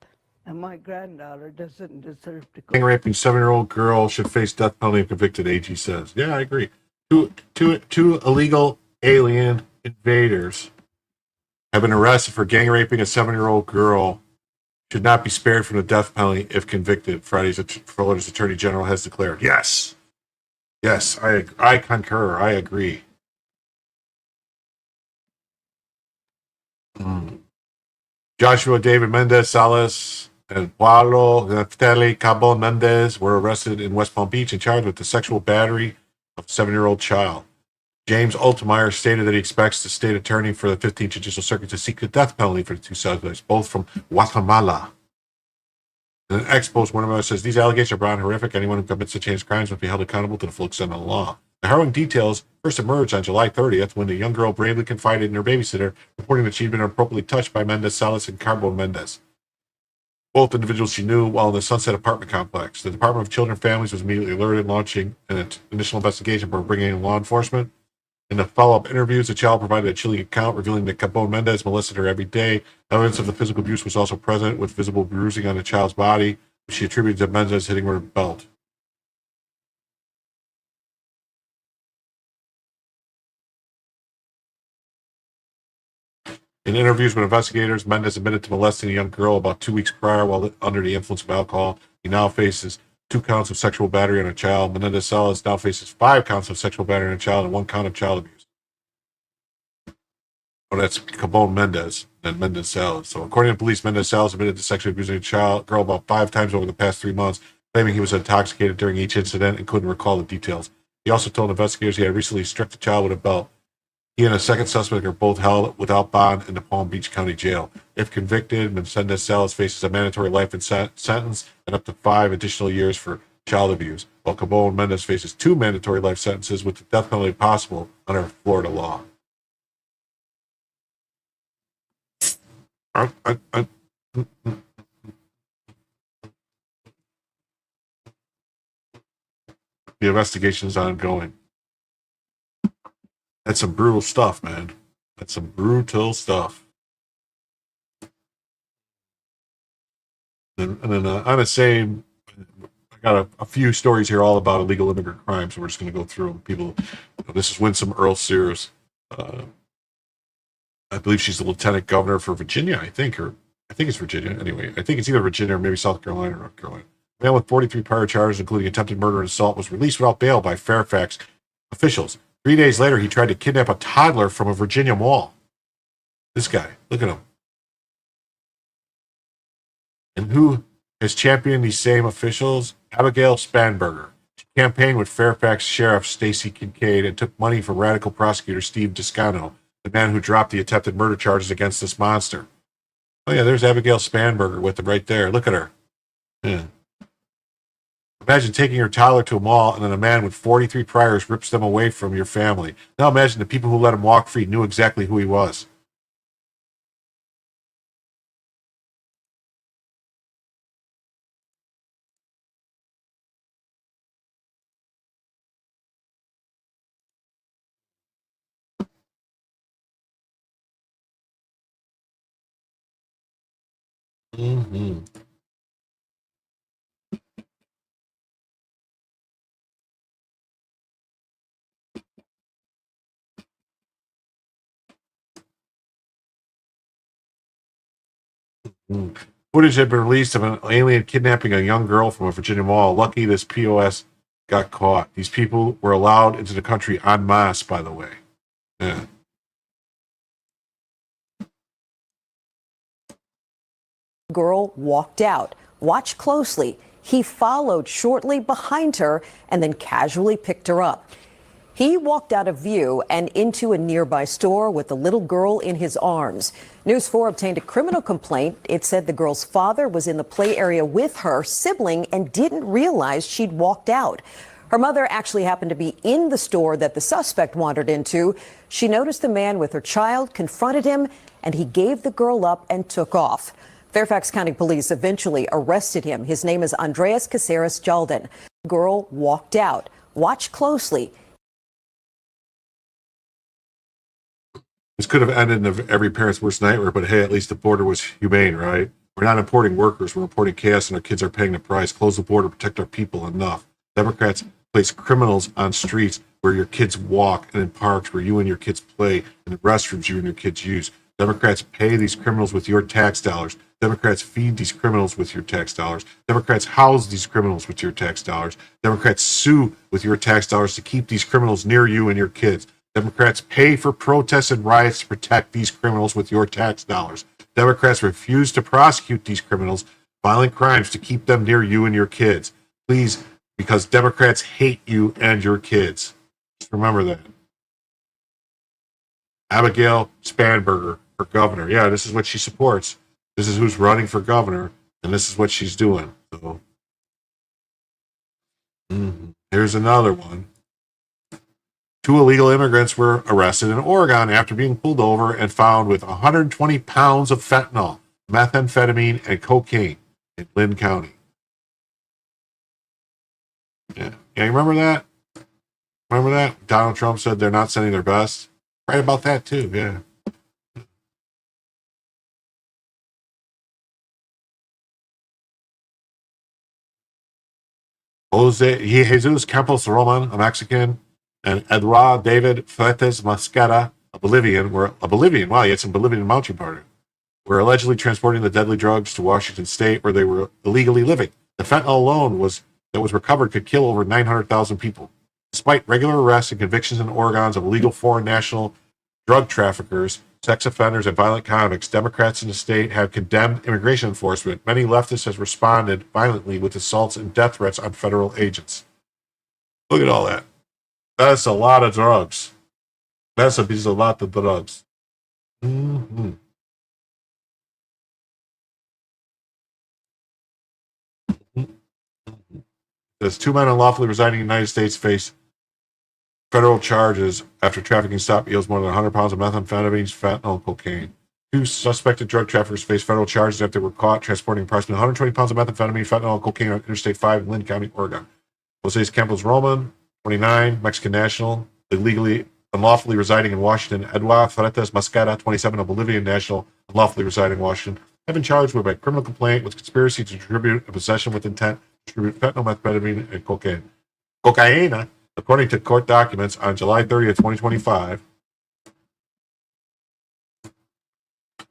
And my granddaughter doesn't deserve to go. Gang raping 7-year-old girl should face death penalty if convicted, AG says. Yeah, I agree. Two illegal alien invaders have been arrested for gang raping a 7-year-old girl. Should not be spared from the death penalty if convicted, Florida's Attorney General has declared. Yes. Yes, I concur. I agree. Joshua David Mendez Salas and Paulo Naftali Cabo Mendez were arrested in West Palm Beach and charged with the sexual battery of a 7-year-old child. James Altemeyer stated that he expects the state attorney for the 15th Judicial Circuit to seek the death penalty for the 2 suspects, both from Guatemala. And an ex-post one says, these allegations are beyond horrific. Anyone who commits such heinous crimes must be held accountable to the full extent of the law. The harrowing details first emerged on July 30th when the young girl bravely confided in her babysitter, reporting that she'd been inappropriately touched by Mendez Salas and Carbo Mendez. Both individuals she knew while in the Sunset apartment complex. The Department of Children and Families was immediately alerted, launching an initial investigation for bringing in law enforcement. In the follow-up interviews, the child provided a chilling account, revealing that Cabo Mendez molested her every day. Evidence of the physical abuse was also present, with visible bruising on the child's body, which she attributed to Mendez hitting her with a belt. In interviews with investigators, Mendez admitted to molesting a young girl about 2 weeks prior while under the influence of alcohol. He now faces 2 counts of sexual battery on a child. Menendez Salas now faces 5 counts of sexual battery on a child and 1 count of child abuse. Oh, that's Cabon Mendez and Mendez Salas. So according to police, Mendez Salas admitted to sexually abusing a girl about 5 times over the past 3 months, claiming he was intoxicated during each incident and couldn't recall the details. He also told investigators he had recently struck the child with a belt. He and a second suspect are both held without bond in the Palm Beach County Jail. If convicted, Mendez Salas faces a mandatory life sentence and up to 5 additional years for child abuse, while Cabon Mendez faces 2 mandatory life sentences with the death penalty possible under Florida law. The investigation is ongoing. That's some brutal stuff, man. That's some brutal stuff. And then on the same, I got a few stories here all about illegal immigrant crimes. So we're just going to go through them. People, this is Winsome Earl Sears. I believe she's the lieutenant governor for Virginia, I think it's Virginia. Anyway, I think it's either Virginia or maybe South Carolina or North Carolina. A man with 43 prior charges, including attempted murder and assault, was released without bail by Fairfax officials. 3 days later, he tried to kidnap a toddler from a Virginia mall. This guy, look at him. And who has championed these same officials? Abigail Spanberger. She campaigned with Fairfax Sheriff Stacy Kincaid and took money from radical prosecutor Steve Descano, the man who dropped the attempted murder charges against this monster. Oh yeah, there's Abigail Spanberger with him right there. Look at her. Yeah. Imagine taking your toddler to a mall and then a man with 43 priors rips them away from your family. Now imagine the people who let him walk free knew exactly who he was. Mm-hmm. Footage had been released of an alien kidnapping a young girl from a Virginia mall. Lucky this POS got caught. These people were allowed into the country en masse, by the way. Yeah. Girl walked out. Watch closely. He followed shortly behind her and then casually picked her up. He walked out of view and into a nearby store with the little girl in his arms. News 4 obtained a criminal complaint. It said the girl's father was in the play area with her sibling and didn't realize she'd walked out. Her mother actually happened to be in the store that the suspect wandered into. She noticed the man with her child, confronted him, and he gave the girl up and took off. Fairfax County Police eventually arrested him. His name is Andreas Caceres Jalden. The girl walked out. Watch closely. This could have ended in every parent's worst nightmare, but hey, at least the border was humane, right? We're not importing workers, we're importing chaos, and our kids are paying the price. Close the border, protect our people. Enough. Democrats place criminals on streets where your kids walk, and in parks where you and your kids play, and in restrooms you and your kids use. Democrats pay these criminals with your tax dollars. Democrats feed these criminals with your tax dollars. Democrats house these criminals with your tax dollars. Democrats sue with your tax dollars to keep these criminals near you and your kids. Democrats pay for protests and riots to protect these criminals with your tax dollars. Democrats refuse to prosecute these criminals, violent crimes, to keep them near you and your kids. Please, because Democrats hate you and your kids. Just remember that. Abigail Spanberger for governor. Yeah, this is what she supports. This is who's running for governor, and this is what she's doing. So, here's another one. 2 illegal immigrants were arrested in Oregon after being pulled over and found with 120 pounds of fentanyl, methamphetamine, and cocaine in Lynn County. Yeah, you remember that? Remember that? Donald Trump said they're not sending their best. Right about that too, yeah. Jesus Campos Roman, a Mexican, and Eduardo David Fuentes Mascara, a Bolivian. Wow, he had some Bolivian mounting party. Were allegedly transporting the deadly drugs to Washington State, where they were illegally living. The fentanyl alone that was recovered could kill over 900,000 people. Despite regular arrests and convictions in Oregon of illegal foreign national drug traffickers, sex offenders, and violent convicts, Democrats in the state have condemned immigration enforcement. Many leftists have responded violently with assaults and death threats on federal agents. Look at all that. That's a lot of drugs. That's a lot of drugs. Mm-hmm. There's 2 men unlawfully residing in the United States face federal charges after trafficking stop yields more than 100 pounds of methamphetamines, fentanyl, and cocaine. 2 suspected drug traffickers face federal charges after they were caught transporting approximately 120 pounds of methamphetamine, fentanyl, and cocaine on Interstate 5 in Lynn County, Oregon. Jose Campos Roman, 29, Mexican national, unlawfully residing in Washington. Eduardo Fuentes Mascara, 27, a Bolivian national, unlawfully residing in Washington, have been charged with a criminal complaint with conspiracy to distribute and possession with intent to distribute fentanyl, methamphetamine, and cocaine. Cocaine. According to court documents, on July 30th, 2025,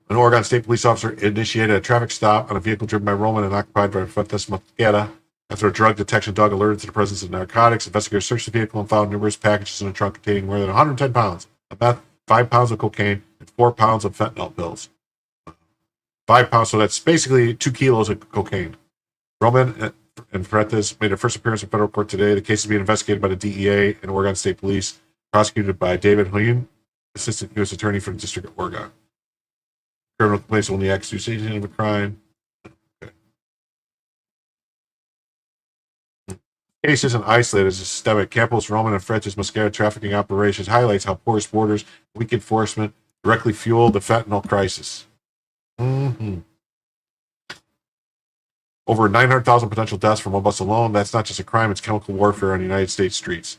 an Oregon State Police officer initiated a traffic stop on a vehicle driven by Roman and occupied by Fuentes Mascara. After a drug detection dog alerted to the presence of narcotics, investigators searched the vehicle and found numerous packages in a trunk containing more than 110 pounds of meth, 5 pounds of cocaine, and 4 pounds of fentanyl pills. 5 pounds, so that's basically 2 kilos of cocaine. Roman and Fuentes made their first appearance in federal court today. The case is being investigated by the DEA and Oregon State Police, prosecuted by David Huynh, Assistant U.S. Attorney for the District of Oregon. Criminal complaints only accusation of a crime. Okay. Case isn't isolated, it's systemic. Campos, Roman, and Fuentes Mascara trafficking operations highlights how porous borders, weak enforcement directly fuel the fentanyl crisis. Mm-hmm. Over 900,000 potential deaths from one bus alone. That's not just a crime, it's chemical warfare on the United States streets.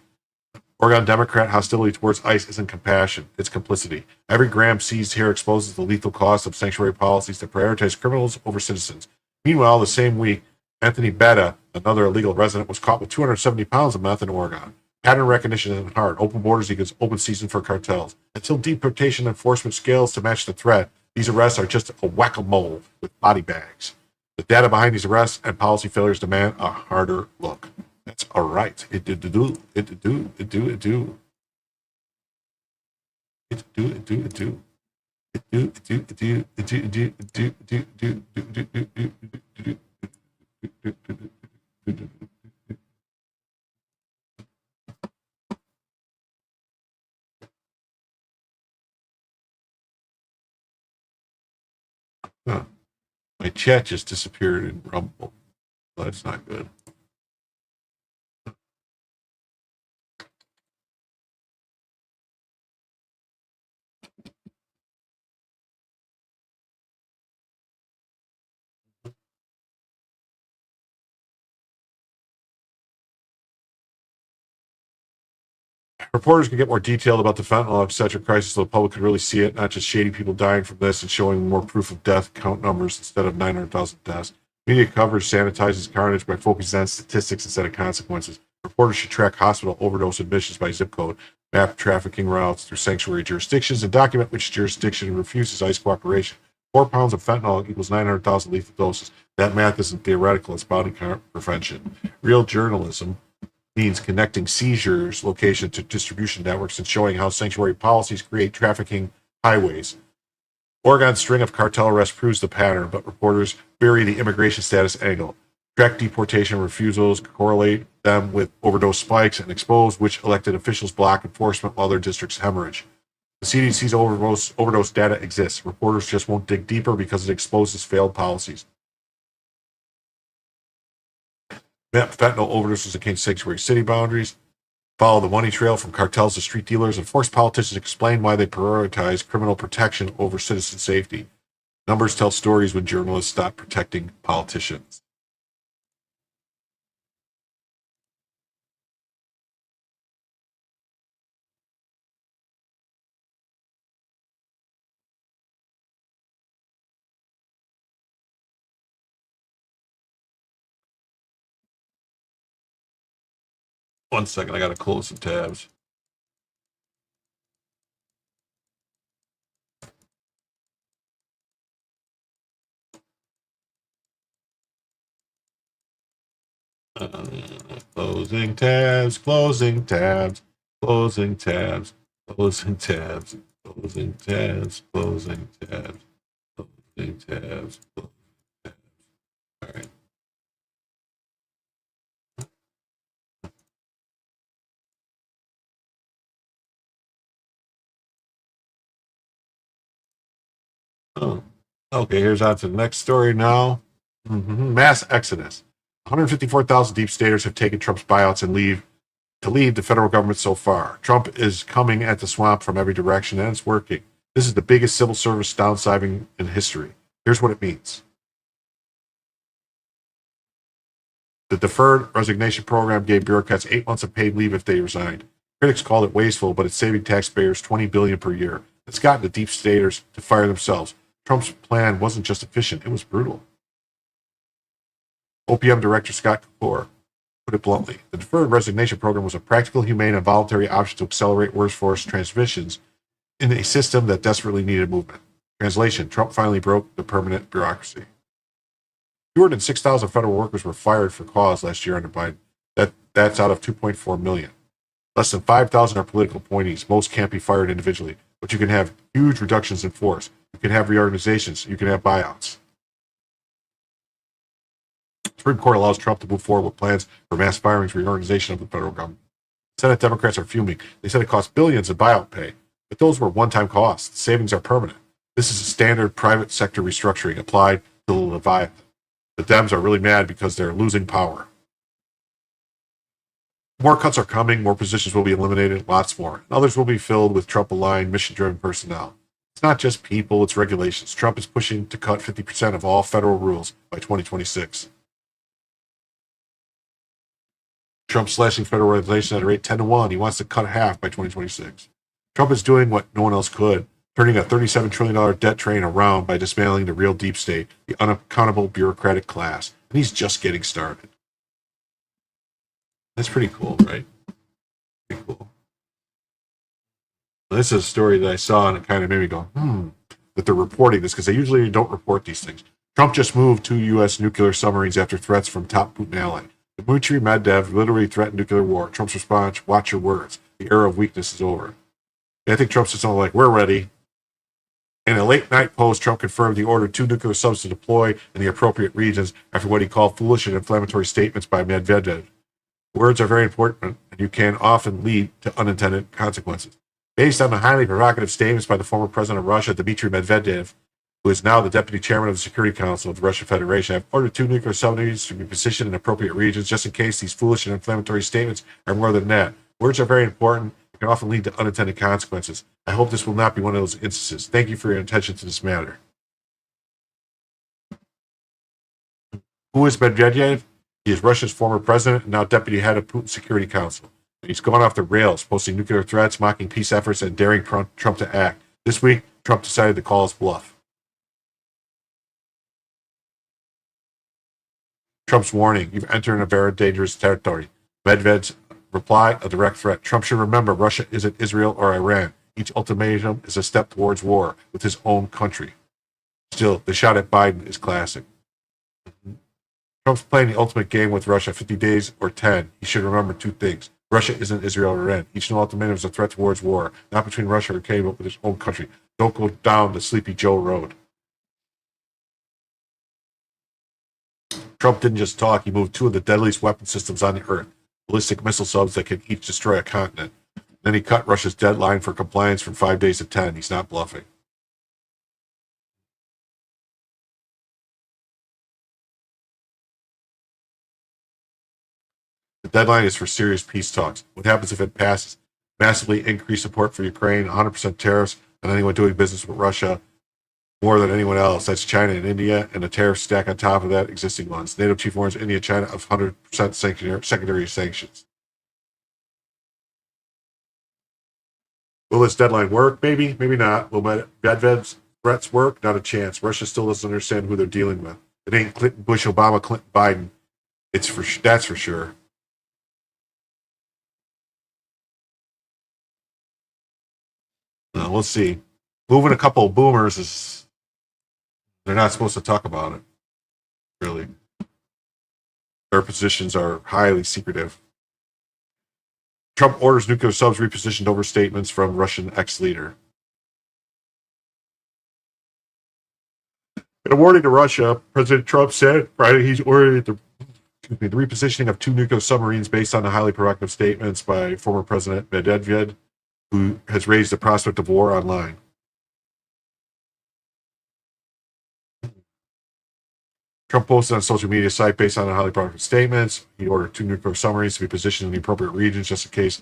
Oregon Democrat hostility towards ICE isn't compassion, it's complicity. Every gram seized here exposes the lethal cost of sanctuary policies that prioritize criminals over citizens. Meanwhile, the same week, Anthony Betta, another illegal resident, was caught with 270 pounds of meth in Oregon. Pattern recognition isn't hard. Open borders equals open season for cartels. Until deportation enforcement scales to match the threat, these arrests are just a whack-a-mole with body bags. The data behind these arrests and policy failures demand a harder look. That's all right. It do. Huh. My chat just disappeared in Rumble. Well, that's not good. Reporters can get more detailed about the fentanyl obstetric crisis so the public could really see it, not just shady people dying from this and showing more proof of death count numbers instead of 900,000 deaths. Media coverage sanitizes carnage by focusing on statistics instead of consequences. Reporters should track hospital overdose admissions by zip code, map trafficking routes through sanctuary jurisdictions, and document which jurisdiction refuses ICE cooperation. 4 pounds of fentanyl equals 900,000 lethal doses. That math isn't theoretical, it's body prevention. Real journalism means connecting seizures location to distribution networks and showing how sanctuary policies create trafficking highways. Oregon's string of cartel arrests proves the pattern, but reporters bury the immigration status angle. Track deportation refusals, correlate them with overdose spikes, and expose which elected officials block enforcement while their districts hemorrhage. The CDC's overdose data exists. Reporters just won't dig deeper because it exposes failed policies. Map fentanyl overdoses against sanctuary city boundaries, follow the money trail from cartels to street dealers, and force politicians to explain why they prioritize criminal protection over citizen safety. Numbers tell stories when journalists stop protecting politicians. One second, I gotta close some tabs. Closing tabs, closing tabs, closing tabs, closing tabs, closing tabs, closing tabs, closing tabs, closing tabs. All right. Oh, okay, here's on to the next story now. Mass exodus. 154,000 deep staters have taken Trump's buyouts and leave the federal government so far. Trump is coming at the swamp from every direction, and it's working. This is the biggest civil service downsizing in history. Here's what it means. The deferred resignation program gave bureaucrats 8 months of paid leave if they resigned. Critics called it wasteful, but it's saving taxpayers $20 billion per year. It's gotten the deep staters to fire themselves. Trump's plan wasn't just efficient, it was brutal. OPM Director Scott Kapoor put it bluntly. The deferred resignation program was a practical, humane, and voluntary option to accelerate workforce transitions in a system that desperately needed movement. Translation, Trump finally broke the permanent bureaucracy. Fewer than 6,000 federal workers were fired for cause last year under Biden. That's out of 2.4 million. Less than 5,000 are political appointees. Most can't be fired individually, but you can have huge reductions in force. You can have reorganizations. You can have buyouts. The Supreme Court allows Trump to move forward with plans for mass firings, reorganization of the federal government. Senate Democrats are fuming. They said it cost billions in buyout pay, but those were one-time costs. The savings are permanent. This is a standard private sector restructuring applied to the Leviathan. The Dems are really mad because they're losing power. More cuts are coming. More positions will be eliminated. Lots more. And others will be filled with Trump-aligned, mission-driven personnel. It's not just people, it's regulations. Trump is pushing to cut 50% of all federal rules by 2026. Trump slashing federal regulation at a rate 10-1. He wants to cut half by 2026. Trump is doing what no one else could, turning a $37 trillion debt train around by dismantling the real deep state, the unaccountable bureaucratic class. And he's just getting started. That's pretty cool, right? Pretty cool. This is a story that I saw, and it kind of made me go, that they're reporting this, because they usually don't report these things. Trump just moved 2 U.S. nuclear submarines after threats from top Putin ally. Dmitry Medvedev literally threatened nuclear war. Trump's response, watch your words. The era of weakness is over. And I think Trump's just all like, we're ready. In a late-night post, Trump confirmed he ordered 2 nuclear subs to deploy in the appropriate regions after what he called foolish and inflammatory statements by Medvedev. Words are very important, and you can often lead to unintended consequences. Based on the highly provocative statements by the former president of Russia, Dmitry Medvedev, who is now the deputy chairman of the Security Council of the Russian Federation, I've ordered 2 nuclear submarines to be positioned in appropriate regions just in case these foolish and inflammatory statements are more than that. Words are very important and can often lead to unintended consequences. I hope this will not be one of those instances. Thank you for your attention to this matter. Who is Medvedev? He is Russia's former president and now deputy head of Putin's Security Council. He's gone off the rails, posting nuclear threats, mocking peace efforts, and daring Trump to act. This week, Trump decided to call his bluff. Trump's warning, you've entered a very dangerous territory. Medvedev's reply, a direct threat. Trump should remember Russia isn't Israel or Iran. Each ultimatum is a step towards war with his own country. Still, the shot at Biden is classic. Trump's playing the ultimate game with Russia, 50 days or 10. He should remember 2 things. Russia isn't Israel or Iran. Each new ultimatum is a threat towards war, not between Russia or Ukraine, but with his own country. Don't go down the Sleepy Joe road. Trump didn't just talk, he moved 2 of the deadliest weapon systems on the earth, ballistic missile subs that can each destroy a continent. Then he cut Russia's deadline for compliance from 5 days to 10. He's not bluffing. The deadline is for serious peace talks. What happens if it passes? Massively increased support for Ukraine, 100% tariffs on anyone doing business with Russia, more than anyone else. That's China and India, and a tariff stack on top of that, existing ones. NATO chief warns India, China of 100% secondary sanctions. Will this deadline work? Maybe, maybe not. Will Medvedev's threats work? Not a chance. Russia still doesn't understand who they're dealing with. It ain't Clinton, Bush, Obama, Clinton, Biden. That's for sure. We'll see. Moving a couple of boomers is, they're not supposed to talk about it, really. Their positions are highly secretive. Trump orders nuclear subs repositioned over statements from Russian ex-leader. In a warning to Russia, President Trump said Friday he's ordered the repositioning of 2 nuclear submarines based on the highly provocative statements by former President Medvedev, who has raised the prospect of war online. Trump posted on social media site based on the highly provocative statements. He ordered 2 nuclear submarines to be positioned in the appropriate regions just in case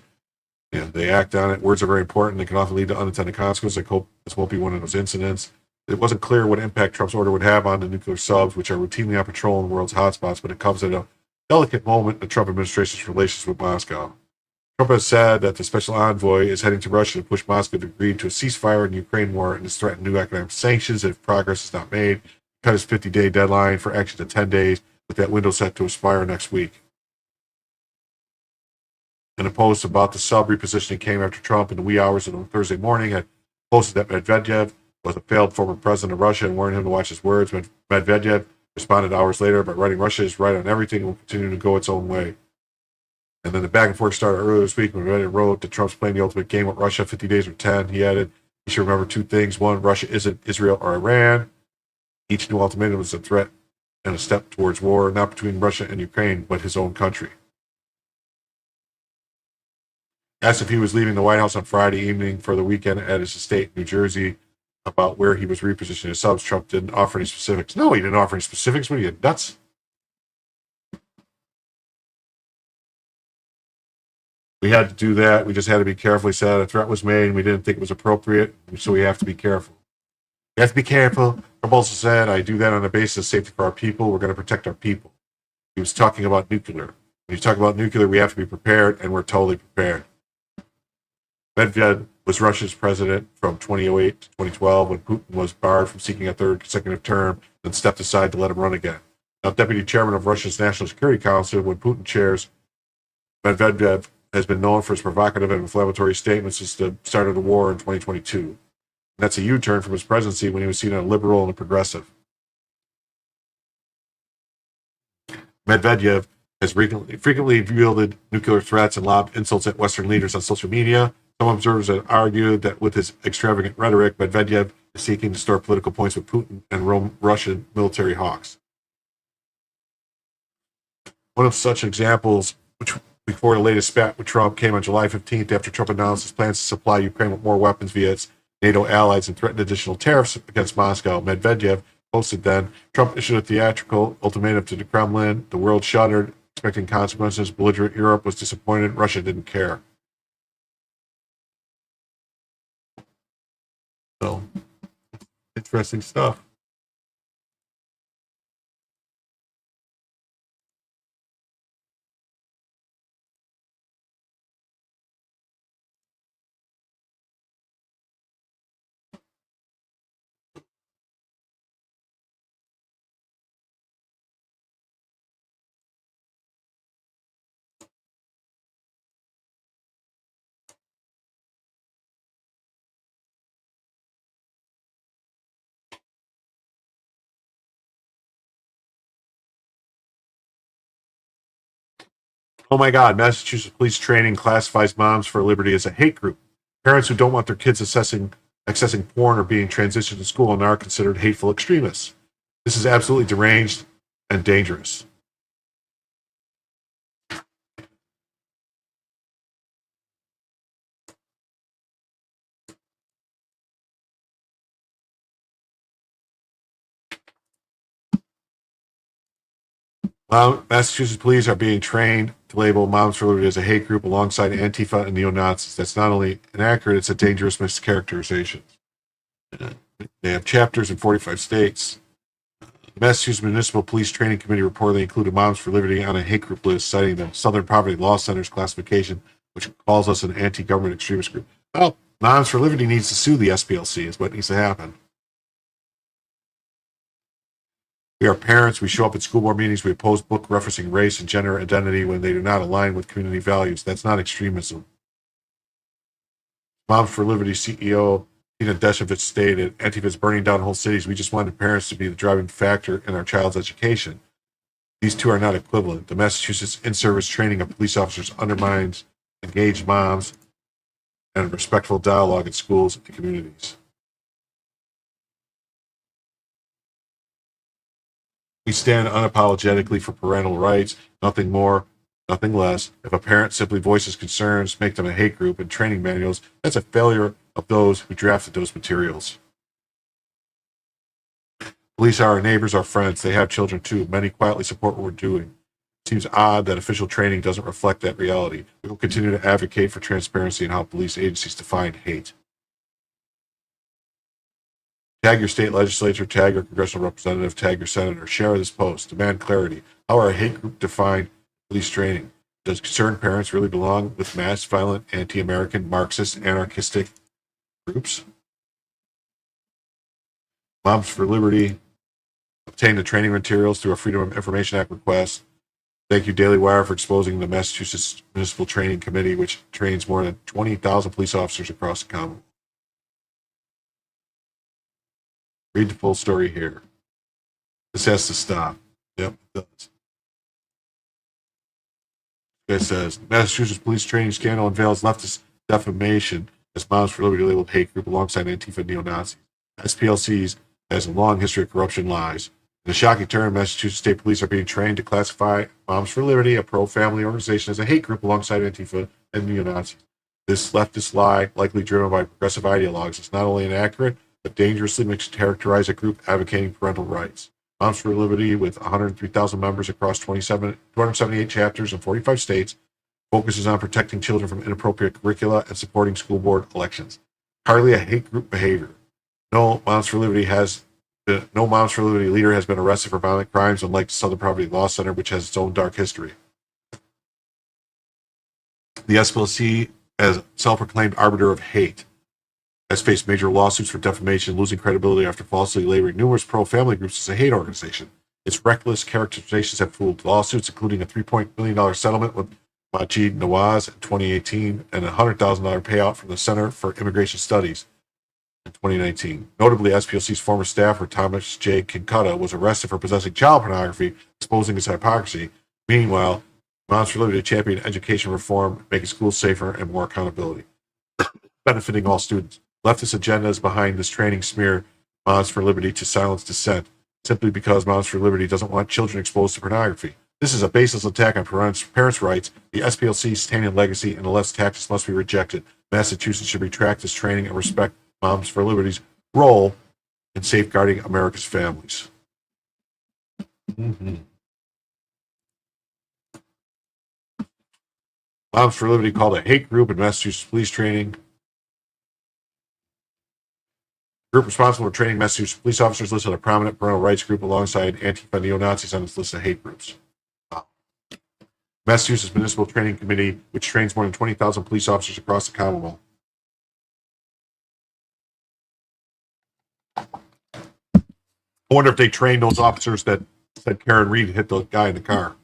they act on it. Words are very important. They can often lead to unintended consequences. I hope this won't be one of those incidents. It wasn't clear what impact Trump's order would have on the nuclear subs, which are routinely on patrol in the world's hotspots, but it comes at a delicate moment in the Trump administration's relations with Moscow. Trump has said that the special envoy is heading to Russia to push Moscow to agree to a ceasefire in the Ukraine war and has threatened new economic sanctions if progress is not made. Cut his 50-day deadline for action to 10 days, with that window set to expire next week. In a post about the sub repositioning came after Trump in the wee hours of Thursday morning had posted that Medvedev was a failed former president of Russia and warned him to watch his words. Medvedev responded hours later by writing Russia is right on everything and will continue to go its own way. And then the back and forth started earlier this week when Medvedev wrote that Trump's playing the ultimate game with Russia, 50 days or 10. He added, you should remember 2 things. 1, Russia isn't Israel or Iran. Each new ultimatum is a threat and a step towards war, not between Russia and Ukraine, but his own country. Asked if he was leaving the White House on Friday evening for the weekend at his estate in New Jersey about where he was repositioning his subs, Trump didn't offer any specifics. No, he didn't offer any specifics. What are you, nuts? We had to do that. We just had to be careful. He said a threat was made and we didn't think it was appropriate, so we have to be careful. We have to be careful. Trump also said, I do that on the basis of safety for our people. We're going to protect our people. He was talking about nuclear. When you talk about nuclear, we have to be prepared, and we're totally prepared. Medvedev was Russia's president from 2008 to 2012 when Putin was barred from seeking a third consecutive term, then stepped aside to let him run again. Now, deputy chairman of Russia's National Security Council, when Putin chairs, Medvedev has been known for his provocative and inflammatory statements since the start of the war in 2022. And that's a U-turn from his presidency when he was seen as a liberal and a progressive. Medvedev has frequently wielded nuclear threats and lobbed insults at Western leaders on social media. Some observers have argued that with his extravagant rhetoric, Medvedev is seeking to store political points with Putin and Russian military hawks. One of such examples, which before the latest spat with Trump, came on July 15th after Trump announced his plans to supply Ukraine with more weapons via its NATO allies and threatened additional tariffs against Moscow. Medvedev posted then, Trump issued a theatrical ultimatum to the Kremlin. The world shuddered, expecting consequences. Belligerent Europe was disappointed. Russia didn't care. So, interesting stuff. Oh my God, Massachusetts police training classifies Moms for Liberty as a hate group. Parents who don't want their kids accessing porn or being transitioned to school and are considered hateful extremists. This is absolutely deranged and dangerous. Massachusetts police are being trained to label Moms for Liberty as a hate group alongside Antifa and neo-Nazis. That's not only inaccurate, it's a dangerous mischaracterization. They have chapters in 45 states. The Massachusetts Municipal Police Training Committee reportedly included Moms for Liberty on a hate group list, citing the Southern Poverty Law Center's classification, which calls us an anti-government extremist group. Well, Moms for Liberty needs to sue the SPLC is what needs to happen. We are parents. We show up at school board meetings. We oppose book referencing race and gender identity when they do not align with community values. That's not extremism. Moms for Liberty CEO Tina Deshevich stated, Antifa is burning down whole cities. We just wanted parents to be the driving factor in our child's education. These two are not equivalent. The Massachusetts in-service training of police officers undermines engaged moms and respectful dialogue in schools and communities. We stand unapologetically for parental rights, nothing more, nothing less. If a parent simply voices concerns, make them a hate group in training manuals, that's a failure of those who drafted those materials. Police are our neighbors, our friends. They have children too. Many quietly support what we're doing. It seems odd that official training doesn't reflect that reality. We will continue to advocate for transparency in how police agencies define hate. Tag your state legislature, tag your congressional representative, tag your senator, share this post, demand clarity. How are a hate group defined police training? Does concerned parents really belong with mass violent, anti-American, Marxist, anarchistic groups? Moms for Liberty obtain the training materials through a Freedom of Information Act request. Thank you, Daily Wire, for exposing the Massachusetts Municipal Training Committee, which trains more than 20,000 police officers across the Commonwealth. Read the full story here. This has to stop. Yep, it does. It says, Massachusetts police training scandal unveils leftist defamation as Moms for Liberty labeled hate group alongside Antifa and neo-Nazis. SPLCs has a long history of corruption lies. In a shocking turn, Massachusetts State Police are being trained to classify Moms for Liberty, a pro-family organization, as a hate group alongside Antifa and neo-Nazis. This leftist lie, likely driven by progressive ideologues, is not only inaccurate, but dangerously mischaracterize a group advocating parental rights. Moms for Liberty, with 103,000 members across 278 chapters in 45 states, focuses on protecting children from inappropriate curricula and supporting school board elections. Hardly a hate group behavior. No Moms for Liberty leader has been arrested for violent crimes, unlike the Southern Poverty Law Center, which has its own dark history. The SPLC, as self-proclaimed arbiter of hate, has faced major lawsuits for defamation, losing credibility after falsely labeling numerous pro-family groups as a hate organization. Its reckless characterizations have fueled lawsuits, including a $3 million settlement with Majid Nawaz in 2018 and a $100,000 payout from the Center for Immigration Studies in 2019. Notably, SPLC's former staffer Thomas J. Kinkutta was arrested for possessing child pornography, exposing his hypocrisy. Meanwhile, Moms for Liberty championed education reform, making schools safer and more accountability, benefiting all students. Leftist agendas behind this training smear Moms for Liberty to silence dissent, simply because Moms for Liberty doesn't want children exposed to pornography. This is a baseless attack on parents' rights. The SPLC's tainted legacy and the left's tactics must be rejected. Massachusetts should retract this training and respect Moms for Liberty's role in safeguarding America's families. Moms for Liberty called a hate group in Massachusetts police training. The group responsible for training Massachusetts police officers listed a prominent parental rights group alongside Antifa neo-Nazis on its list of hate groups. Massachusetts Municipal Training Committee, which trains more than 20,000 police officers across the Commonwealth. I wonder if they trained those officers that said Karen Reed hit the guy in the car.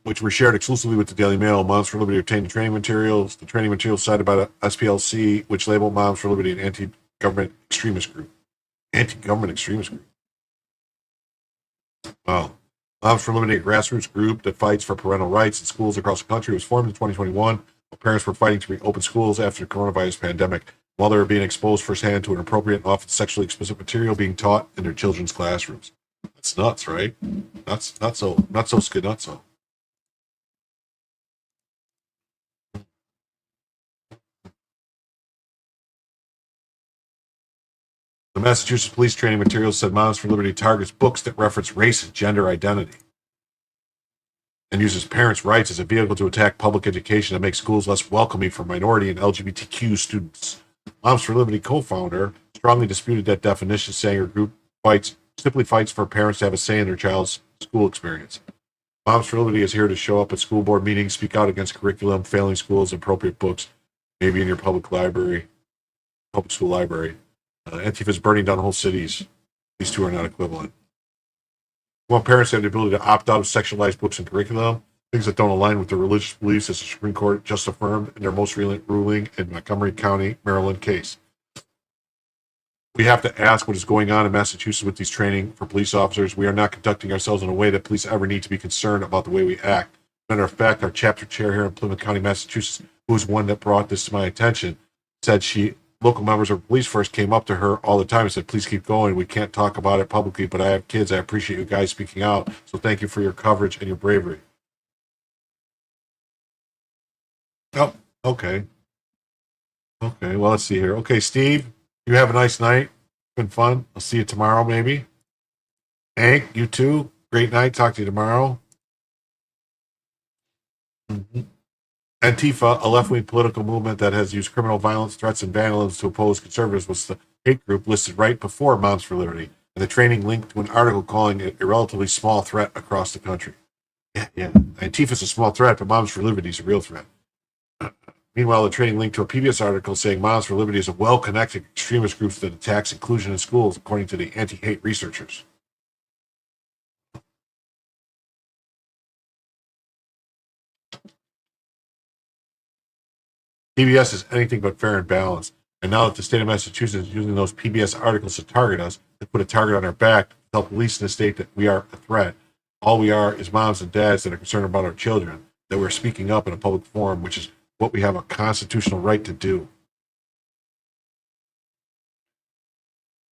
Which were shared exclusively with the Daily Mail. Moms for Liberty obtained the training materials. The training materials cited by the SPLC, which labeled Moms for Liberty an anti-government extremist group. Anti-government extremist group. Wow. Moms for Liberty, a grassroots group that fights for parental rights in schools across the country, was formed in 2021 while parents were fighting to reopen schools after the coronavirus pandemic, while they were being exposed firsthand to inappropriate and often sexually explicit material being taught in their children's classrooms. That's nuts, right? That's not so skidnutso. The Massachusetts police training materials said Moms for Liberty targets books that reference race and gender identity and uses parents' rights as a vehicle to attack public education and make schools less welcoming for minority and LGBTQ students. Moms for Liberty co-founder strongly disputed that definition, saying her group simply fights for parents to have a say in their child's school experience. Moms for Liberty is here to show up at school board meetings, speak out against curriculum, failing schools, appropriate books, maybe in your public school library. Antifa is burning down whole cities. These two are not equivalent. We want parents to have the ability to opt out of sexualized books and curriculum, things that don't align with their religious beliefs, as the Supreme Court just affirmed in their most recent ruling in Montgomery County, Maryland case. We have to ask what is going on in Massachusetts with these training for police officers. We are not conducting ourselves in a way that police ever need to be concerned about the way we act. Matter of fact, our chapter chair here in Plymouth County, Massachusetts, who was one that brought this to my attention, said local members of police force came up to her all the time and said, please keep going. We can't talk about it publicly, but I have kids. I appreciate you guys speaking out. So thank you for your coverage and your bravery. Oh, okay. Okay, well, let's see here. Okay, Steve, you have a nice night. Been fun. I'll see you tomorrow, maybe. Hank, you too. Great night. Talk to you tomorrow. Antifa, a left-wing political movement that has used criminal violence, threats, and vandalism to oppose conservatives, was the hate group listed right before Moms for Liberty, and the training linked to an article calling it a relatively small threat across the country. Yeah. Antifa is a small threat, but Moms for Liberty is a real threat. Meanwhile, the training linked to a PBS article saying Moms for Liberty is a well-connected extremist group that attacks inclusion in schools, according to the anti-hate researchers. PBS is anything but fair and balanced. And now that the state of Massachusetts is using those PBS articles to target us, to put a target on our back, to tell police in the state that we are a threat, all we are is moms and dads that are concerned about our children, that we're speaking up in a public forum, which is what we have a constitutional right to do.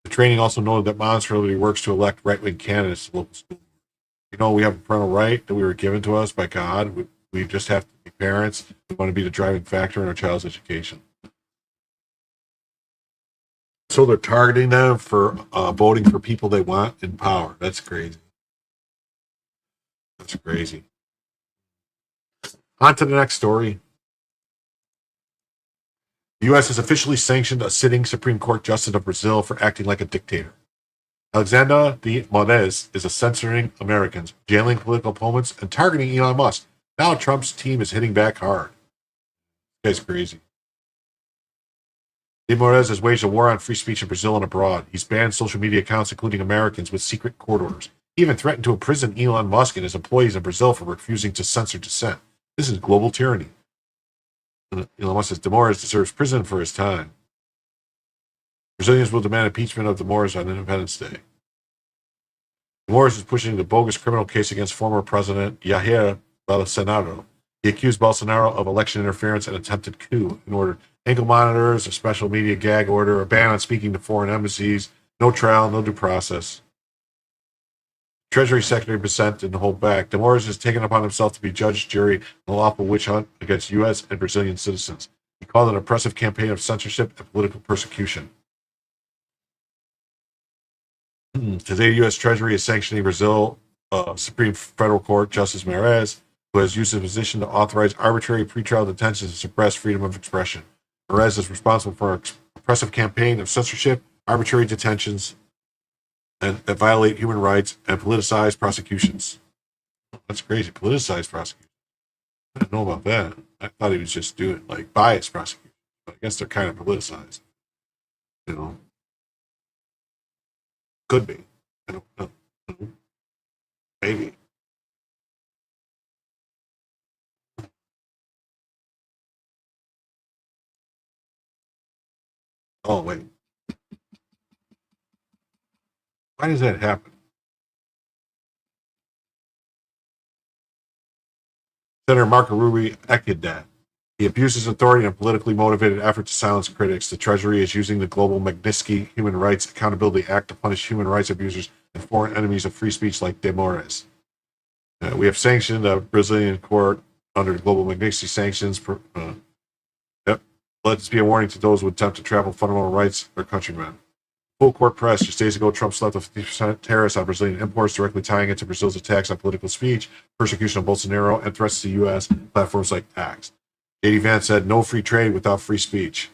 The training also noted that Moms for Liberty works to elect right-wing candidates to local schools. You know, we have a parental right that we were given to us by God. We just have to be parents. We want to be the driving factor in our child's education. So they're targeting them for voting for people they want in power. That's crazy. That's crazy. On to the next story. The U.S. has officially sanctioned a sitting Supreme Court justice of Brazil for acting like a dictator. Alexandre de Moraes is censoring Americans, jailing political opponents, and targeting Elon Musk. Now Trump's team is hitting back hard. This guy's crazy. De Moraes has waged a war on free speech in Brazil and abroad. He's banned social media accounts, including Americans, with secret court orders. He even threatened to imprison Elon Musk and his employees in Brazil for refusing to censor dissent. This is global tyranny. Elon Musk says De Moraes deserves prison for his time. Brazilians will demand impeachment of De Moraes on Independence Day. De Moraes is pushing the bogus criminal case against former President Jair Bolsonaro. He accused Bolsonaro of election interference and attempted coup in order ankle monitors, a special media gag order, a ban on speaking to foreign embassies, no trial, no due process. Treasury Secretary Bessent didn't hold back. De Moraes has taken upon himself to be judge, jury, in a lawful witch hunt against U.S. and Brazilian citizens. He called it an oppressive campaign of censorship and political persecution. Today, U.S. Treasury is sanctioning Brazil Supreme Federal Court Justice Moraes, who has used his position to authorize arbitrary pretrial detentions and suppress freedom of expression. Moraes is responsible for an oppressive campaign of censorship, arbitrary detentions, and that violate human rights and politicized prosecutions. That's crazy. Politicized prosecution. I didn't know about that. I thought he was just doing like biased prosecution. But I guess they're kind of politicized. You know? Could be. I don't know. Maybe. Oh, wait. Why does that happen? Senator Marco Rubio echoed that. He abuses authority in a politically motivated effort to silence critics. The Treasury is using the global Magnitsky Human Rights Accountability Act to punish human rights abusers and foreign enemies of free speech like De Moraes. We have sanctioned a Brazilian court under the global Magnitsky sanctions. Let this be a warning to those who attempt to trample fundamental rights of their countrymen. Full court press. Just days ago, Trump slapped a 50% tariff on Brazilian imports, directly tying it to Brazil's attacks on political speech, persecution of Bolsonaro, and threats to the U.S. platforms like X. J.D. Vance said, no free trade without free speech.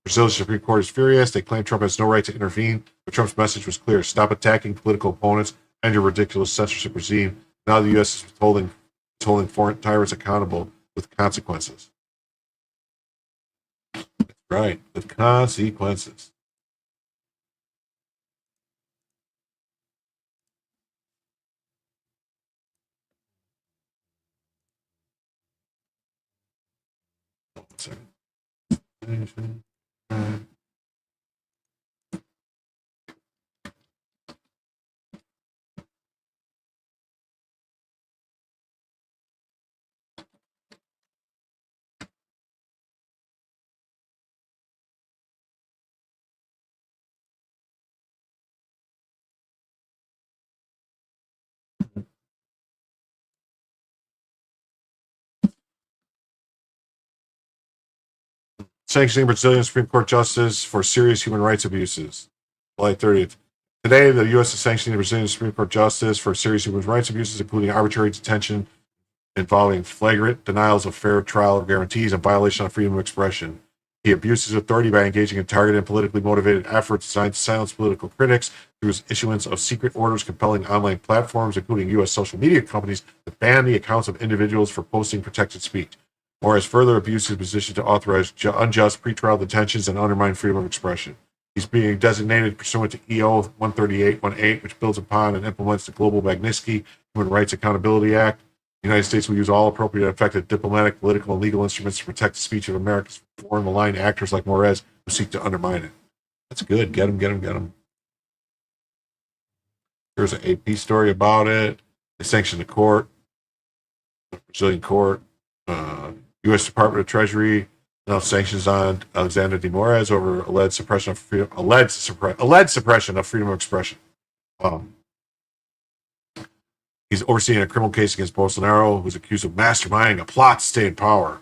Brazil's Supreme Court is furious. They claim Trump has no right to intervene, but Trump's message was clear. Stop attacking political opponents and your ridiculous censorship regime. Now the U.S. is holding foreign tyrants accountable with consequences. Right, with consequences. Sanctioning Brazilian Supreme Court justice for serious human rights abuses. July 30th. Today, the U.S. is sanctioning the Brazilian Supreme Court justice for serious human rights abuses, including arbitrary detention involving flagrant denials of fair trial guarantees and violation of freedom of expression. He abuses authority by engaging in targeted and politically motivated efforts designed to silence political critics through his issuance of secret orders compelling online platforms, including U.S. social media companies, to ban the accounts of individuals for posting protected speech. Moraes further abused his position to authorize unjust pretrial detentions and undermine freedom of expression. He's being designated pursuant to EO 13818, which builds upon and implements the Global Magnitsky Human Rights Accountability Act. The United States will use all appropriate and effective diplomatic, political, and legal instruments to protect the speech of America's foreign malign actors like Moraes who seek to undermine it. That's good. Get him, get him, get him. There's an AP story about it. They sanctioned the court, the Brazilian court. U.S. Department of Treasury now sanctions on Alexander de Moraes over alleged suppression of freedom of expression. He's overseeing a criminal case against Bolsonaro, who's accused of masterminding a plot to stay in power.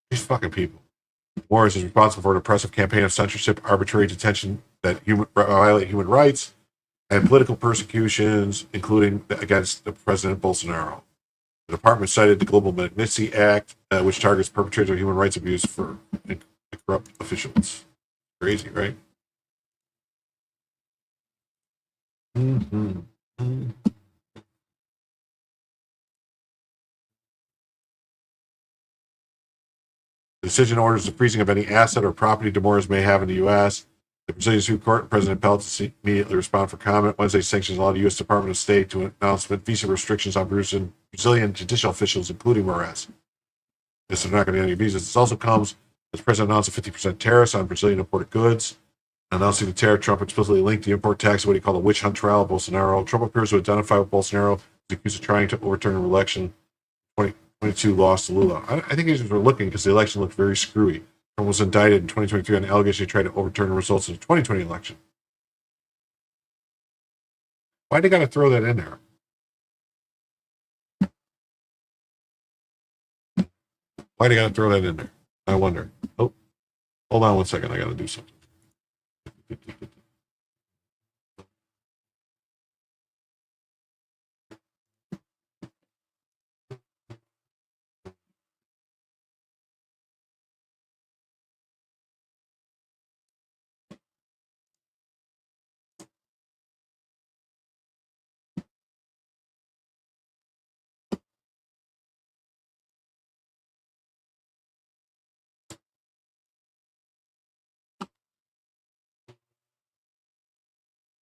These fucking people. Moraes is responsible for an oppressive campaign of censorship, arbitrary detention that violate human rights, and political persecutions, including against the President Bolsonaro. The department cited the Global Magnitsky Act, which targets perpetrators of human rights abuse for corrupt officials. Crazy, right? The decision orders the freezing of any asset or property Demoras may have in the U.S. The Brazilian Supreme Court and President Peltz immediately respond for comment. Wednesday, sanctions allowed the U.S. Department of State to announce visa restrictions on Brazilian judicial officials, including Moraes. This is not going to get any visas. This also comes as the President announced a 50% tariff on Brazilian imported goods. Announcing the tariff, Trump explicitly linked the import tax to what he called a witch hunt trial of Bolsonaro. Trump appears to identify with Bolsonaro, who's accused of trying to overturn an election 2022 loss to Lula. I think these were looking because the election looked very screwy. Trump was indicted in 2023 on the allegation he tried to overturn the results of the 2020 election. Why they got to throw that in there? Why they got to throw that in there? I wonder. Oh, hold on 1 second. I got to do something.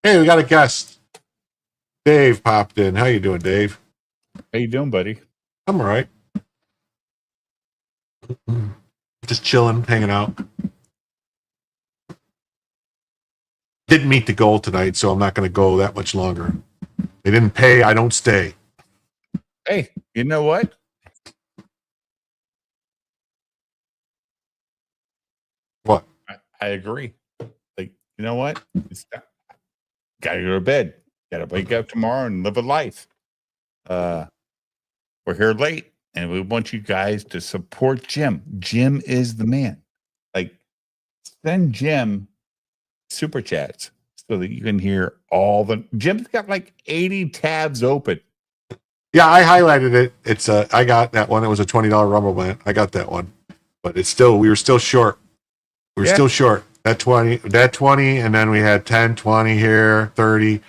Hey, we got a guest. Dave popped in. How you doing, Dave? How you doing, buddy? I'm all right. Just chilling, hanging out. Didn't meet the goal tonight, so I'm not going to go that much longer. They didn't pay. I don't stay. Hey, you know what? What? I agree. Like, you know what? Gotta go to bed. Gotta wake up tomorrow and live a life. We're here late, and we want you guys to support Jim. Jim is the man. Like, send Jim super chats so that you can hear all the. Jim's got like 80 tabs open. Yeah, I highlighted it. It's I got that one. It was a $20 Rumble Band. I got that one, but it's still we were still short. We were still short. That 20, and then we had 10, 20 here, 30,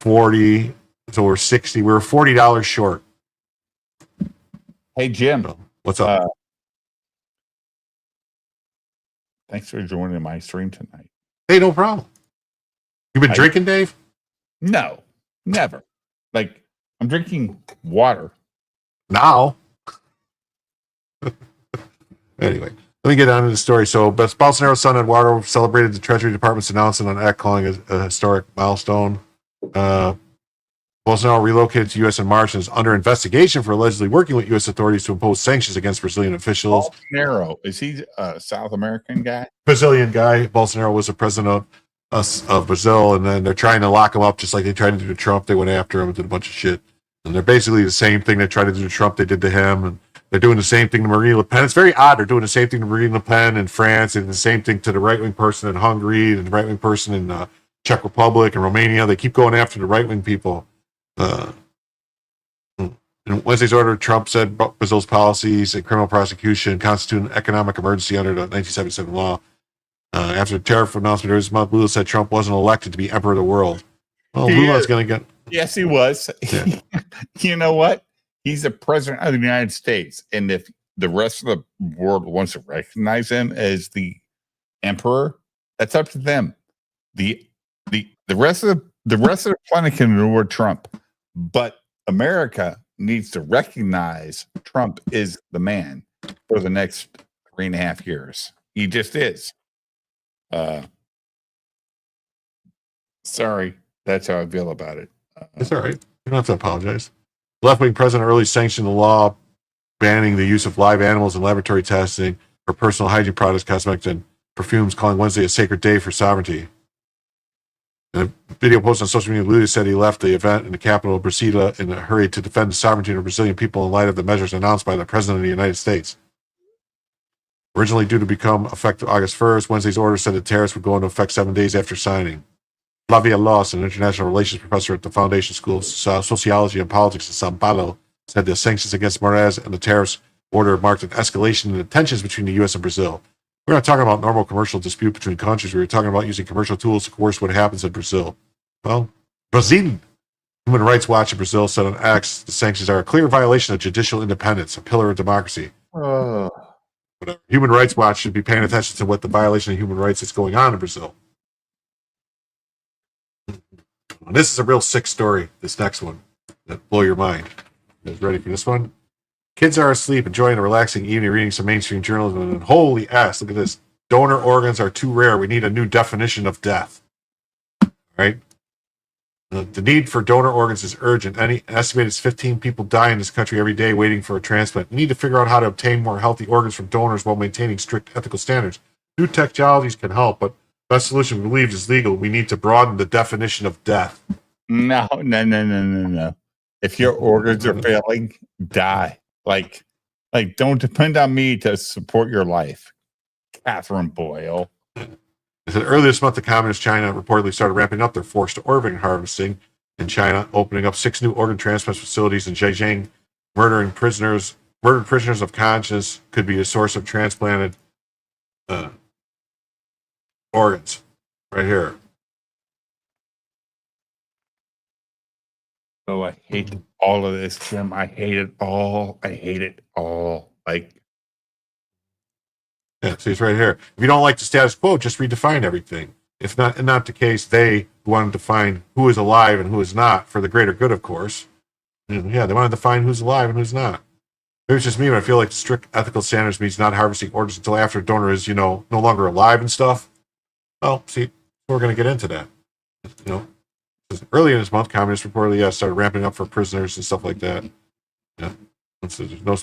40. So we're 60. We were $40 short. Hey, Jim. What's up? Thanks for joining my stream tonight. Hey, no problem. You been drinking, Dave? No, never. Like, I'm drinking water. Now. Anyway. Let me get on to the story. So, Bolsonaro's son Eduardo celebrated the Treasury Department's announcement on act calling it a historic milestone. Bolsonaro relocated to U.S. in March and is under investigation for allegedly working with U.S. authorities to impose sanctions against Brazilian officials. Bolsonaro, is he a South American guy? Brazilian guy. Bolsonaro was the president of Brazil, and then they're trying to lock him up just like they tried to do to Trump. They went after him and did a bunch of shit. And they're basically the same thing they tried to do to Trump, they did to him. And they're doing the same thing to Marine Le Pen. It's very odd. They're doing the same thing to Marine Le Pen in France, and the same thing to the right-wing person in Hungary, and the right-wing person in Czech Republic and Romania. They keep going after the right-wing people. In Wednesday's order, Trump said Brazil's policies and criminal prosecution constitute an economic emergency under the 1977 law. After the tariff announcement this month, Lula said Trump wasn't elected to be emperor of the world. Well, Lula's going to get... Yes, he was. Yeah. You know what? He's the president of the United States, and if the rest of the world wants to recognize him as the emperor, that's up to them. The rest of the planet can reward Trump, but America needs to recognize Trump is the man for the next 3.5 years. He just is. Sorry, that's how I feel about it. It's all right. You don't have to apologize. Left-wing president early sanctioned the law banning the use of live animals in laboratory testing for personal hygiene products, cosmetics, and perfumes, calling Wednesday a sacred day for sovereignty. In a video posted on social media, Lula said he left the event in the capital of Brasilia in a hurry to defend the sovereignty of the Brazilian people in light of the measures announced by the President of the United States. Originally due to become effective August 1st, Wednesday's order said the tariffs would go into effect 7 days after signing. Flavia Loss, an international relations professor at the Foundation School of Sociology and Politics in Sao Paulo, said the sanctions against Moraes and the tariffs order marked an escalation in the tensions between the U.S. and Brazil. We're not talking about normal commercial dispute between countries. We were talking about using commercial tools to coerce what happens in Brazil. Well, Brazil. Human Rights Watch in Brazil said on X, the sanctions are a clear violation of judicial independence, a pillar of democracy. whatever. Human Rights Watch should be paying attention to what the violation of human rights is going on in Brazil. And this is a real sick story, this next one, that blow your mind. You guys ready for this one? Kids are asleep, enjoying a relaxing evening, reading some mainstream journalism, and holy ass, look at this. Donor organs are too rare. We need a new definition of death. Right? The need for donor organs is urgent. An estimated 15 people die in this country every day waiting for a transplant. We need to figure out how to obtain more healthy organs from donors while maintaining strict ethical standards. New technologies can help, but the best solution we believe is legal. We need to broaden the definition of death. No. If your organs are failing, die. Like, don't depend on me to support your life. Catherine Boyle. It said earlier this month, the Communist China reportedly started ramping up their forced organ harvesting in China, opening up 6 new organ transplant facilities in Zhejiang. Murdered prisoners of conscience could be a source of transplanted organs. Right here. Oh, I hate all of this, Jim. I hate it all. Like, yeah, see, it's right here. If you don't like the status quo, just redefine everything. If not the case, they want to define who is alive and who is not for the greater good, of course. And yeah, they want to define who's alive and who's not. Maybe it's just me, but I feel like strict ethical standards means not harvesting organs until after a donor is, no longer alive and stuff. Well, see, we're going to get into that. Early in this month, communists reportedly started ramping up for prisoners and stuff like that. Yeah. So there's no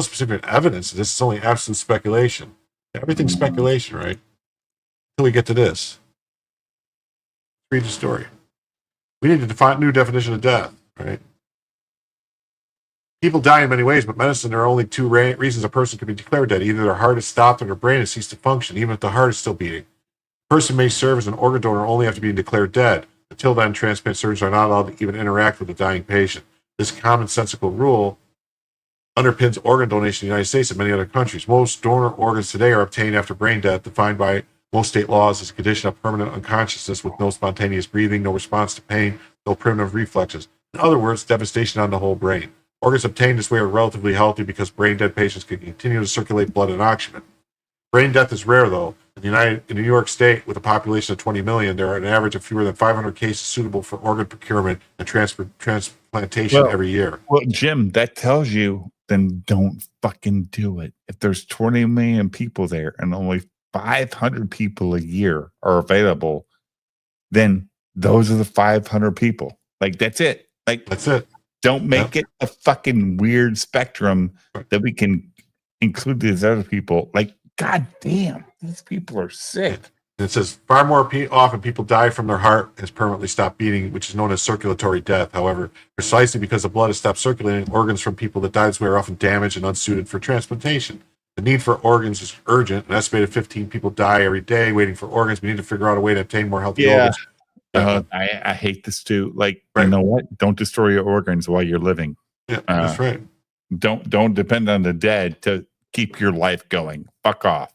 specific evidence. This is only absolute speculation. Everything's speculation, right? Until we get to this. Read the story. We need to define a new definition of death, right? People die in many ways, but medicine, there are only 2 reasons a person can be declared dead. Either their heart is stopped or their brain has ceased to function, even if the heart is still beating. A person may serve as an organ donor only after being declared dead. Until then, transplant surgeons are not allowed to even interact with the dying patient. This commonsensical rule underpins organ donation in the United States and many other countries. Most donor organs today are obtained after brain death, defined by most state laws as a condition of permanent unconsciousness with no spontaneous breathing, no response to pain, no primitive reflexes. In other words, devastation on the whole brain. Organs obtained this way are relatively healthy because brain-dead patients can continue to circulate blood and oxygen. Brain death is rare, though. In New York State, with a population of 20 million, there are an average of fewer than 500 cases suitable for organ procurement and transplantation every year. Well, Jim, that tells you, then don't fucking do it. If there's 20 million people there and only 500 people a year are available, then those are the 500 people. Like, that's it. Like, that's it. Don't make it a fucking weird spectrum that we can include these other people. Like, God damn, these people are sick. And it says far more often people die from their heart has permanently stopped beating, which is known as circulatory death. However, precisely because the blood has stopped circulating, organs from people that died this way are often damaged and unsuited for transplantation. The need for organs is urgent. An estimated 15 people die every day waiting for organs. We need to figure out a way to obtain more healthy organs. I hate this too. Like, you know what? Don't destroy your organs while you're living. Yeah, that's right. Don't depend on the dead to keep your life going. Fuck off.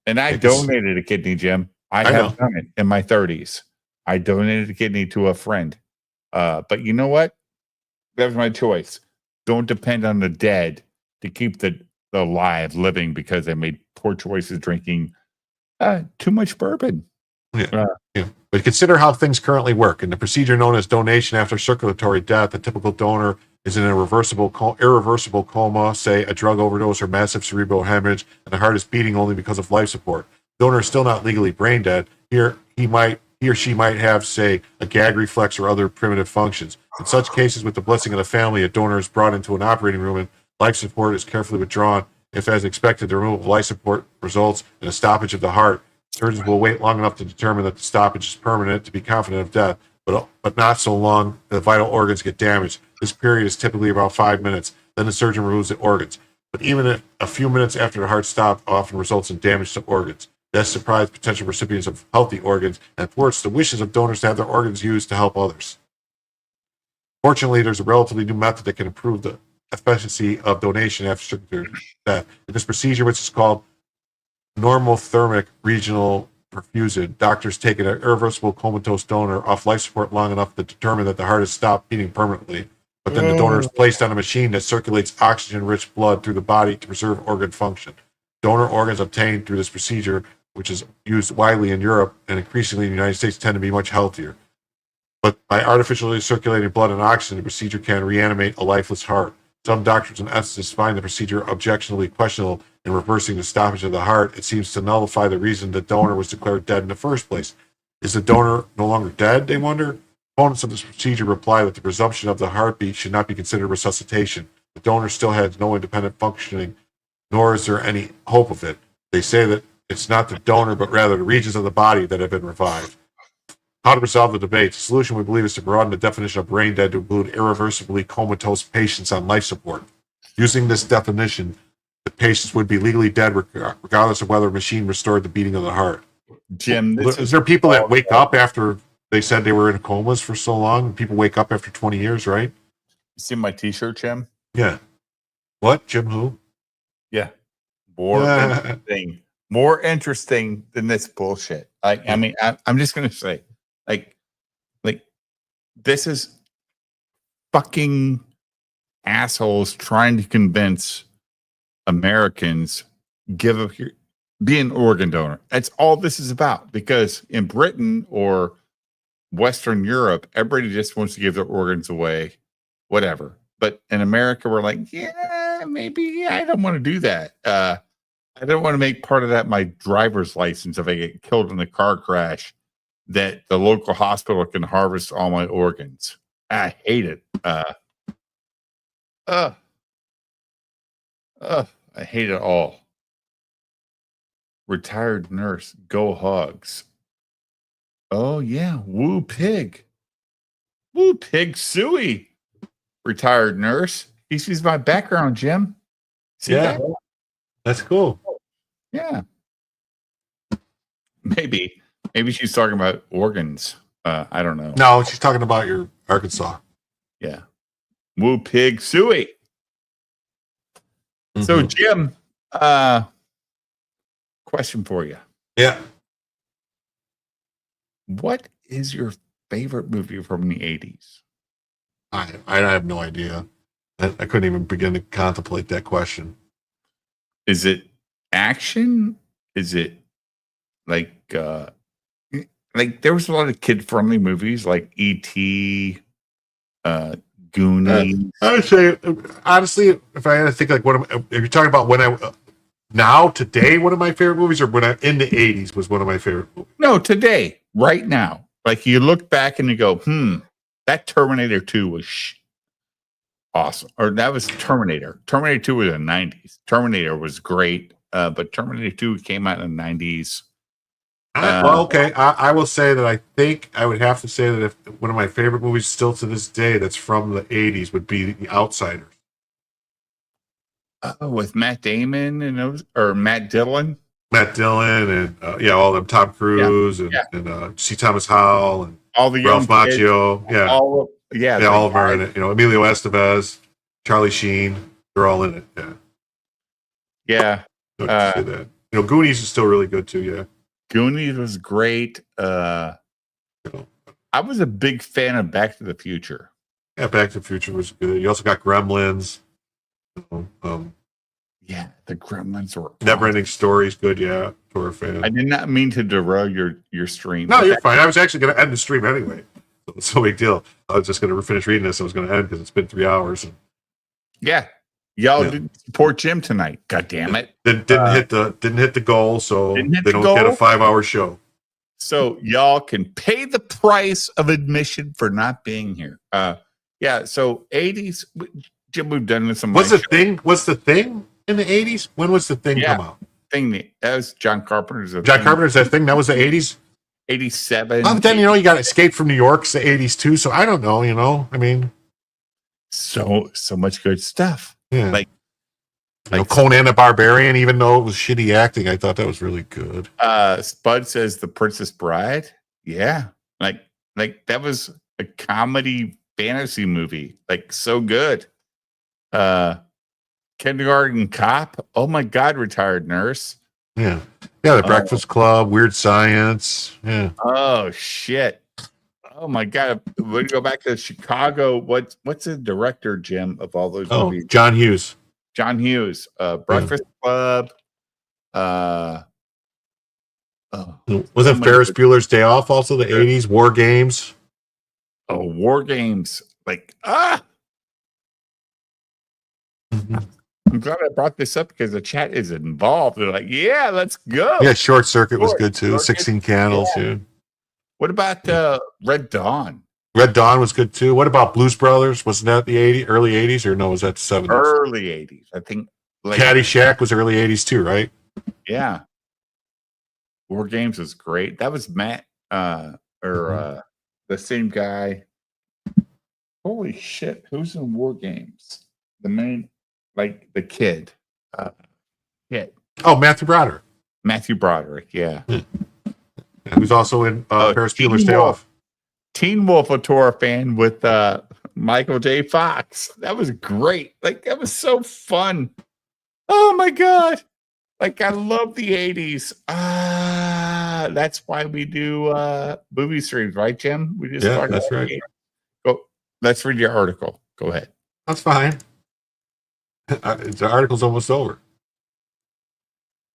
And I donated a kidney, Jim. I have done it in my 30s. I donated a kidney to a friend. But you know what? That was my choice. Don't depend on the dead to keep the alive living because they made poor choices drinking too much bourbon. But consider how things currently work. In the procedure known as donation after circulatory death, a typical donor is in a irreversible coma, say a drug overdose or massive cerebral hemorrhage, and the heart is beating only because of life support. The donor is still not legally brain dead. Here, he or she might have, say, a gag reflex or other primitive functions. In such cases, with the blessing of the family, a donor is brought into an operating room and life support is carefully withdrawn. If, as expected, the removal of life support results in a stoppage of the heart, surgeons will wait long enough to determine that the stoppage is permanent to be confident of death, but not so long that the vital organs get damaged. This period is typically about 5 minutes. Then the surgeon removes the organs. But even if a few minutes after the heart stop often results in damage to organs. This surprised potential recipients of healthy organs and thwarts the wishes of donors to have their organs used to help others. Fortunately, there's a relatively new method that can improve the efficiency of donation after circulatory death. In this procedure, which is called normothermic regional perfusion, doctors take an irreversible comatose donor off life support long enough to determine that the heart has stopped beating permanently, but then the donor is placed on a machine that circulates oxygen-rich blood through the body to preserve organ function. Donor organs obtained through this procedure, which is used widely in Europe and increasingly in the United States, tend to be much healthier. But by artificially circulating blood and oxygen, the procedure can reanimate a lifeless heart. Some doctors and ethicists find the procedure objectionably questionable in reversing the stoppage of the heart. It seems to nullify the reason the donor was declared dead in the first place. Is the donor no longer dead, they wonder? Opponents of this procedure reply that the presumption of the heartbeat should not be considered resuscitation. The donor still has no independent functioning, nor is there any hope of it. They say that it's not the donor, but rather the regions of the body that have been revived. How to resolve the debate? The solution, we believe, is to broaden the definition of brain dead to include irreversibly comatose patients on life support. Using this definition, the patients would be legally dead regardless of whether a machine restored the beating of the heart. Jim, is there people that wake up after they said they were in comas for so long? And people wake up after 20 years, right? You see my T-shirt, Jim? Yeah. What? Jim who? Yeah. More interesting than this bullshit. I mean, I'm just gonna say, like, this is fucking assholes trying to convince Americans be an organ donor. That's all this is about. Because in Britain or Western Europe, everybody just wants to give their organs away, whatever. But in America, we're like, yeah, maybe I don't want to do that. I don't want to make part of that my driver's license if I get killed in a car crash, that the local hospital can harvest all my organs. I hate it. I hate it all. Retired nurse, go hogs. Oh yeah, woo pig. Woo pig suey. Retired nurse. He sees my background, Jim. See that? That's cool. Yeah. Maybe she's talking about organs. I don't know. No, she's talking about your Arkansas. Yeah. Woo pig suey. So Jim, question for you. Yeah. What is your favorite movie from the 80s? I have no idea. I couldn't even begin to contemplate that question. Is it action? Is it like there was a lot of kid-friendly movies like E.T., Goonies. I would say, honestly, if I had to think, like, if you're talking about today, one of my favorite movies, or when I in the 80s was one of my favorite movies? No, today, right now. Like, you look back and you go, that Terminator 2 was awesome. Or that was Terminator. Terminator 2 was in the 90s. Terminator was great, but Terminator 2 came out in the 90s. Okay. I will say that I think I would have to say that if one of my favorite movies still to this day that's from the 80s would be The Outsiders. With Matt Damon and those, or Matt Dillon? Matt Dillon and all them, Tom Cruise and C. Thomas Howell and all the Ralph Macchio. All of them are in it. Emilio Estevez, Charlie Sheen, they're all in it. Yeah. Yeah. Say that. Goonies is still really good too. Yeah. Goonies was great. I was a big fan of Back to the Future. Yeah, Back to the Future was good. You also got Gremlins. Yeah, the Gremlins were Never Ending Stories, good. Yeah, to our fan. I did not mean to derail your stream. No, you're fine. I was actually going to end the stream anyway. So it's no big deal. I was just going to finish reading this. I was going to end because it's been 3 hours. Y'all didn't support Jim tonight. God damn it! Didn't hit the goal, so they don't get a 5-hour show. So y'all can pay the price of admission for not being here. So 80s, Jim, we've done this. What's the thing in the 80s? When was the thing come out? That was John Carpenter's. Carpenter's that thing. That was the 80s. 87. Well, then you got Escape from New York. It's the 80s too. So I don't know. I mean, so much good stuff. Yeah. Like Conan the Barbarian, even though it was shitty acting, I thought that was really good. Spud says The Princess Bride. Yeah. Like that was a comedy fantasy movie. Like, so good. Kindergarten Cop. Oh my God, Retired Nurse. Yeah. Yeah, The Breakfast Club, Weird Science. Yeah. Oh shit. Oh my God! We go back to Chicago. What's the director, Jim, of all those movies? John Hughes. John Hughes. Breakfast Club. Wasn't Ferris Bueller's Day Off also the 80s? War Games. Oh, War Games. I'm glad I brought this up because the chat is involved. They're like, yeah, let's go. Yeah, Short Circuit was good too. 16 Candles, too. What about Red Dawn? Red Dawn was good too. What about Blues Brothers? Wasn't that the early 80s or no, was that the 70s? Early 80s. I think. Caddyshack was early 80s too, right? Yeah. War Games was great. That was Matt the same guy. Holy shit. Who's in War Games? The main, the kid. Oh, Matthew Broderick. Matthew Broderick, yeah. Who's also in Ferris Bueller's Day Off. Teen Wolf, a Torah fan with Michael J. Fox. That was great. That was so fun. Oh my God. I love the 80s. That's why we do movie streams, right, Jim? We just yeah, that's right. Go. Let's read your article. Go ahead. That's fine. The article's almost over.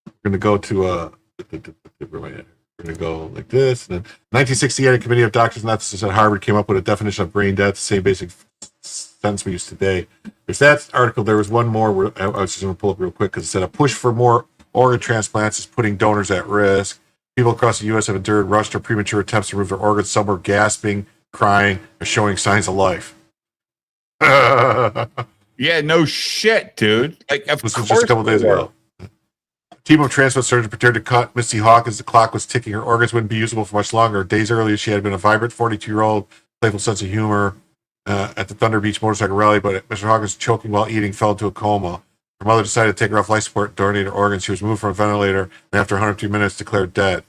We're gonna go to we're gonna go like this. And then 1968, a committee of doctors and ethicists at Harvard came up with a definition of brain death, the same basic sentence we use today. There's that article. There was one more. I was just gonna pull up real quick because it said a push for more organ transplants is putting donors at risk. People across the U.S. have endured rushed or premature attempts to remove their organs. Some are gasping, crying, or showing signs of life. Yeah, no shit, dude. This was just a couple days ago. A team of transplant surgeons prepared to cut Misty Hawk as the clock was ticking. Her organs wouldn't be usable for much longer. Days earlier, she had been a vibrant 42-year-old, playful sense of humor at the Thunder Beach motorcycle rally, but Mr. Hawkins, choking while eating, fell into a coma. Her mother decided to take her off life support and donate her organs. She was moved from a ventilator and after 102 minutes declared dead.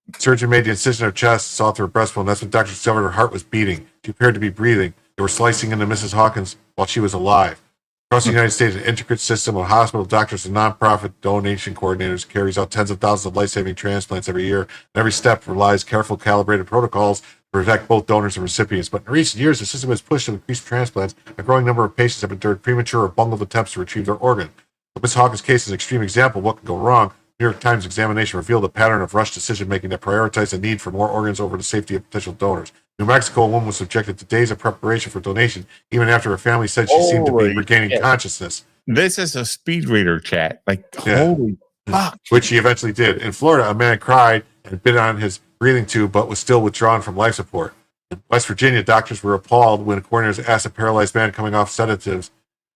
The surgeon made the incision in her chest, saw through her breastbone. That's when doctors discovered her heart was beating. She appeared to be breathing. They were slicing into Mrs. Hawkins while she was alive. Across the United States, an intricate system of hospital doctors and nonprofit donation coordinators carries out tens of thousands of life-saving transplants every year. And every step relies careful, calibrated protocols to protect both donors and recipients. But in recent years, the system has pushed to increase transplants. A growing number of patients have endured premature or bungled attempts to retrieve their organ. But Ms. Hawkins' case is an extreme example of what can go wrong. New York Times examination revealed a pattern of rushed decision-making that prioritized the need for more organs over the safety of potential donors. New Mexico, a woman was subjected to days of preparation for donation, even after her family said she seemed to be regaining consciousness. This is a speed reader chat. Holy fuck. Which she eventually did. In Florida, a man cried and bit on his breathing tube, but was still withdrawn from life support. In West Virginia, doctors were appalled when coordinators asked a paralyzed man coming off sedatives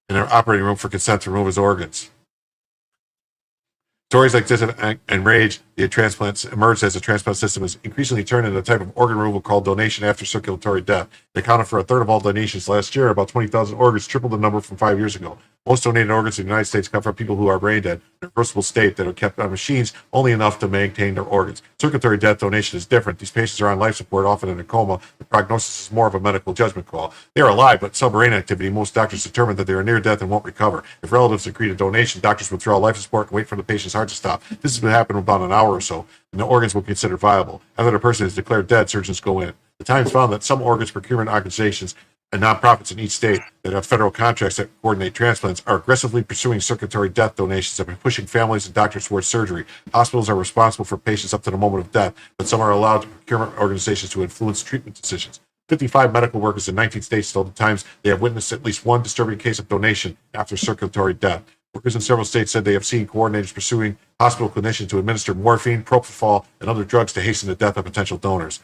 in an operating room for consent to remove his organs. Stories like this have enraged the transplants emerged as the transplant system is increasingly turned into a type of organ removal called donation after circulatory death. It accounted for a third of all donations last year. About 20,000 organs, triple the number from 5 years ago. Most donated organs in the United States come from people who are brain dead, in a reversible state that are kept on machines only enough to maintain their organs. Circulatory death donation is different. These patients are on life support, often in a coma. The prognosis is more of a medical judgment call. They are alive, but some brain activity. Most doctors determine that they are near death and won't recover. If relatives agree to donation, doctors withdraw life support and wait for the patient's heart to stop. This has been happening in about an hour or so, and the organs will be considered viable. After the person is declared dead, surgeons go in. The Times found that some organs procurement organizations and nonprofits in each state that have federal contracts that coordinate transplants are aggressively pursuing circulatory death donations and pushing families and doctors towards surgery. Hospitals are responsible for patients up to the moment of death, but some are allowed procurement organizations to influence treatment decisions. 55 medical workers in 19 states told the Times they have witnessed at least one disturbing case of donation after circulatory death. Workers in several states said they have seen coordinators pursuing hospital clinicians to administer morphine, propofol, and other drugs to hasten the death of potential donors.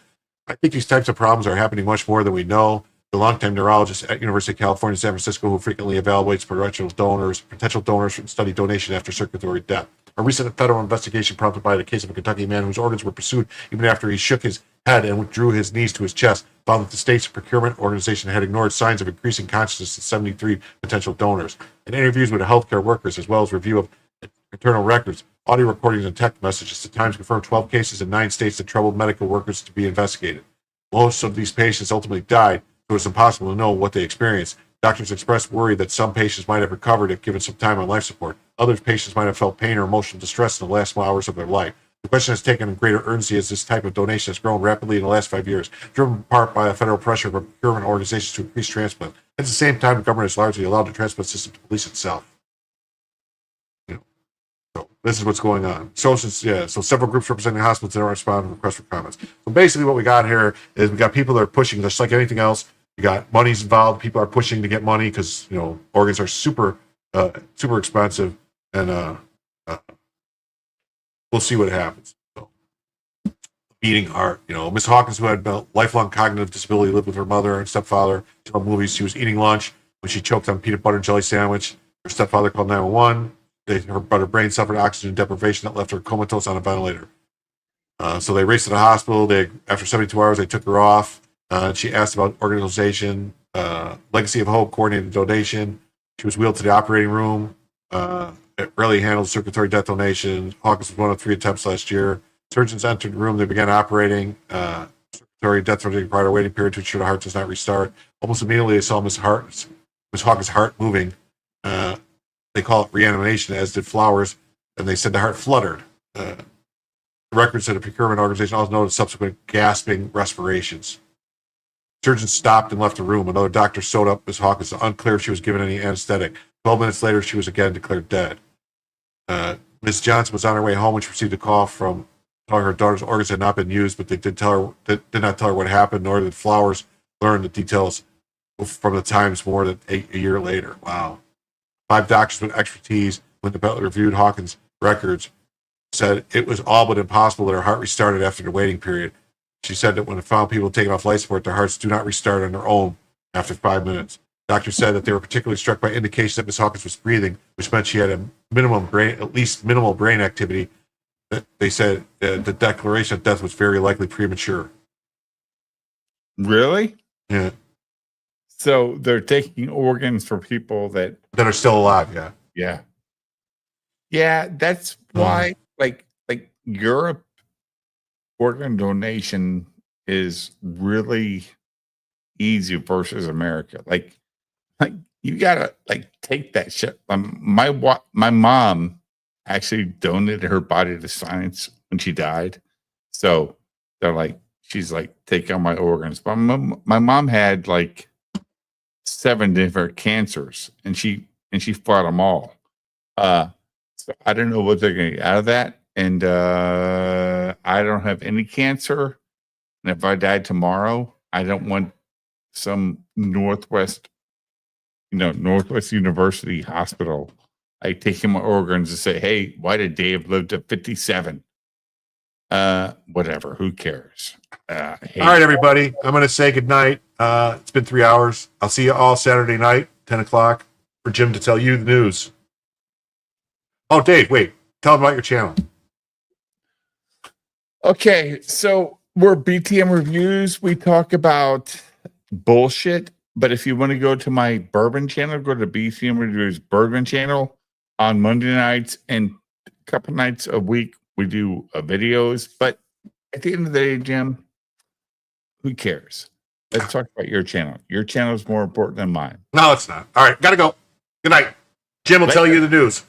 I think these types of problems are happening much more than we know. The longtime neurologist at University of California, San Francisco, who frequently evaluates potential donors study donation after circulatory death. A recent federal investigation prompted by the case of a Kentucky man whose organs were pursued even after he shook his head and withdrew his knees to his chest found that the state's procurement organization had ignored signs of increasing consciousness in 73 potential donors. In interviews with healthcare workers, as well as review of internal records, audio recordings, and text messages, the Times confirmed 12 cases in 9 states that troubled medical workers to be investigated. Most of these patients ultimately died, so it's impossible to know what they experienced. Doctors expressed worry that some patients might have recovered if given some time on life support. Other patients might have felt pain or emotional distress in the last hours of their life. The question has taken greater urgency as this type of donation has grown rapidly in the last 5 years, driven in part by a federal pressure from procurement organizations to increase transplant. At the same time, the government has largely allowed the transplant system to police itself. So this is what's going on. So several groups representing hospitals that are responding to requests for comments. So basically what we got here is we got people that are pushing, just like anything else. You got money's involved. People are pushing to get money because, organs are super expensive, and we'll see what happens. So, beating heart. Miss Hawkins, who had a lifelong cognitive disability, lived with her mother and stepfather. She saw movies. She was eating lunch when she choked on peanut butter and jelly sandwich. Her stepfather called 911. Her brain suffered oxygen deprivation that left her comatose on a ventilator. So they raced to the hospital. After 72 hours, they took her off. She asked about organization, Legacy of Hope, coordinated donation. She was wheeled to the operating room. It rarely handled circulatory death donation. Hawkins was one of 3 attempts last year. Surgeons entered the room. They began operating. Circulatory death donation required a waiting period to ensure the heart does not restart. Almost immediately, they saw Miss Hawkins' heart moving. They call it reanimation, as did Flowers, and they said the heart fluttered. The record said a procurement organization also noted subsequent gasping respirations. Surgeons stopped and left the room. Another doctor sewed up Miss Hawkins. Unclear if she was given any anesthetic. 12 minutes later, she was again declared dead. Miss Johnson was on her way home when she received a call from telling her daughter's organs had not been used, but they did not tell her what happened, nor did Flowers learn the details from the Times more than a year later. Wow. 5 doctors with expertise, when the Butler reviewed Hawkins' records, said it was all but impossible that her heart restarted after the waiting period. She said that when they found people taking off life support, their hearts do not restart on their own after 5 minutes. Doctors said that they were particularly struck by indications that Miss Hawkins was breathing, which meant she had at least minimal brain activity. They said the declaration of death was very likely premature. Really? Yeah. So they're taking organs for people that are still alive. Yeah. Yeah. Yeah. That's why, like Europe, organ donation is really easy versus America. Like you gotta take that shit. My mom actually donated her body to science when she died, so they're she's take on my organs. But my mom had 7 different cancers, and she fought them all. So I don't know what they're going to get out of that. And I don't have any cancer. And if I died tomorrow, I don't want some Northwest University hospital taking my organs and say, "Hey, why did Dave live to 57?" Whatever. Who cares? All right, everybody. I'm going to say goodnight. It's been 3 hours. I'll see you all Saturday night, 10 o'clock, for Jim to tell you the news. Oh, Dave, wait. Tell them about your channel. Okay, so we're BTM Reviews. We talk about bullshit. But if you want to go to my bourbon channel, go to BTM Reviews Bourbon channel on Monday nights, and a couple nights a week we do videos. But at the end of the day, Jim, who cares? Let's talk about your channel. Your channel is more important than mine. No, it's not. All right, gotta go. Good night. Jim will tell you the news.